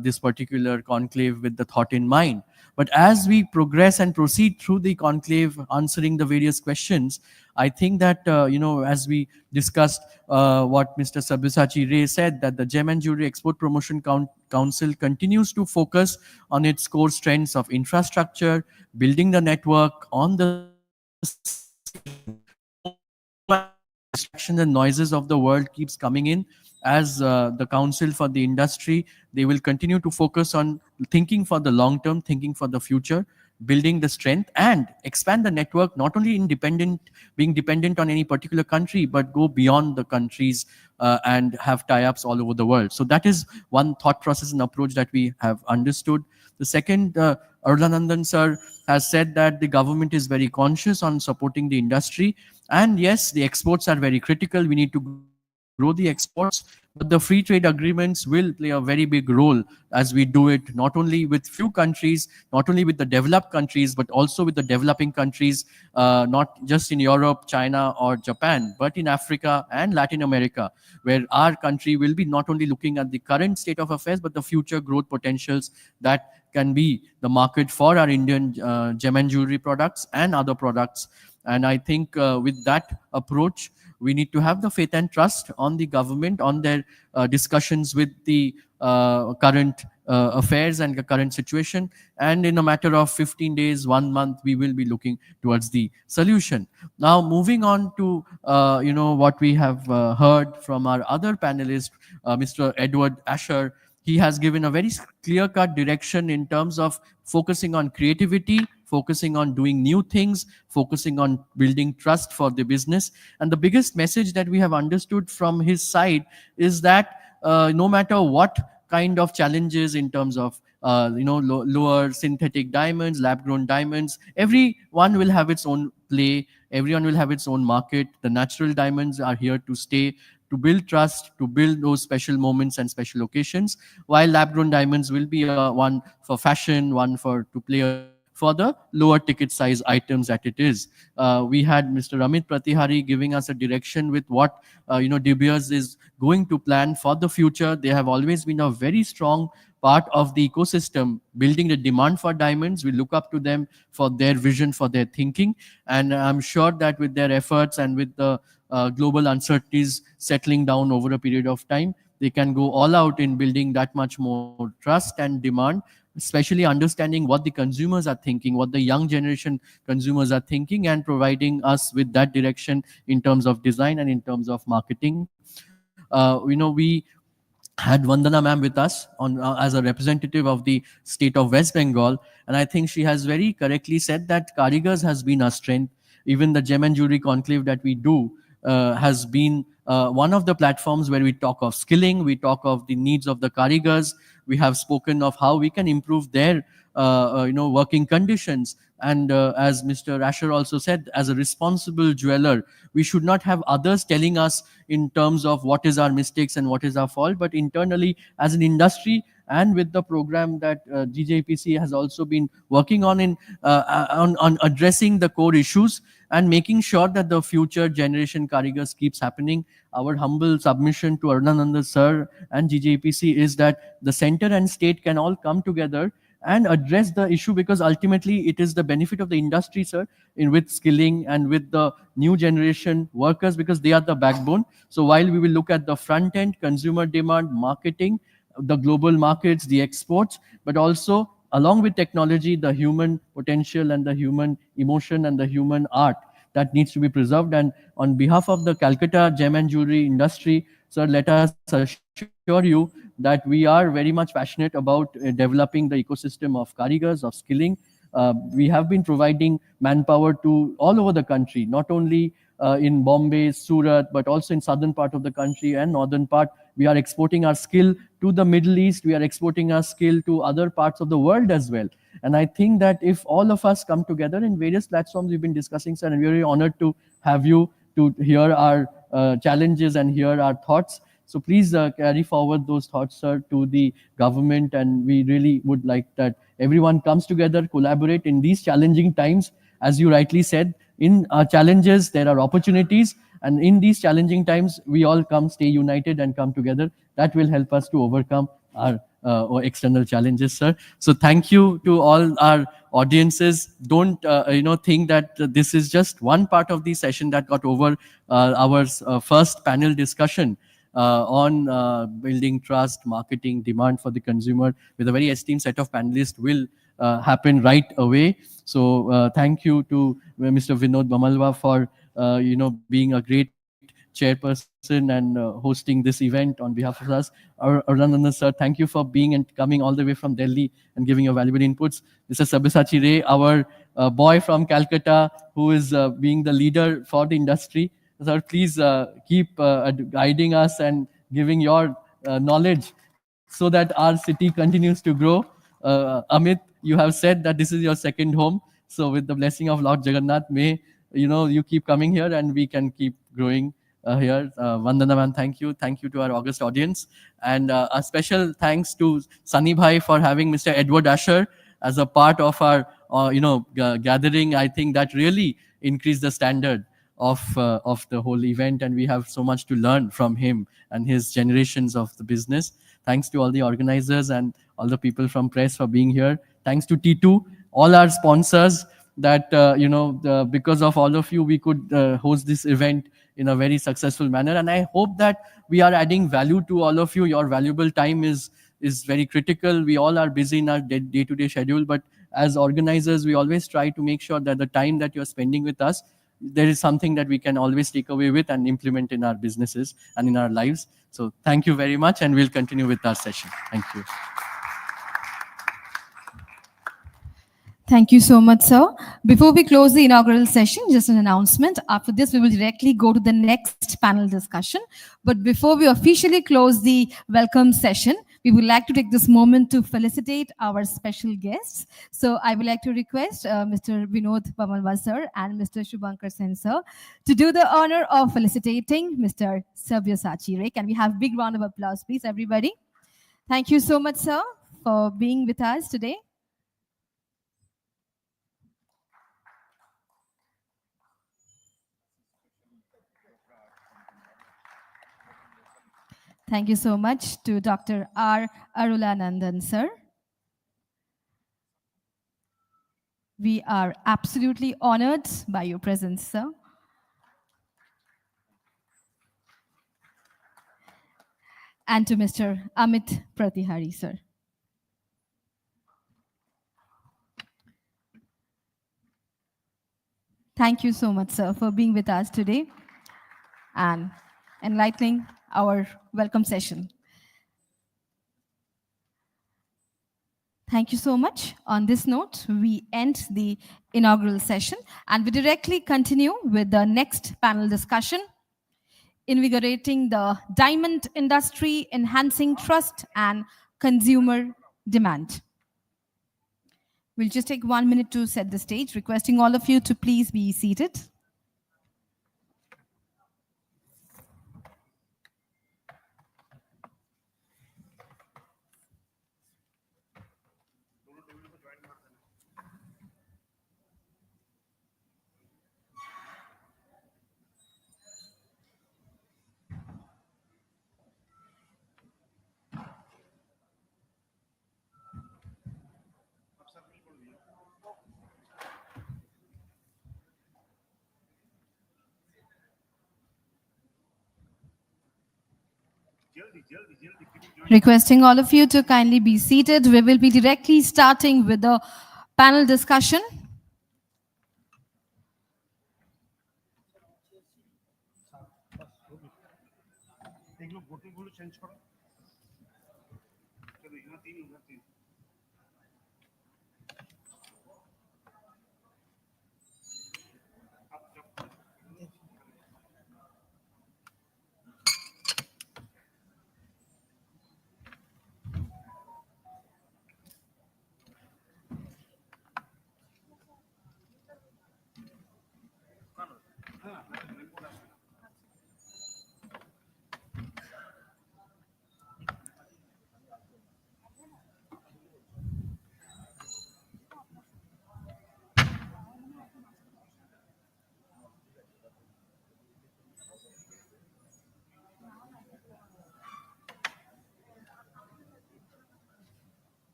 this particular conclave with the thought in mind. But as we progress and proceed through the conclave, answering the various questions, I think that, as we discussed what Mr. Sabyasachi Ray said, that the Gem and Jewelry Export Promotion Council continues to focus on its core strengths of infrastructure, building the network on the distractions and noises of the world keeps coming in. As the council for the industry, they will continue to focus on thinking for the long term, thinking for the future, building the strength and expand the network, not only being dependent on any particular country, but go beyond the countries and have tie-ups all over the world. So that is one thought process and approach that we have understood. The second, Arlanandan sir has said that the government is very conscious on supporting the industry. And yes, the exports are very critical. We need to grow the exports, but the free trade agreements will play a very big role as we do it, not only with few countries, not only with the developed countries, but also with the developing countries, not just in Europe, China, or Japan, but in Africa and Latin America, where our country will be not only looking at the current state of affairs, but the future growth potentials that can be the market for our Indian gem and jewelry products and other products. And I think with that approach, we need to have the faith and trust on the government, on their discussions with the current affairs and the current situation. And in a matter of 15 days, 1 month, we will be looking towards the solution. Now, moving on to what we have heard from our other panelist, Mr. Edward Asher. He has given a very clear-cut direction in terms of focusing on creativity, focusing on doing new things, focusing on building trust for the business. And the biggest message that we have understood from his side is that no matter what kind of challenges in terms of lower synthetic diamonds, lab-grown diamonds, everyone will have its own play, everyone will have its own market. The natural diamonds are here to stay, to build trust, to build those special moments and special occasions, while lab-grown diamonds will be one for fashion, one to play a role for the lower ticket size items that it is. We had Mr. Amit Pratihari giving us a direction with what De Beers is going to plan for the future. They have always been a very strong part of the ecosystem, building the demand for diamonds. We look up to them for their vision, for their thinking. And I'm sure that with their efforts and with the global uncertainties settling down over a period of time, they can go all out in building that much more trust and demand, especially understanding what the consumers are thinking, what the young generation consumers are thinking, and providing us with that direction in terms of design and in terms of marketing. We had Vandana ma'am with us as a representative of the state of West Bengal, and I think she has very correctly said that Karigars has been our strength. Even the Gem and Jewelry Conclave that we do has been one of the platforms where we talk of skilling, we talk of the needs of the Karigars, we have spoken of how we can improve their working conditions. And as Mr. Asher also said, as a responsible jeweler, we should not have others telling us in terms of what is our mistakes and what is our fault, but internally as an industry, and with the program that GJPC has also been working on addressing the core issues and making sure that the future generation Karigars keeps happening. Our humble submission to Arunananda sir and GJPC is that the center and state can all come together and address the issue, because ultimately it is the benefit of the industry, sir, with skilling and with the new generation workers, because they are the backbone. So while we will look at the front end, consumer demand, marketing, the global markets, the exports, but also along with technology, the human potential and the human emotion and the human art that needs to be preserved. And on behalf of the Calcutta gem and jewelry industry, sir, let us assure you that we are very much passionate about developing the ecosystem of karigars, of skilling. We have been providing manpower to all over the country, not only in Bombay, Surat, but also in southern part of the country and northern part. We are exporting our skill to the Middle East. We are exporting our skill to other parts of the world as well. And I think that if all of us come together in various platforms we've been discussing, sir, and we're very honored to have you to hear our challenges and hear our thoughts. So please carry forward those thoughts, sir, to the government. And we really would like that everyone comes together, collaborate in these challenging times. As you rightly said, in challenges, there are opportunities. And in these challenging times, we all come, stay united and come together. That will help us to overcome our external challenges, sir. So thank you to all our audiences. Don't think that this is just one part of the session that got over. Our first panel discussion on building trust, marketing, demand for the consumer with a very esteemed set of panelists will happen right away. So thank you to Mr. Vinod Bamalwa for being a great chairperson and hosting this event on behalf of us. Arunandan sir, thank you for being and coming all the way from Delhi and giving your valuable inputs. Mr. Sabyasachi Ray, our boy from Calcutta, who is being the leader for the industry. Sir, please keep guiding us and giving your knowledge so that our city continues to grow. Amit, you have said that this is your second home. So with the blessing of Lord Jagannath, may you keep coming here and we can keep growing here. Vandana man, thank you. Thank you to our August audience. And a special thanks to Sunny Bhai for having Mr. Edward Asher as a part of our gathering. I think that really increased the standard of the whole event, and we have so much to learn from him and his generations of the business. Thanks to all the organizers and all the people from press for being here. Thanks to T2, all our sponsors, that because of all of you we could host this event in a very successful manner. And I hope that we are adding value to all of you. Your valuable time is very critical. We all are busy in our day-to-day schedule, but as organizers, we always try to make sure that the time that you're spending with us, there is something that we can always take away with and implement in our businesses and in our lives. So thank you very much, and we'll continue with our session. Thank you. Thank you so much, sir. Before we close the inaugural session, just an announcement. After this, we will directly go to the next panel discussion. But before we officially close the welcome session, we would like to take this moment to felicitate our special guests. So I would like to request Mr. Vinod Bamalwa sir and Mr. Shubhankar Sen sir to do the honor of felicitating Mr. Sabyasachi Ray. Can we have a big round of applause, please, everybody? Thank you so much, sir, for being with us today. Thank you so much to Dr. R. Arulanandan, sir. We are absolutely honored by your presence, sir. And to Mr. Amit Pratihari, sir. Thank you so much, sir, for being with us today and enlightening our welcome session. Thank you so much. On this note, we end the inaugural session and we directly continue with the next panel discussion, invigorating the diamond industry, enhancing trust and consumer demand. We'll just take 1 minute to set the stage, requesting all of you to please be seated. Requesting all of you to kindly be seated. We will be directly starting with the panel discussion.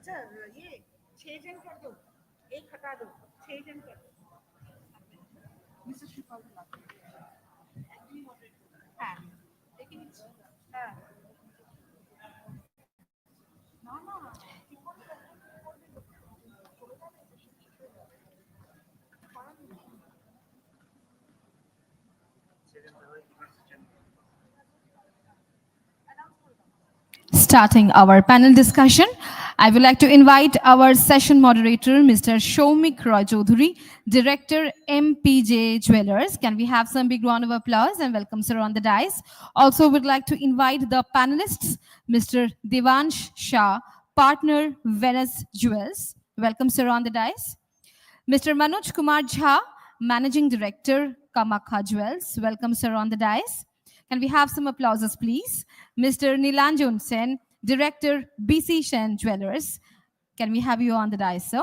अच्छा ये 6 जन कर दो, एक हटा दो, 6 जन कर दो। मिसेस शिपाल हाँ लेकिन हाँ ना ना Starting our panel discussion, I would like to invite our session moderator, Mr. Shomik Roy Chaudhary, Director, MPJ Jewelers. Can we have some big round of applause and welcome sir on the dais. Also would like to invite the panelists, Mr. Devansh Shah, Partner, Venice Jewels. Welcome sir on the dais. Mr. Manoj Kumar Jha, Managing Director, Kamakha Jewels. Welcome sir on the dais. Can we have some applauses, please? Mr. Nilanjan Sen, Director, BC Shen Jewelers. Can we have you on the dais, sir?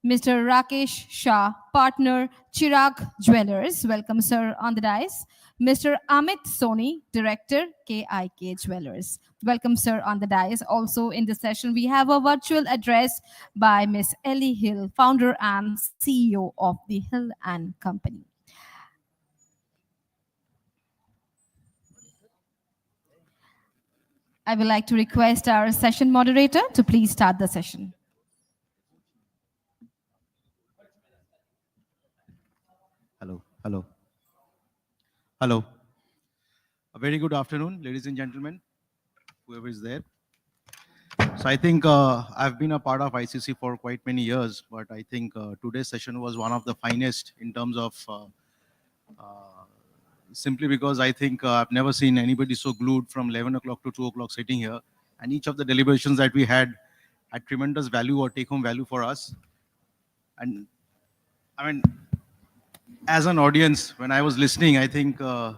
Mr. Rakesh Shah, Partner, Chirag Jewelers. Welcome, sir, on the dais. Mr. Amit Soni, Director, KIK Jewelers. Welcome, sir, on the dais. Also in the session, we have a virtual address by Miss Ellie Hill, Founder and CEO of the Hill and Company. I would like to request our session moderator to please start the session. Hello, hello. Hello. A very good afternoon, ladies and gentlemen, whoever is there. So I think I've been a part of ICC for quite many years, but I think today's session was one of the finest in terms of simply because I think I've never seen anybody so glued from 11 o'clock to 2 o'clock sitting here. And each of the deliberations that we had tremendous value or take-home value for us. And I mean, as an audience, when I was listening, I think I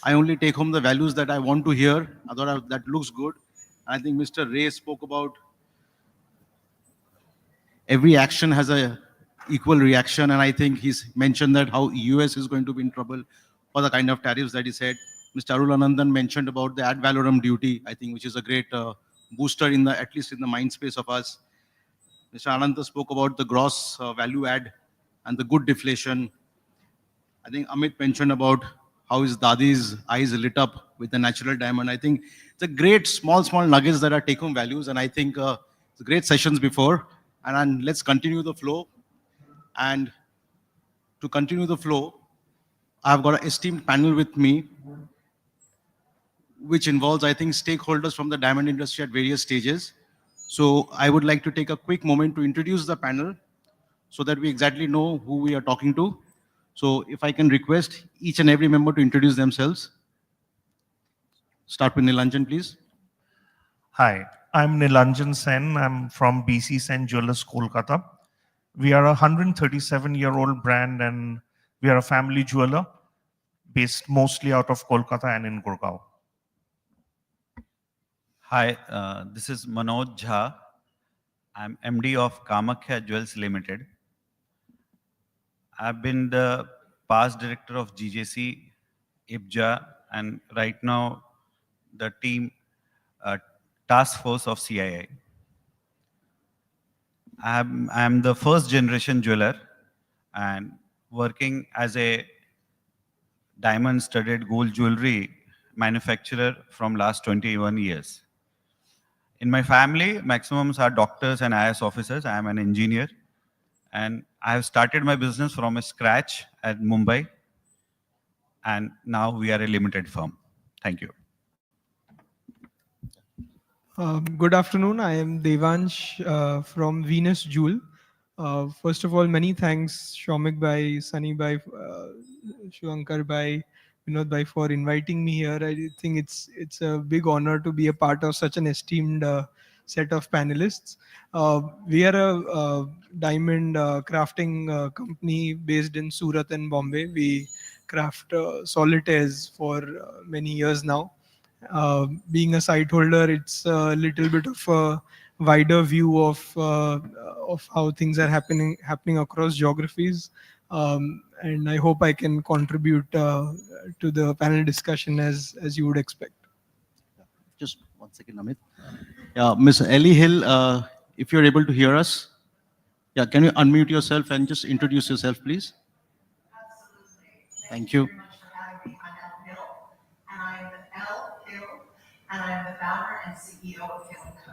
only take home the values that I want to hear, otherwise that looks good. I think Mr. Ray spoke about every action has a equal reaction, and I think he's mentioned that how US is going to be in trouble for the kind of tariffs that he said. Mr. Arul Anandan mentioned about the ad valorem duty, I think, which is a great booster in the, at least in the mind space of us. Mr. Ananta spoke about the gross value add and the good deflation. I think Amit mentioned about how his Dadi's eyes lit up with the natural diamond. I think it's a great small nuggets that are take-home values, and I think it's great sessions before. And let's continue the flow. And to continue the flow, I've got an esteemed panel with me, which involves, I think, stakeholders from the diamond industry at various stages. So I would like to take a quick moment to introduce the panel so that we exactly know who we are talking to. So if I can request each and every member to introduce themselves. Start with Nilanjan, please. Hi, I'm Nilanjan Sen. I'm from BC Sen Jewelers, Kolkata. We are a 137-year-old brand and we are a family jeweler based mostly out of Kolkata and in Gurgaon. Hi, this is Manoj Jha. I'm MD of Kamakhya Jewels Limited. I've been the past director of GJC, IBJA, and right now the team task force of CII. I'm the first generation jeweler and working as a diamond studded gold jewelry manufacturer from last 21 years. In my family, maximums are doctors and IAS officers. I am an engineer and I have started my business from a scratch at Mumbai and now we are a limited firm. Thank you. Good afternoon. I am Devansh from Venus Jewel. First of all, many thanks Shomik Bhai, Sunny Bhai, Shivankar Bhai, Vinod Bhai for inviting me here. I think it's a big honor to be a part of such an esteemed set of panelists. We are a diamond crafting company based in Surat and Bombay. We craft solitaires for many years now. Being a site holder, it's a little bit of a wider view of how things are happening across geographies, and I hope I can contribute to the panel discussion as you would expect. Just 1 second, Amit. Yeah, Ms. Ellie Hill, if you're able to hear us, yeah, can you unmute yourself and just introduce yourself, please? Thank you. And I'm the founder and CEO of Hill & Co.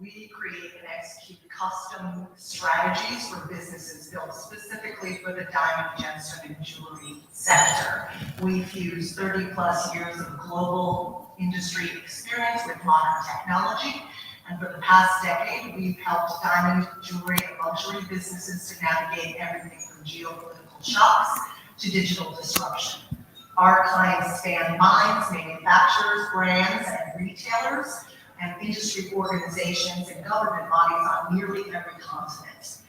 We create and execute custom strategies for businesses built specifically for the diamond, gemstone, and jewelry sector. We fuse 30 plus years of global industry experience with modern technology. And for the past decade, we've helped diamond, jewelry, and luxury businesses to navigate everything from geopolitical shocks to digital disruption. Our clients span mines, manufacturers, brands, and retailers, and industry organizations and government bodies on nearly every continent.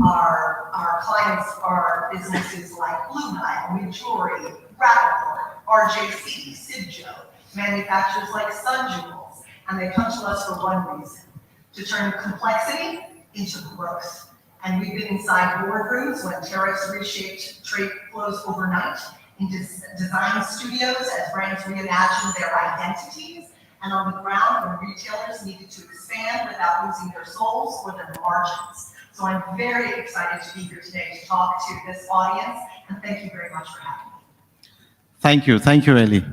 Our clients are businesses like Blue Nile, New Jewelry, Rappaport, RJC, Sidjo, manufacturers like Sun Jewels, and they come to us for one reason, to turn complexity into growth. And we've been inside boardrooms when tariffs reshaped trade flows overnight, in design studios as brands reimagine their identities, and on the ground when retailers needed to expand without losing their souls or their margins. So I'm very excited to be here today to talk to this audience, and thank you very much for having me. Thank you, Ellie.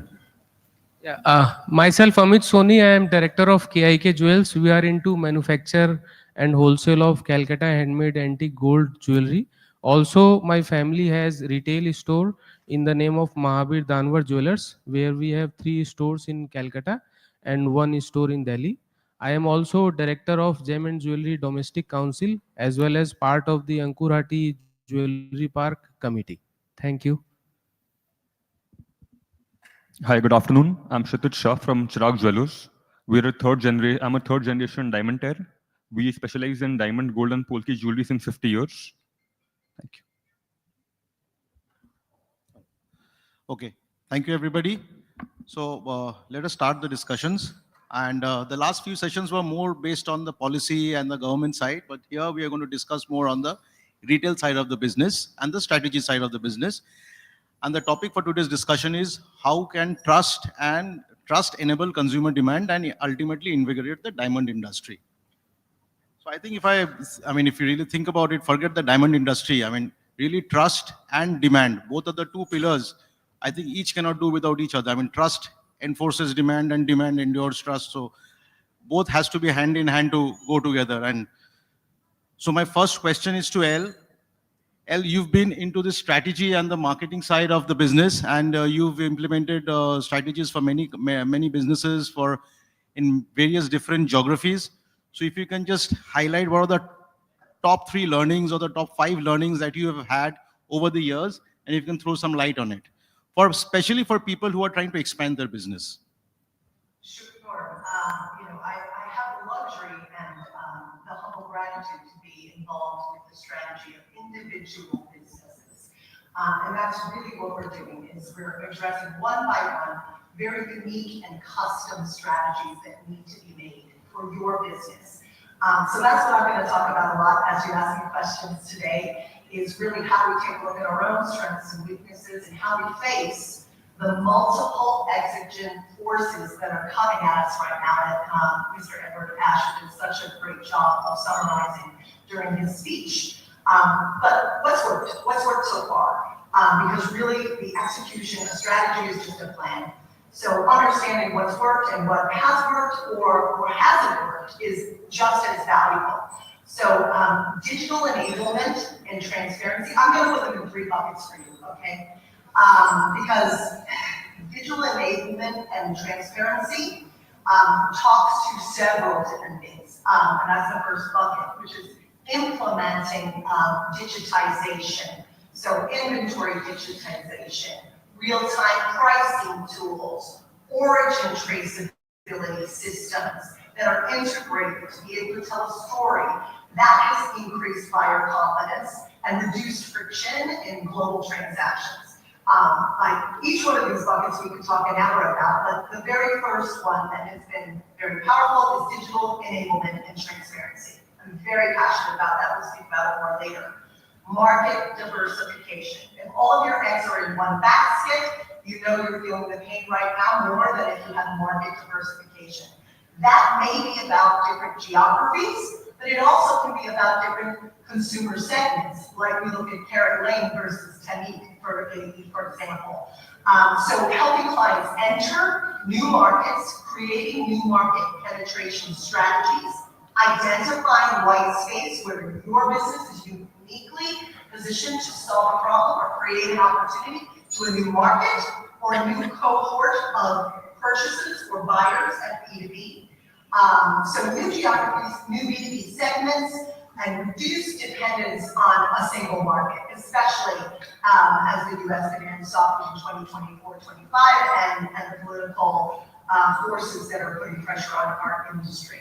Yeah, myself Amit Soni, I am director of KIK Jewels. We are into manufacture and wholesale of Calcutta handmade antique gold jewelry. Also, my family has retail store in the name of Mahabir Danwar Jewelers, where we have 3 stores in Calcutta and 1 store in Delhi. I am also director of Gem and Jewelry Domestic Council as well as part of the Ankurhati Jewelry Park Committee. Thank you. Hi, good afternoon. I'm Kshitij Shah from Chirag Jewelers. I'm a third generation diamandaire. We specialize in diamond, gold, and polki jewelry since 50 years. Thank you. Okay, thank you, everybody. So let us start the discussions. And the last few sessions were more based on the policy and the government side, but here we are going to discuss more on the retail side of the business and the strategy side of the business. And the topic for today's discussion is how can trust enable consumer demand and ultimately invigorate the diamond industry. So I think if you really think about it, forget the diamond industry. Really trust and demand, both of the 2 pillars, I think each cannot do without each other. Trust enforces demand and demand endures trust. So both has to be hand in hand to go together. And so my first question is to Elle. Elle, you've been into the strategy and the marketing side of the business, and you've implemented strategies for many businesses in various different geographies. So if you can just highlight what are the top 3 learnings or the top 5 learnings that you have had over the years, and you can throw some light on it, especially for people who are trying to expand their business. Sure. I have the luxury and the humble gratitude to be involved with the strategy of individual businesses. And that's really what we're doing, is we're addressing one by one very unique and custom strategies that need to be made for your business. So that's what I'm going to talk about a lot as you ask me questions today, is really how we take a look at our own strengths and weaknesses and how we face the multiple exigent forces that are coming at us right now that Mr. Edward Asher did such a great job of summarizing during his speech. But what's worked? What's worked so far? Because really the execution of strategy is just a plan. So understanding what's worked and what has worked or hasn't worked is just as valuable. So digital enablement and transparency, I'm going to put them in 3 buckets for you, okay? Because digital enablement and transparency talks to several different things. And that's the first bucket, which is implementing digitization. So inventory digitization, real-time pricing tools, origin traceability systems that are integrated to be able to tell a story. That has increased buyer confidence and reduced friction in global transactions. Each one of these buckets we could talk an hour about, but the very first one that has been very powerful is digital enablement and transparency. I'm very passionate about that. We'll speak about it more later. Market diversification. If all of your eggs are in one basket, you know you're feeling the pain right now more than if you have market diversification. That may be about different geographies, but it also can be about different consumer segments, like we look at Carrot Lane versus Tanit, for example. So helping clients enter new markets, creating new market penetration strategies, identifying white space where your business is uniquely positioned to solve a problem or create an opportunity to a new market or a new cohort of purchasers or buyers at B2B. So new geographies, new B2B segments, and reduced dependence on a single market, especially as the US began softening in 2024-25 and the political forces that are putting pressure on our industry.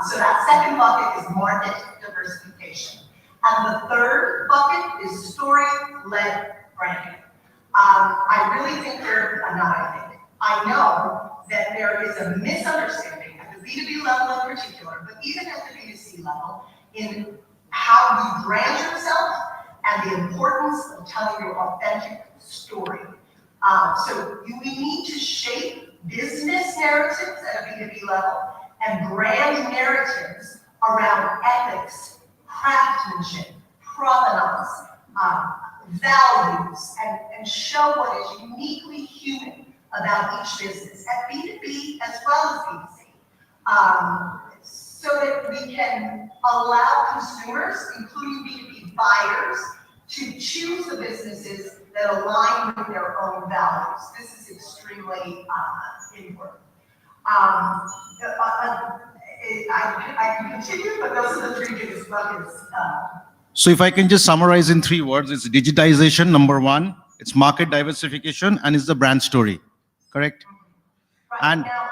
So that second bucket is market diversification. And the third bucket is story-led branding. I really think I know that there is a misunderstanding at the B2B level in particular, but even at the B2C level, in how you brand yourself and the importance of telling your authentic story. So we need to shape business narratives at a B2B level and brand narratives around ethics, craftsmanship, provenance, values, and show what is uniquely human about each business at B2B as well as B2C. So that we can allow consumers, including B2B buyers, to choose the businesses that align with their own values. This is extremely important. I can continue, but those are the 3 biggest buckets. So if I can just summarize in 3 words, it's digitization, number 1, it's market diversification, and it's the brand story, correct? Right. And now,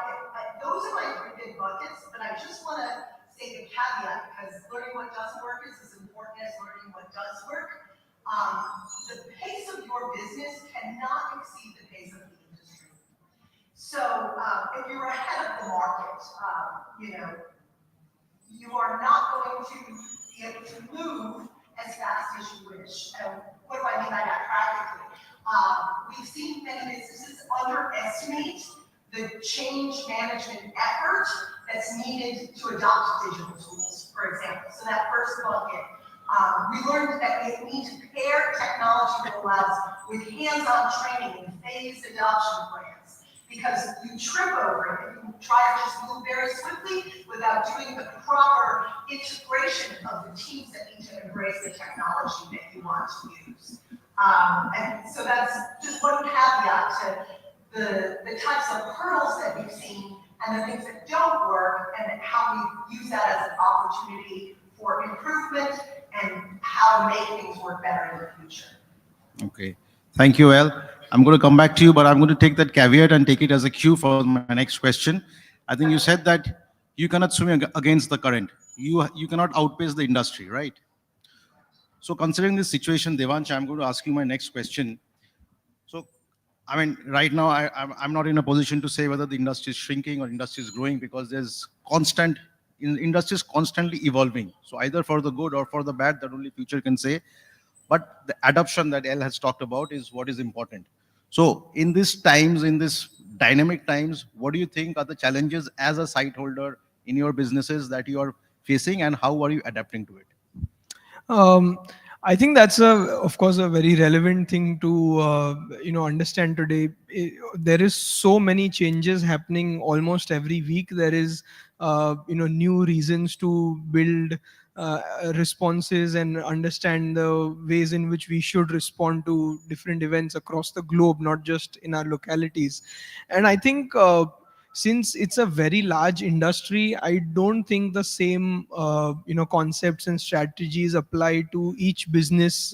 those are my 3 big buckets, but I just want to say the caveat, because learning what doesn't work is as important as learning what does work. The pace of your business cannot exceed the pace of the industry. So if you're ahead of the market, you are not going to be able to move as fast as you wish. And what do I mean by that practically? We've seen many businesses underestimate the change management effort that's needed to adopt digital tools, for example. So that first bucket, we learned that we need to pair technology rollouts with hands-on training and phased adoption plans, because you trip over it if you try to just move very swiftly without doing the proper integration of the teams that need to embrace the technology that you want to use. And so that's just one caveat to the types of hurdles that we've seen and the things that don't work, and how we use that as an opportunity for improvement and how to make things work better in the future. Okay. Thank you, El. I'm going to come back to you, but I'm going to take that caveat and take it as a cue for my next question. I think you said that you cannot swim against the current. You cannot outpace the industry, right? So considering this situation, Devansh, I'm going to ask you my next question. So, I mean, right now, I'm not in a position to say whether the industry is shrinking or industry is growing, because there's industry is constantly evolving. So either for the good or for the bad, that only future can say. But the adoption that El has talked about is what is important. So in these times, in this dynamic times, what do you think are the challenges as a site holder in your businesses that you are facing, and how are you adapting to it? I think that's of course, a very relevant thing to understand today. There is so many changes happening almost every week. There is new reasons to build responses and understand the ways in which we should respond to different events across the globe, not just in our localities. And I think since it's a very large industry, I don't think the same concepts and strategies apply to each business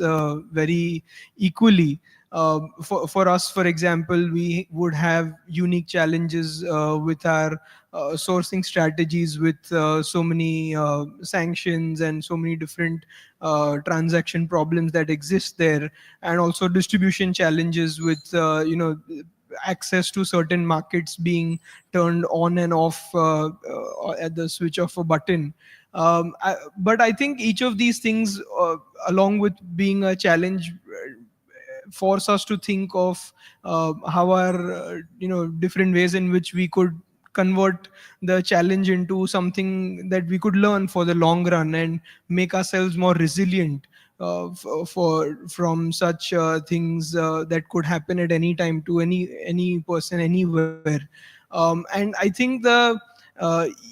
very equally. For us, for example, we would have unique challenges with our sourcing strategies, with so many sanctions and so many different transaction problems that exist there, and also distribution challenges with access to certain markets being turned on and off at the switch of a button. But I think each of these things, along with being a challenge, force us to think of how our different ways in which we could convert the challenge into something that we could learn for the long run and make ourselves more resilient from such things that could happen at any time to any person anywhere. And I think the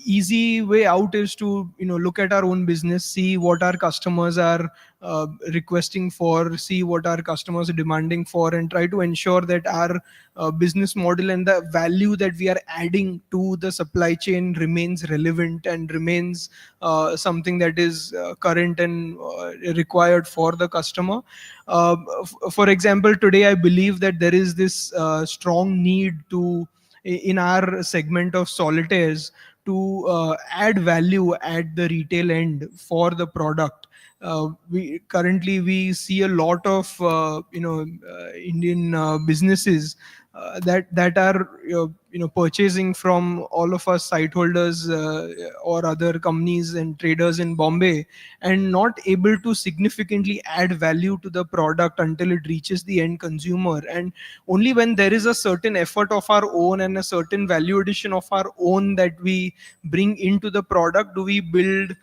easy way out is to look at our own business, see what our customers are requesting for, see what our customers are demanding for, and try to ensure that our business model and the value that we are adding to the supply chain remains relevant and remains something that is current and required for the customer. For example, today I believe that there is this strong need to, in our segment of solitaires, to add value at the retail end for the product. We currently see a lot of Indian businesses that are purchasing from all of us site holders or other companies and traders in Bombay, and not able to significantly add value to the product until it reaches the end consumer. And only when there is a certain effort of our own and a certain value addition of our own that we bring into the product do we build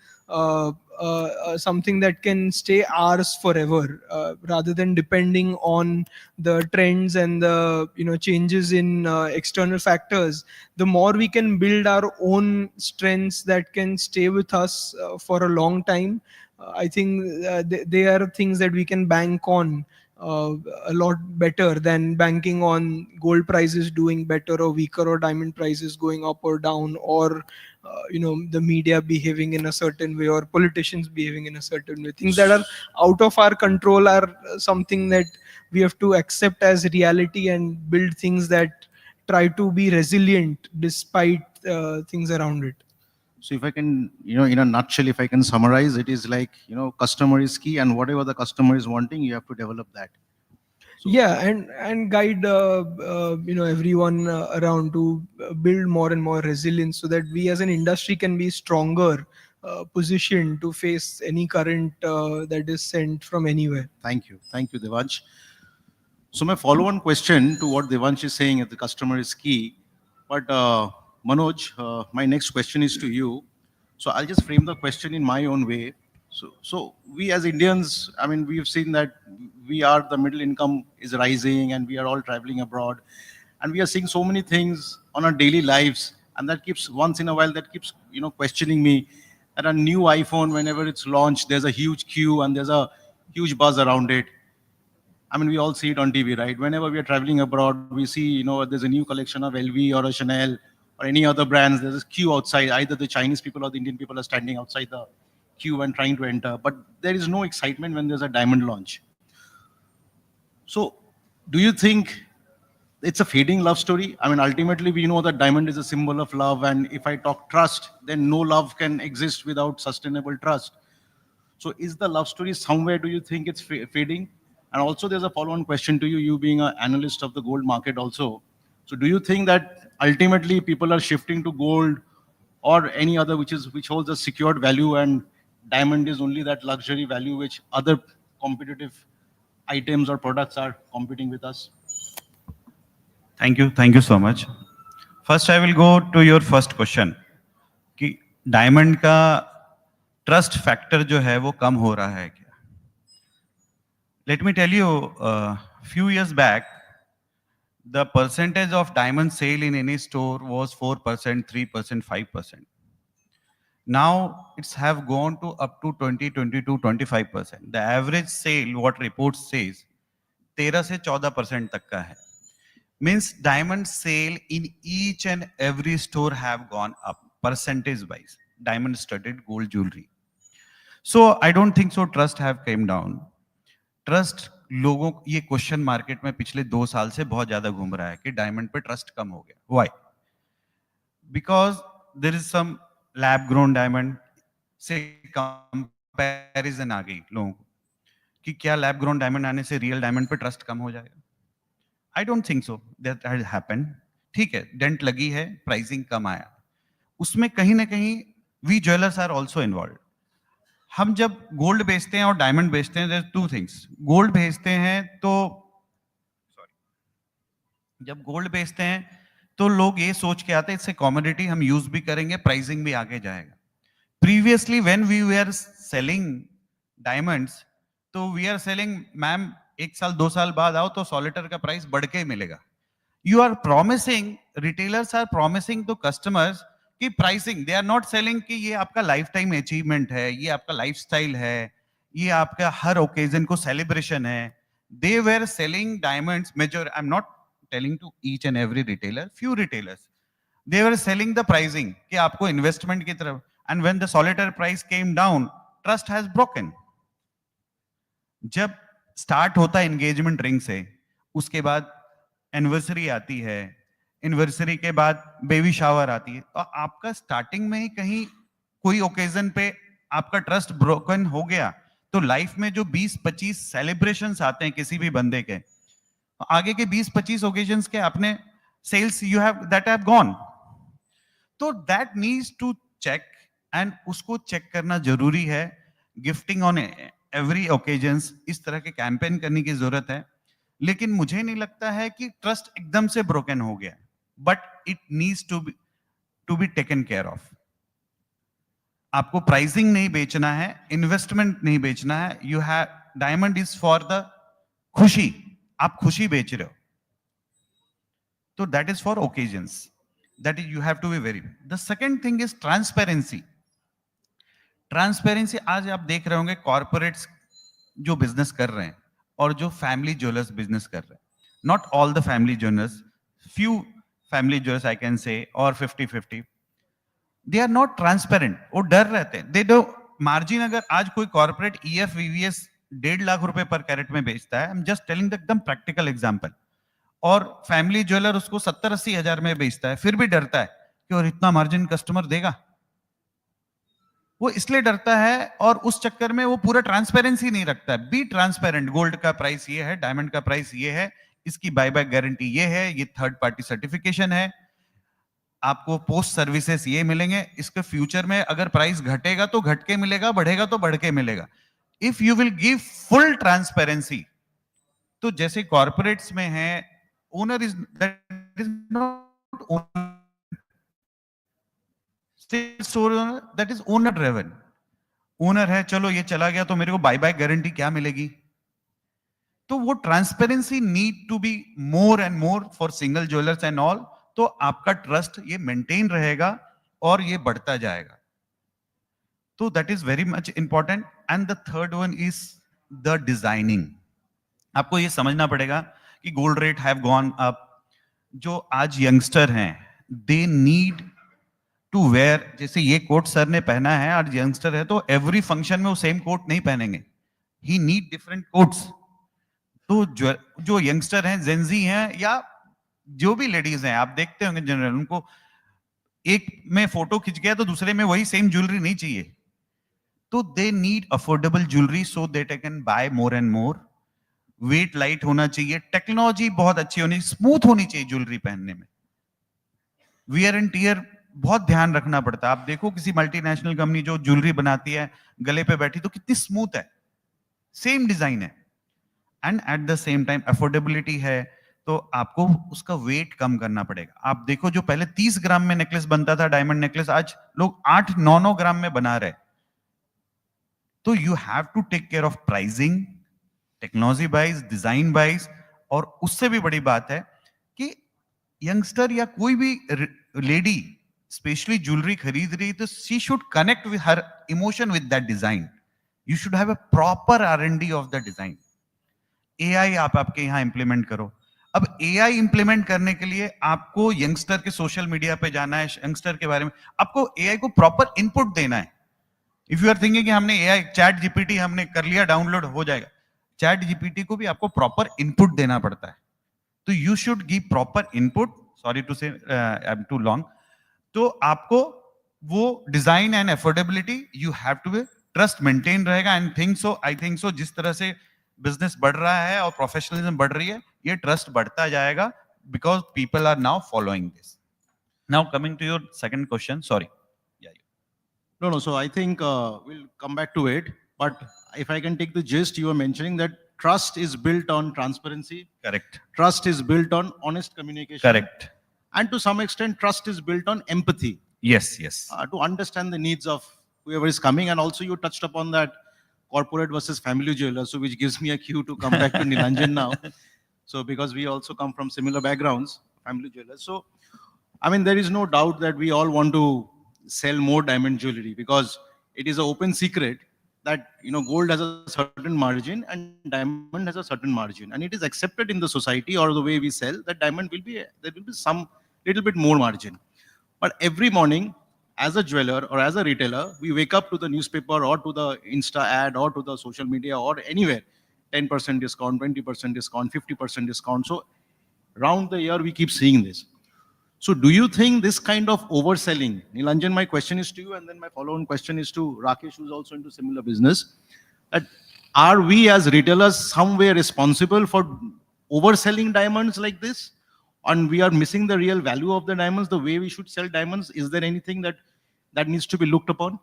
something that can stay ours forever, rather than depending on the trends and the changes in external factors. The more we can build our own strengths that can stay with us for a long time, I think they are things that we can bank on a lot better than banking on gold prices doing better or weaker, or diamond prices going up or down, or the media behaving in a certain way, or politicians behaving in a certain way. Things that are out of our control are something that we have to accept as reality and build things that try to be resilient despite things around it. So if I can, in a nutshell, if I can summarize, it is like, customer is key, and whatever the customer is wanting, you have to develop that. Yeah, and guide everyone around to build more and more resilience, so that we as an industry can be stronger positioned to face any current that is sent from anywhere. Thank you, Devansh. So my follow-on question to what Devansh is saying, that the customer is key, but Manoj, my next question is to you. So I'll just frame the question in my own way. So we as Indians, I mean, we've seen that the middle income is rising, and we are all traveling abroad, and we are seeing so many things on our daily lives, and that keeps, once in a while, that keeps questioning me. That a new iPhone, whenever it's launched, there's a huge queue and there's a huge buzz around it. I mean, we all see it on TV, right? Whenever we are traveling abroad, we see, there's a new collection of LV or a Chanel or any other brands, there's a queue outside. Either the Chinese people or the Indian people are standing outside the queue and trying to enter. But there is no excitement when there's a diamond launch. So do you think it's a fading love story? I mean, ultimately, we know that diamond is a symbol of love. And if I talk trust, then no love can exist without sustainable trust. So is the love story somewhere, do you think it's fading? And also there's a follow-on question to you, you being an analyst of the gold market also. So do you think that ultimately people are shifting to gold or any other which holds a secured value, and diamond is only that luxury value which other competitive items or products are competing with us? Thank you so much. First, I will go to your first question कि diamond का trust factor जो है वो कम हो रहा है क्या? Let me tell you, few years back, the percentage of diamond sale in any store was 4%, 3%, 5%. Now it's have gone to up to 20, 22, 25%. The average sale, what reports says, 13 से 14% तक का है. Means diamond sale in each and every store have gone up percentage wise. Diamond studded gold jewelry. So I don't think so trust have came down. Trust लोगों ये question market में पिछले 2 साल से बहुत ज्यादा घूम रहा है कि डायमंड पे ट्रस्ट कम हो गया. Why? Because there is some lab grown diamond से comparison आ गई लोगों को कि क्या lab grown diamond आने से real diamond पे trust कम हो जाएगा? I don't think so that has happened. ठीक है, डेंट लगी है, प्राइसिंग कम आया. उसमें कहीं ना कहीं we jewelers are also involved. हम जब गोल्ड बेचते हैं और डायमंड बेचते हैं, there's two things. गोल्ड बेचते हैं तो जब गोल्ड बेचते हैं तो लोग ये सोच के आते हैं इससे कमोडिटी हम यूज भी करेंगे, प्राइसिंग भी आगे जाएगा. Previously when we were selling diamonds तो वी आर सेलिंग, मैम 1 साल 2 साल बाद आओ तो सॉलिटर का प्राइस बढ़ के मिलेगा. You are promising, retailers are promising to customers कि pricing, they are not selling कि ये आपका लाइफ टाइम अचीवमेंट है, ये आपका लाइफस्टाइल है, ये आपका हर ओकेजन को सेलिब्रेशन है. They were selling diamonds major, I am not telling to each and every retailer, few retailers, they were selling the pricing कि आपको इन्वेस्टमेंट की तरफ. And when the solitaire price came down, trust has broken. जब start होता है engagement ring से, उसके बाद एनिवर्सरी आती है, एनिवर्सरी के बाद बेबी शावर आती है, तो आपका स्टार्टिंग में ही कहीं कोई ओकेजन पे आपका ट्रस्ट ब्रोकन हो गया तो लाइफ में जो 20-25 सेलिब्रेशंस आते हैं किसी भी बंदे के, आगे के 20-25 ओकेजन्स के आपने sales you have that have gone. तो that needs to check, and उसको चेक करना जरूरी है. गिफ्टिंग ऑन एवरी ओकेजन्स, इस तरह के कैंपेन करने की जरूरत है. लेकिन मुझे नहीं लगता है कि ट्रस्ट एकदम से ब्रोकन हो गया, but it needs to be taken care of. आपको प्राइसिंग नहीं बेचना है, इन्वेस्टमेंट नहीं बेचना है. You have, diamond is for the खुशी, आप खुशी बेच रहे हो, तो that is for occasions, that is you have to be very. The second thing is transparency. Transparency आज आप देख रहे होंगे कॉर्पोरेट्स जो बिजनेस कर रहे हैं और जो फैमिली ज्वेलर्स बिजनेस कर रहे हैं, not all the family jewellers, few family jewellers I can say, और 50-50, दे आर नॉट ट्रांसपेरेंट. वो डर रहते हैं, दे डो मार्जिन. अगर आज कोई कॉर्पोरेट EF VVS 1.5 लाख रुपए पर कैरेट में बेचता है, I am just telling the एकदम प्रैक्टिकल एग्जांपल, और फैमिली ज्वेलर उसको 70-80 हजार में बेचता है, फिर भी डरता है कि और इतना मार्जिन कस्टमर देगा. वो इसलिए डरता है और उस चक्कर में वो पूरा ट्रांसपेरेंसी नहीं रखता है. बी ट्रांसपेरेंट, गोल्ड का प्राइस ये है, डायमंड का प्राइस ये है, इसकी बायबैक गारंटी ये है, ये थर्ड पार्टी सर्टिफिकेशन है, आपको पोस्ट सर्विसेज ये मिलेंगे. इसके फ्यूचर में अगर प्राइस घटेगा तो घट के मिलेगा, बढ़ेगा तो बढ़ के मिलेगा. If you will give full transparency, तो जैसे कॉर्पोरेट्स में है, owner is that is not owner, that is owner driven. Owner है, चलो ये चला गया तो मेरे को बायबैक गारंटी क्या मिलेगी. तो वो transparency need to be more and more for single jewellers and all. तो आपका ट्रस्ट ये मेंटेन रहेगा और ये बढ़ता जाएगा. तो that is very much important. And the third one is the designing. आपको ये समझना पड़ेगा कि gold rate have gone up. जो आज यंगस्टर हैं, they need to wear, जैसे ये कोट सर ने पहना है और यंगस्टर है तो एवरी फंक्शन में वो सेम कोट नहीं पहनेंगे. He need different coats. तो जो यंगस्टर हैं, जेंजी हैं या जो भी लेडीज हैं, आप देखते होंगे जनरल, उनको एक में फोटो खिंच गया तो दूसरे में वही सेम ज्वेलरी नहीं चाहिए. तो they need affordable jewellery so that I can buy more and more. Weight light होना चाहिए, टेक्नोलॉजी बहुत अच्छी होनी, स्मूथ होनी चाहिए ज्वेलरी पहनने में. वियर एंड टीयर बहुत ध्यान रखना पड़ता है. आप देखो किसी मल्टीनेशनल कंपनी जो ज्वेलरी बनाती है, गले पे बैठी तो कितनी स्मूथ है, सेम डिजाइन है. And at the same time affordability है, तो आपको उसका वेट कम करना पड़ेगा. आप देखो जो पहले 30 ग्राम में नेकलेस बनता था, डायमंड नेकलेस, आज लोग 8-9 ग्राम में बना रहे. तो you have to take care of pricing, technology wise, design wise. और उससे भी बड़ी बात है कि यंगस्टर या कोई भी लेडी स्पेशली ज्वेलरी खरीद रही, तो she should connect with her emotion with that design. You should have a proper R&D of the design. AI आप आपके यहाँ इंप्लीमेंट करो. अब AI इंप्लीमेंट करने के लिए आपको यंगस्टर के सोशल मीडिया पे जाना है, यंगस्टर के बारे में आपको AI को प्रॉपर इनपुट देना है. इफ यू आर थिंकिंग कि हमने AI चैट जीपीटी हमने कर लिया, डाउनलोड हो जाएगा, चैट जीपीटी को भी आपको प्रॉपर इनपुट देना पड़ता है. तो you should give proper input. Sorry to say I am too long. तो आपको वो design and affordability, you have to trust maintain रहेगा. And think so, I think so, जिस तरह से बिजनेस बढ़ रहा है और प्रोफेशनलिज्म बढ़ रही है, ये ट्रस्ट बढ़ता जाएगा, because people are now following this. Now coming to your second question, sorry. No, so I think we'll come back to it. But if I can take the gist, you were mentioning that trust is built on transparency. Correct. Trust is built on honest communication. Correct. And to some extent, trust is built on empathy. Yes, yes. To understand the needs of whoever is coming. And also you touched upon that corporate versus family jeweler, so which gives me a cue to come back to Nilanjan now. So because we also come from similar backgrounds, family jewelers. So, I mean, there is no doubt that we all want to sell more diamond jewelry, because it is an open secret that, you know, gold has a certain margin and diamond has a certain margin, and it is accepted in the society or the way we sell that diamond will be, there will be some little bit more margin. But every morning as a jeweler or as a retailer, we wake up to the newspaper or to the Insta ad or to the social media or anywhere, 10% discount, 20% discount, 50% discount. So around the year we keep seeing this. So do you think this kind of overselling, Nilanjan, my question is to you, and then my follow-on question is to Rakesh, who's also into similar business, that are we as retailers somewhere responsible for overselling diamonds like this? And we are missing the real value of the diamonds, the way we should sell diamonds? Is there anything that needs to be looked upon?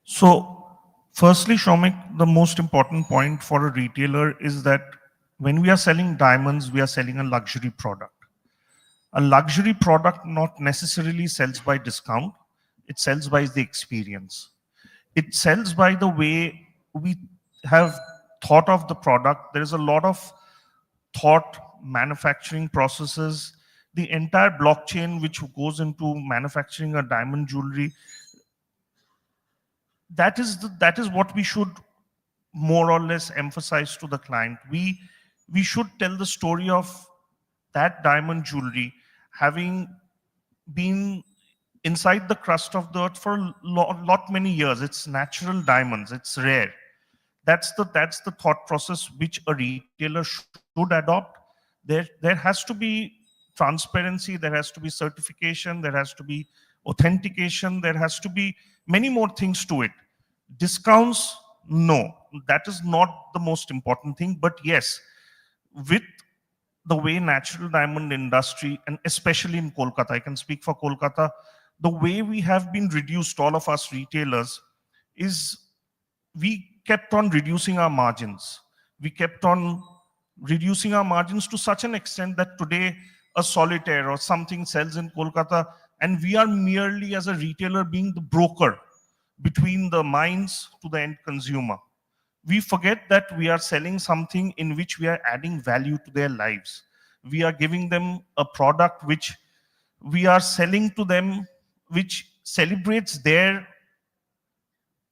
So, firstly, Shomik, the most important point for a retailer is that when we are selling diamonds, we are selling a luxury product. A luxury product not necessarily sells by discount, it sells by the experience. It sells by the way we have thought of the product. There is a lot of thought, manufacturing processes, the entire blockchain which goes into manufacturing a diamond jewelry. That is what we should more or less emphasize to the client. We should tell the story of that diamond jewelry having been inside the crust of the earth for a lot many years. It's natural diamonds, it's rare. That's the thought process which a retailer should adopt. There has to be transparency, there has to be certification, there has to be authentication, there has to be many more things to it. Discounts, no, that is not the most important thing. But yes, with the way natural diamond industry, and especially in Kolkata, I can speak for Kolkata, the way we have been reduced, all of us retailers, is we kept on reducing our margins. We kept on reducing our margins to such an extent that today a solitaire or something sells in Kolkata, and we are merely as a retailer being the broker between the mines to the end consumer. We forget that we are selling something in which we are adding value to their lives. We are giving them a product which we are selling to them, which celebrates their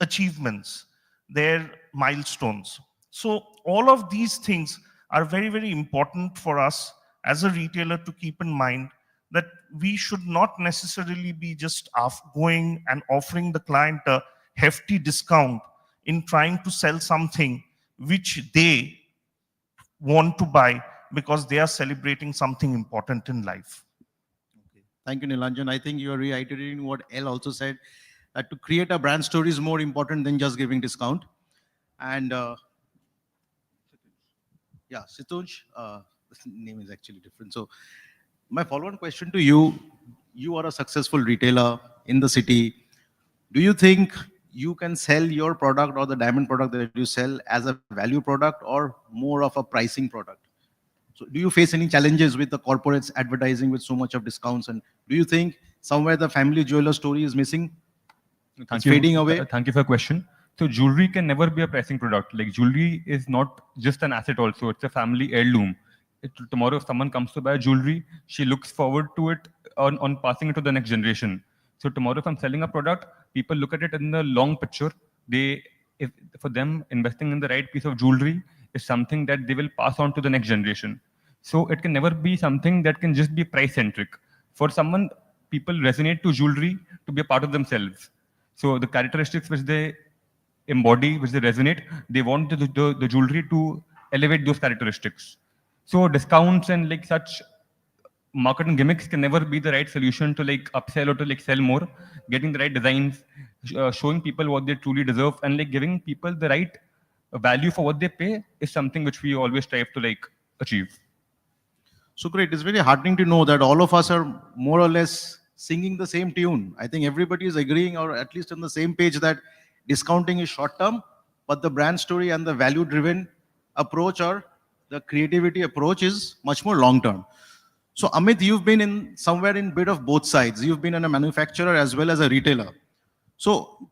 achievements, their milestones. So all of these things are very, very important for us as a retailer to keep in mind that we should not necessarily be just going and offering the client a hefty discount in trying to sell something which they want to buy because they are celebrating something important in life. Thank you, Nilanjan. I think you are reiterating what L also said, that to create a brand story is more important than just giving discount. And yeah, Situj, the name is actually different. So my follow-on question to you, you are a successful retailer in the city. Do you think you can sell your product or the diamond product that you sell as a value product or more of a pricing product? So do you face any challenges with the corporates advertising with so much of discounts? And do you think somewhere the family jeweler story is missing? It's fading away? Thank you for your question. So jewelry can never be a pricing product. Like jewelry is not just an asset also, it's a family heirloom. Tomorrow if someone comes to buy jewelry, she looks forward to it on passing it to the next generation. So tomorrow if I'm selling a product, people look at it in the long picture. For them, investing in the right piece of jewelry is something that they will pass on to the next generation. So it can never be something that can just be price centric. For someone, people resonate to jewelry to be a part of themselves. So the characteristics which they embody, which they resonate, they want the jewelry to elevate those characteristics. So discounts and like such marketing gimmicks can never be the right solution to like upsell or to like sell more. Getting the right designs, showing people what they truly deserve, and like giving people the right value for what they pay is something which we always strive to like achieve. So great. It's very heartening to know that all of us are more or less singing the same tune. I think everybody is agreeing or at least on the same page that discounting is short term, but the brand story and the value driven approach or the creativity approach is much more long term. So Amit, you've been in somewhere in bit of both sides. You've been a manufacturer as well as a retailer. So,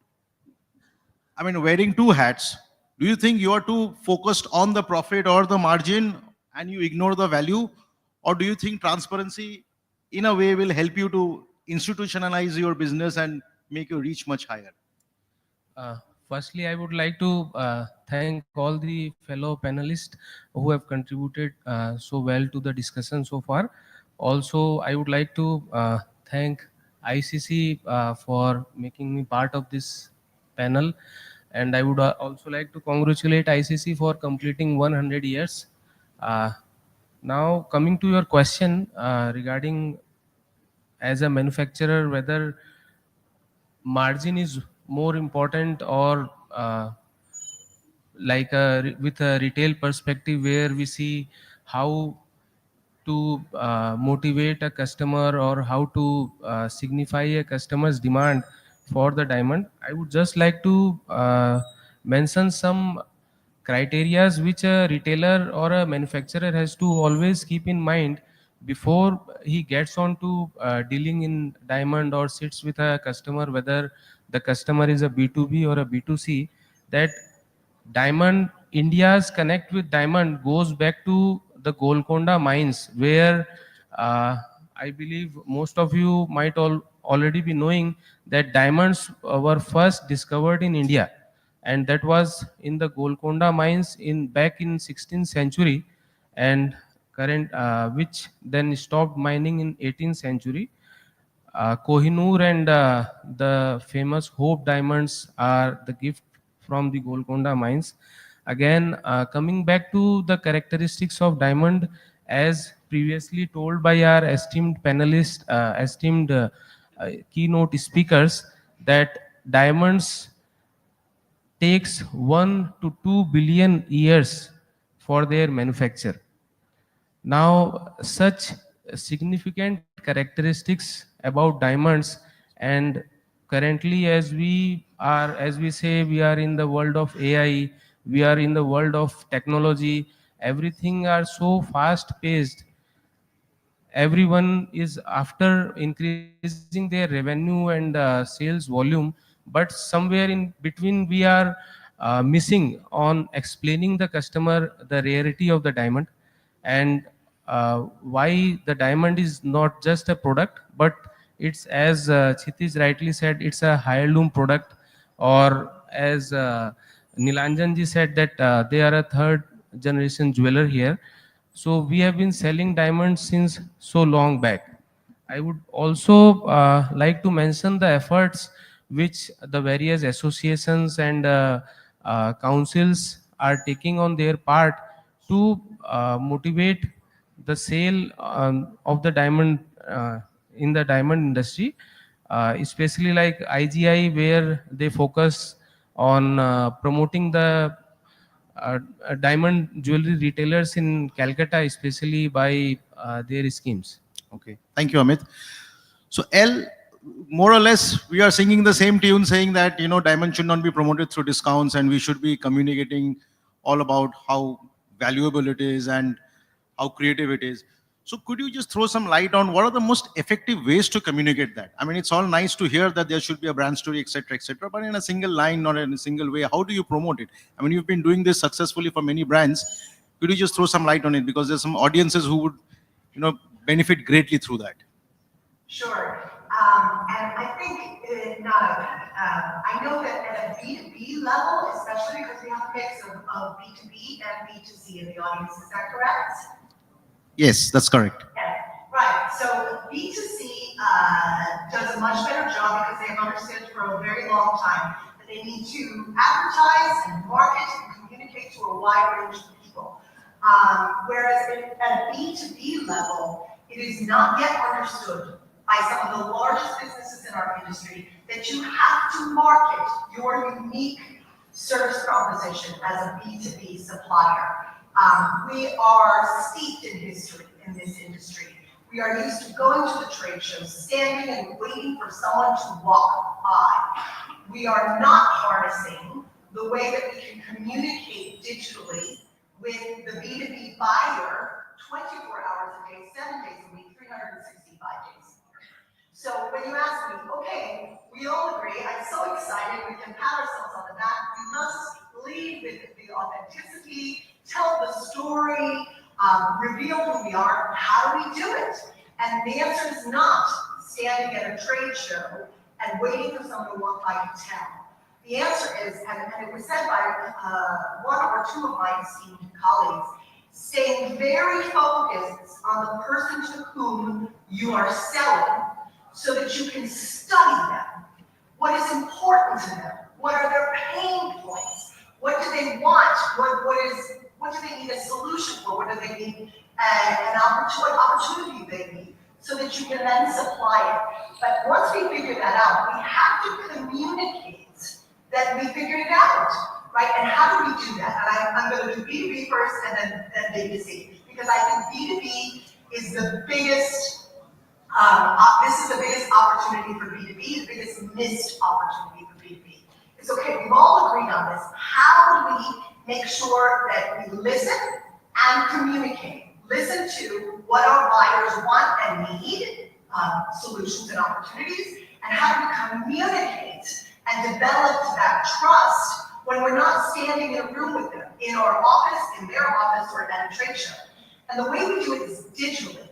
I mean, wearing two hats, do you think you are too focused on the profit or the margin and you ignore the value? Or do you think transparency in a way will help you to institutionalize your business and make your reach much higher? Firstly, I would like to thank all the fellow panelists who have contributed so well to the discussion so far. Also, I would like to thank ICC for making me part of this panel. And I would also like to congratulate ICC for completing 100 years. Now, coming to your question regarding as a manufacturer, whether margin is more important or with a retail perspective where we see how to motivate a customer or how to signify a customer's demand for the diamond, I would just like to mention some criterias which a retailer or a manufacturer has to always keep in mind before he gets on to dealing in diamond or sits with a customer, whether the customer is a B2B or a B2C, that diamond, India's connect with diamond goes back to the Golconda mines, where I believe most of you might already be knowing that diamonds were first discovered in India, and that was in the Golconda mines back in 16th century, and which then stopped mining in 18th century. Kohinoor and the famous Hope diamonds are the gift from the Golconda mines. Again, coming back to the characteristics of diamond, as previously told by our esteemed panelists, keynote speakers, that diamonds takes 1 to 2 billion years for their manufacture. Now, such significant characteristics about diamonds, and currently as we say, we are in the world of AI, we are in the world of technology, everything are so fast paced. Everyone is after increasing their revenue and sales volume, but somewhere in between we are missing on explaining the customer the rarity of the diamond, and why the diamond is not just a product, but it's, as Kshitij rightly said, it's a heirloom product, or as Nilanjan ji said that they are a third generation jeweler here. So we have been selling diamonds since so long back. I would also like to mention the efforts which the various associations and councils are taking on their part to motivate the sale of the diamond in the diamond industry, especially like IGI, where they focus on promoting the diamond jewelry retailers in Calcutta, especially by their schemes. Okay, thank you, Amit. So L, more or less, we are singing the same tune, saying that diamond should not be promoted through discounts, and we should be communicating all about how valuable it is and how creative it is. So could you just throw some light on what are the most effective ways to communicate that? I mean, it's all nice to hear that there should be a brand story, etc., but in a single line, not in a single way, how do you promote it? I mean, you've been doing this successfully for many brands. Could you just throw some light on it? Because there's some audiences who would, benefit greatly through that. Sure. And I think I know that at a B2B level, especially because we have a mix of B2B and B2C in the audience, is that correct? Yes, that's correct. Yeah, right. So B2C does a much better job because they've understood for a very long time that they need to advertise and market and communicate to a wide range of people. Whereas at a B2B level, it is not yet understood by some of the largest businesses in our industry that you have to market your unique service proposition as a B2B supplier. We are steeped in history in this industry. We are used to going to the trade shows, standing and waiting for someone to walk by. We are not harnessing the way that we can communicate digitally with the B2B buyer 24 hours a day, 7 days a week, 365 days a year. So when you ask me, okay, we all agree, I'm so excited, we can pat ourselves on the back, we must lead with the authenticity, tell the story, reveal who we are, how do we do it? And the answer is not standing at a trade show and waiting for someone to walk by to tell. The answer is, and it was said by one or two of my esteemed colleagues, staying very focused on the person to whom you are selling so that you can study them. What is important to them? What are their pain points? What do they want? What do they need a solution for? What do they need what opportunity they need? So that you can then supply it. But once we figure that out, we have to communicate that we figured it out, right? And how do we do that? And I'm going to do B2B first and then B2C, because I think B2B is the biggest, this is the biggest opportunity for B2B, the biggest missed opportunity for B2B. It's okay, we've all agreed on this. How do we make sure that we listen and communicate? Listen to what our buyers want and need, solutions and opportunities, and how do we communicate and develop that trust when we're not standing in a room with them, in our office, in their office, or at a trade show. And the way we do it is digitally,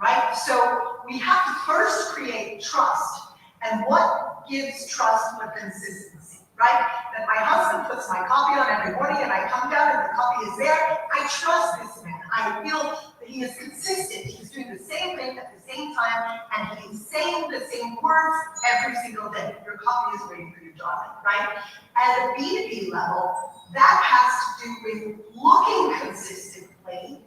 right? So we have to first create trust. And what gives trust but consistency, right? That my husband puts my coffee on every morning and I come down and the coffee is there. I trust this man. I feel that he is consistent. He's doing the same thing at the same time and he's saying the same words every single day. Your coffee is waiting for you, darling, right? At a B2B level, that has to do with looking consistently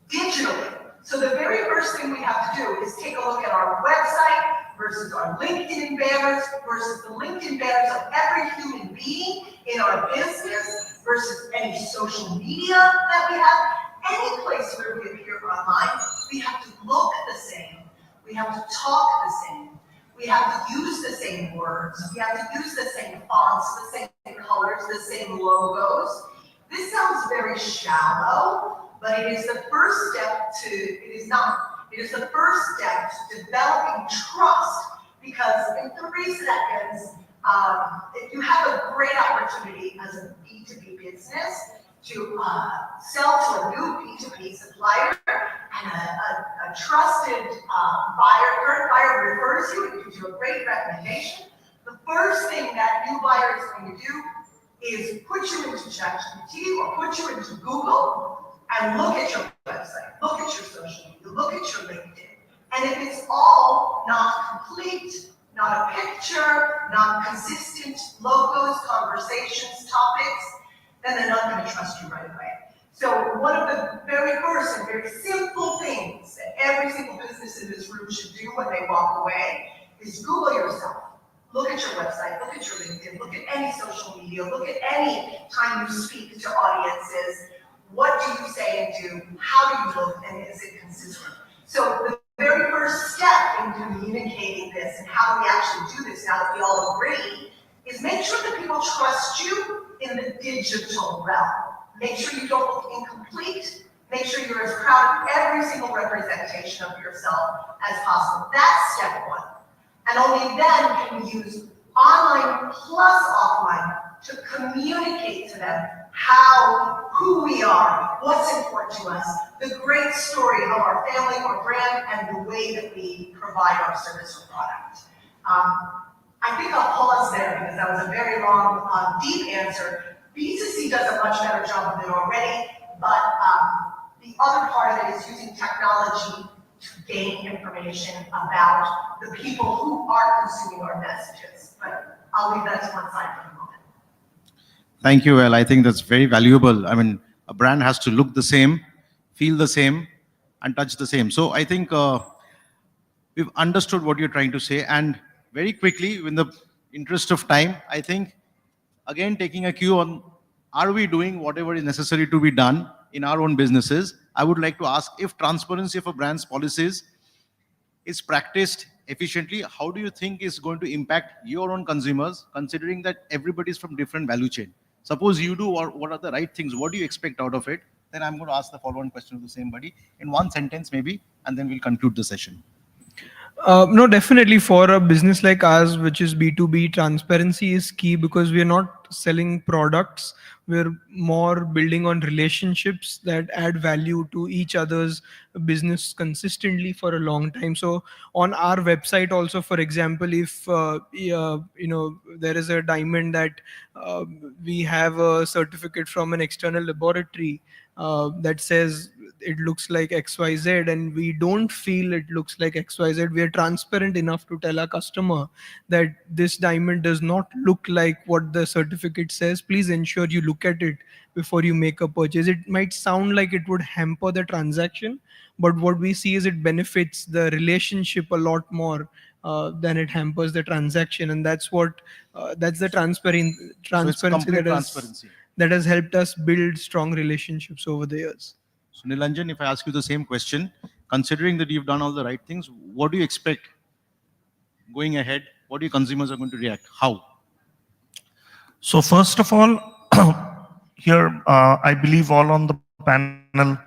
digitally. So the very first thing we have to do is take a look at our website versus our LinkedIn banners versus the LinkedIn banners of every human being in our business versus any social media that we have. Any place where we appear online, we have to look the same. We have to talk the same. We have to use the same words. We have to use the same fonts, the same colors, the same logos. This sounds very shallow, but it is the first step to, it is the first step to developing trust, because in 3 seconds, if you have a great opportunity as a B2B business to sell to a new B2B supplier and a trusted current buyer refers you and gives you a great recommendation, the first thing that new buyer is going to do is put you into ChatGPT or put you into Google and look at your website, look at your social media, look at your LinkedIn, And if it's all not complete, not a picture, not consistent logos, conversations, topics, then they're not going to trust you right away. So one of the very first and very simple things that every single business in this room should do when they walk away is Google yourself. Look at your website, look at your LinkedIn, look at any social media, look at any time you speak to audiences. What do you say and do? How do you look, and is it consistent? So the very first step in communicating this and how we actually do this, now that we all agree, is make sure that people trust you in the digital realm. Make sure you don't look incomplete. Make sure you're as proud of every single representation of yourself as possible. That's step one. And only then can we use online plus offline to communicate to them who we are, what's important to us, the great story of our family or brand, and the way that we provide our service or product. I think I'll pause there because that was a very long, deep answer. B2C does a much better job of it already, but the other part of it is using technology to gain information about the people who are consuming our messages. But I'll leave that to one side for the moment. Thank you, Well. I think that's very valuable. I mean, a brand has to look the same, feel the same, and touch the same. So I think we've understood what you're trying to say. And very quickly, in the interest of time, I think, again, taking a cue on, are we doing whatever is necessary to be done in our own businesses? I would like to ask, if transparency of a brand's policies is practiced efficiently, how do you think is going to impact your own consumers, considering that everybody is from different value chain? Suppose you do, or what are the right things? What do you expect out of it? Then I'm going to ask the follow-on question to the same buddy in one sentence maybe, and then we'll conclude the session. No, definitely for a business like ours, which is B2B, transparency is key because we are not selling products. We're more building on relationships that add value to each other's business consistently for a long time. So on our website also, for example, if there is a diamond that we have a certificate from an external laboratory that says it looks like XYZ and we don't feel it looks like XYZ, we are transparent enough to tell our customer that this diamond does not look like what the certificate says. Please ensure you look at it before you make a purchase. It might sound like it would hamper the transaction, but what we see is it benefits the relationship a lot more than it hampers the transaction. And that's the transparency that has helped us build strong relationships over the years. So Nilanjan, if I ask you the same question, considering that you've done all the right things, what do you expect going ahead? What do your consumers are going to react? How? So first of all, here I believe all on the panel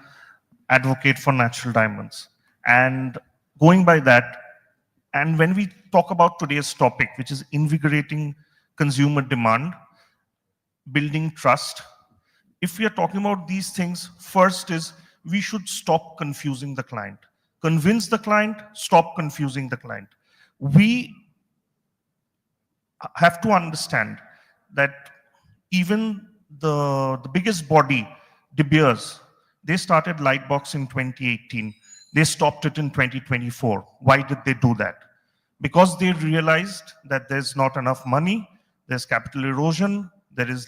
advocate for natural diamonds. And going by that, and when we talk about today's topic, which is invigorating consumer demand, building trust, if we are talking about these things, first is we should stop confusing the client. Convince the client, stop confusing the client. We have to understand that even the biggest body, De Beers, they started Lightbox in 2018. They stopped it in 2024. Why did they do that? Because they realized that there's not enough money, there's capital erosion, there is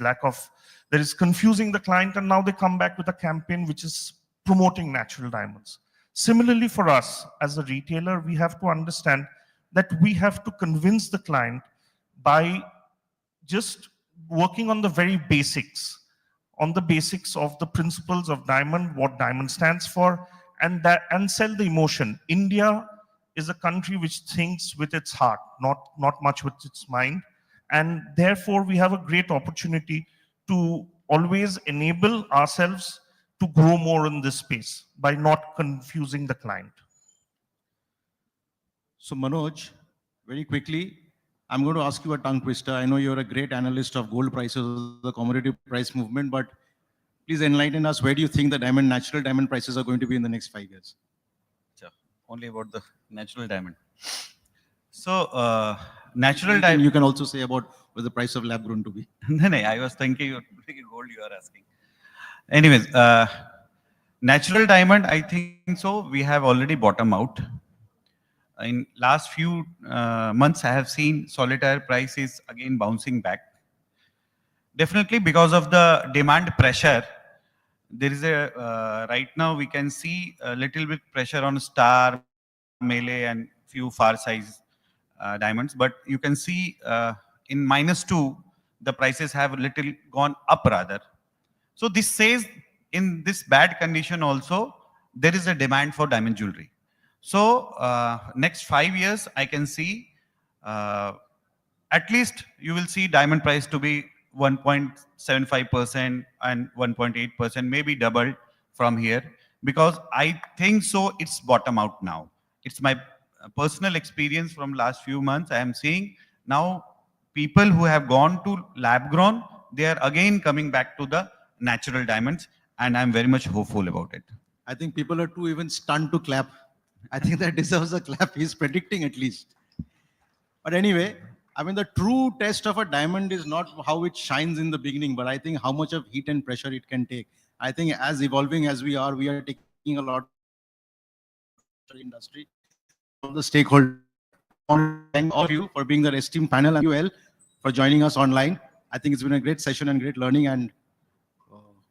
confusing the client, and now they come back with a campaign which is promoting natural diamonds. Similarly, for us as a retailer, we have to understand that we have to convince the client by just working on the very basics, on the basics of the principles of diamond, what diamond stands for, and sell the emotion. India is a country which thinks with its heart, not much with its mind, and therefore we have a great opportunity to always enable ourselves to grow more in this space by not confusing the client. So Manoj, very quickly, I'm going to ask you a tongue twister. I know you're a great analyst of gold prices, the commodity price movement, but please enlighten us. Where do you think the natural diamond prices are going to be in the next 5 years? Only about the natural diamond. So natural diamond. You can also say about what the price of lab grown to be. No, I was thinking gold you are asking. Anyways, natural diamond, I think so. We have already bottomed out. In last few months, I have seen solitaire prices again bouncing back. Definitely because of the demand pressure, there is a, right now we can see a little bit pressure on star, melee and few far size diamonds. But you can see in -2, the prices have a little gone up rather. So this says in this bad condition also, there is a demand for diamond jewelry. So next 5 years, I can see at least you will see diamond price to be 1.75% and 1.8%, maybe doubled from here, because I think so it's bottom out now. It's my personal experience from last few months. I am seeing now people who have gone to lab grown, they are again coming back to the natural diamonds, and I'm very much hopeful about it. I think people are too even stunned to clap. I think that deserves a clap. He's predicting at least. But anyway, I mean, the true test of a diamond is not how it shines in the beginning, but I think how much of heat and pressure it can take. I think as evolving as we are taking a lot of industry, all the stakeholders. I want to thank all of you for being the esteemed panel and UL for joining us online. I think it's been a great session and great learning, and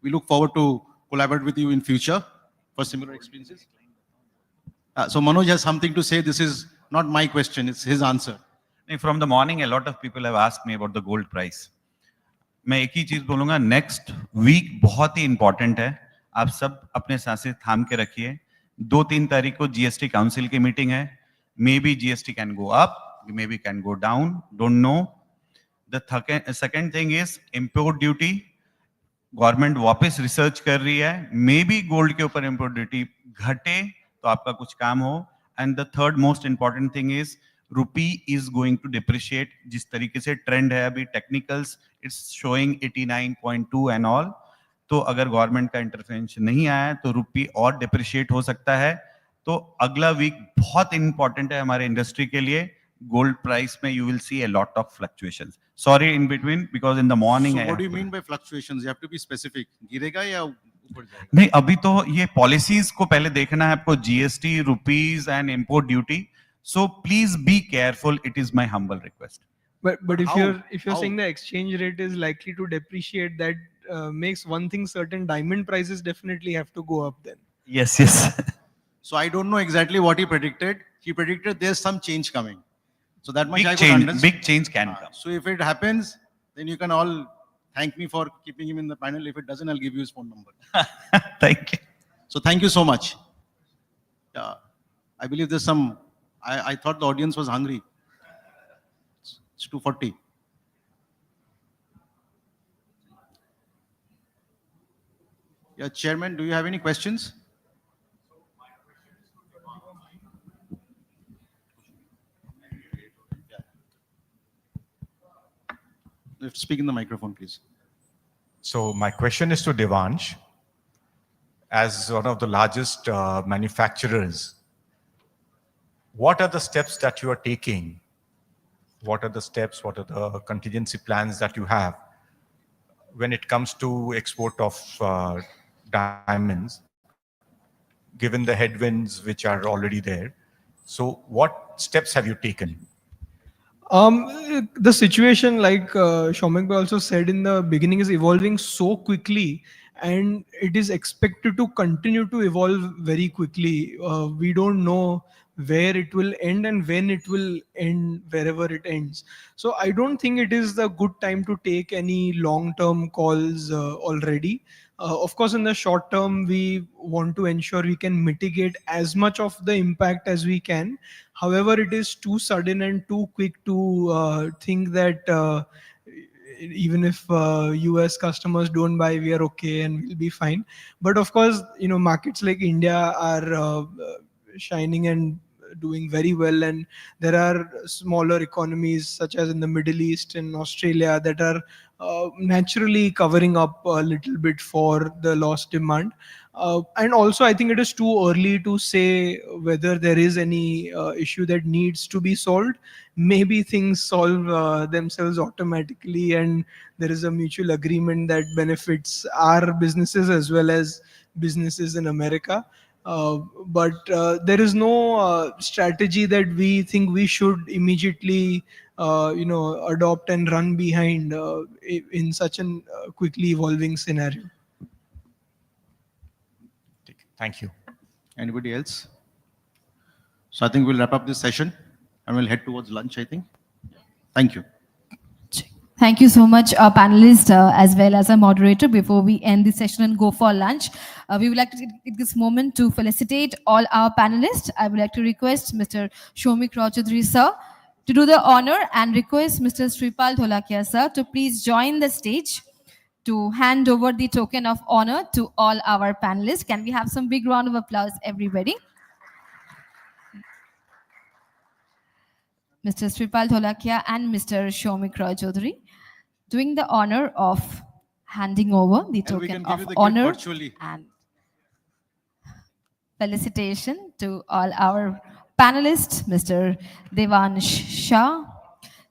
we look forward to collaborate with you in future for similar experiences. So Manoj has something to say. This is not my question, it's his answer. From the morning, a lot of people have asked me about the gold price. मैं एक ही चीज बोलूंगा, next week बहुत ही important है. आप सब अपने सांसें थाम के रखिए. 2-3 तारीख को जीएसटी काउंसिल की मीटिंग है. May be GST can go up, may be can go down, don't know. The second thing is import duty. Government वापस रिसर्च कर रही है, मे बी गोल्ड के ऊपर इंपोर्ट ड्यूटी घटे तो आपका कुछ काम हो. And the third most important thing is rupee is going to depreciate. जिस तरीके से ट्रेंड है अभी technicals, it's showing 89.2 and all. तो अगर गवर्नमेंट का इंटरवेंशन नहीं आया तो रूपी और डिप्रिशिएट हो सकता है. तो अगला वीक बहुत इंपॉर्टेंट है हमारे इंडस्ट्री के लिए. गोल्ड प्राइस में you will see a lot of fluctuations. Sorry in between, because in the morning. So what do you mean by fluctuations? You have to be specific. गिरेगा या ऊपर जाएगा? नहीं, अभी तो ये पॉलिसीज को पहले देखना है आपको. GST, rupees and import duty. So please be careful. It is my humble request. But if How? you're saying the exchange rate is likely to depreciate, that makes one thing certain: diamond prices definitely have to go up then. Yes. So I don't know exactly what he predicted. He predicted there's some change coming. So that much Big I could change, understand. big change can come. So if it happens, then you can all thank me for keeping him in the panel. If it doesn't, I'll give you his phone number. Thank you. So thank you so much. I believe there's some. I thought the audience was hungry. It's 2:40. Yeah, Chairman, do you have any questions? Speak in the microphone, please. So my question is to Devansh. As one of the largest manufacturers, what are the steps that you are taking? What are the steps, what are the contingency plans that you have when it comes to export of diamonds, given the headwinds which are already there? So what steps have you taken? The situation, like Shomek bhai also said in the beginning, is evolving so quickly, and it is expected to continue to evolve very quickly. We don't know where it will end and when it will end, wherever it ends. So I don't think it is the good time to take any long-term calls already. Of course, in the short term, we want to ensure we can mitigate as much of the impact as we can. However, it is too sudden and too quick to think that even if US customers don't buy, we are okay and we'll be fine. But of course, markets like India are shining and doing very well, and there are smaller economies such as in the Middle East and Australia that are naturally covering up a little bit for the lost demand. And also, I think it is too early to say whether there is any issue that needs to be solved. Maybe things solve themselves automatically, and there is a mutual agreement that benefits our businesses as well as businesses in America. but there is no strategy that we think we should immediately, adopt and run behind in such an quickly evolving scenario. Thank you. Anybody else? So I think we'll wrap up this session and we'll head towards lunch, I think. Thank you. Thank you so much, our panelists, as well as our moderator. Before we end this session and go for lunch, we would like to take this moment to felicitate all our panelists. I would like to request Mr. Shomik Rajadri, sir, to do the honor, and request Mr. Sripal Dholakia, sir, to please join the stage to hand over the token of honor to all our panelists. Can we have some big round of applause, everybody? Mr. Sripal Dholakia and Mr. Shomik Rajadri doing the honor of handing over the token of honor and felicitation to all our panelists, Mr. Devansh Shah,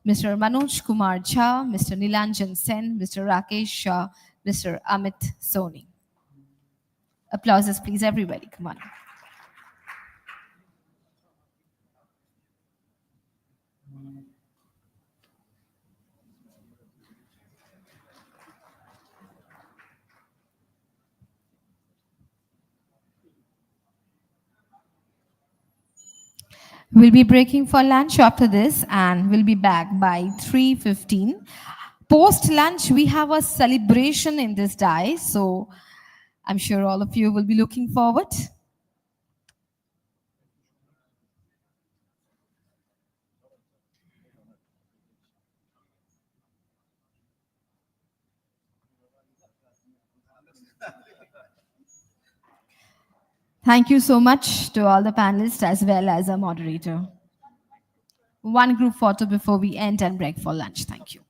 Mr. Manoj Kumar Jha, Mr. Nilanjan Sen, Mr. Rakesh Shah, Mr. Amit Soni. Applauses, please, everybody. Come on. We'll be breaking for lunch after this, and we'll be back by 3:15. Post lunch, we have a celebration in this day, so I'm sure all of you will be looking forward. Thank you so much to all the panelists as well as our moderator. One group photo before we end and break for lunch. Thank you.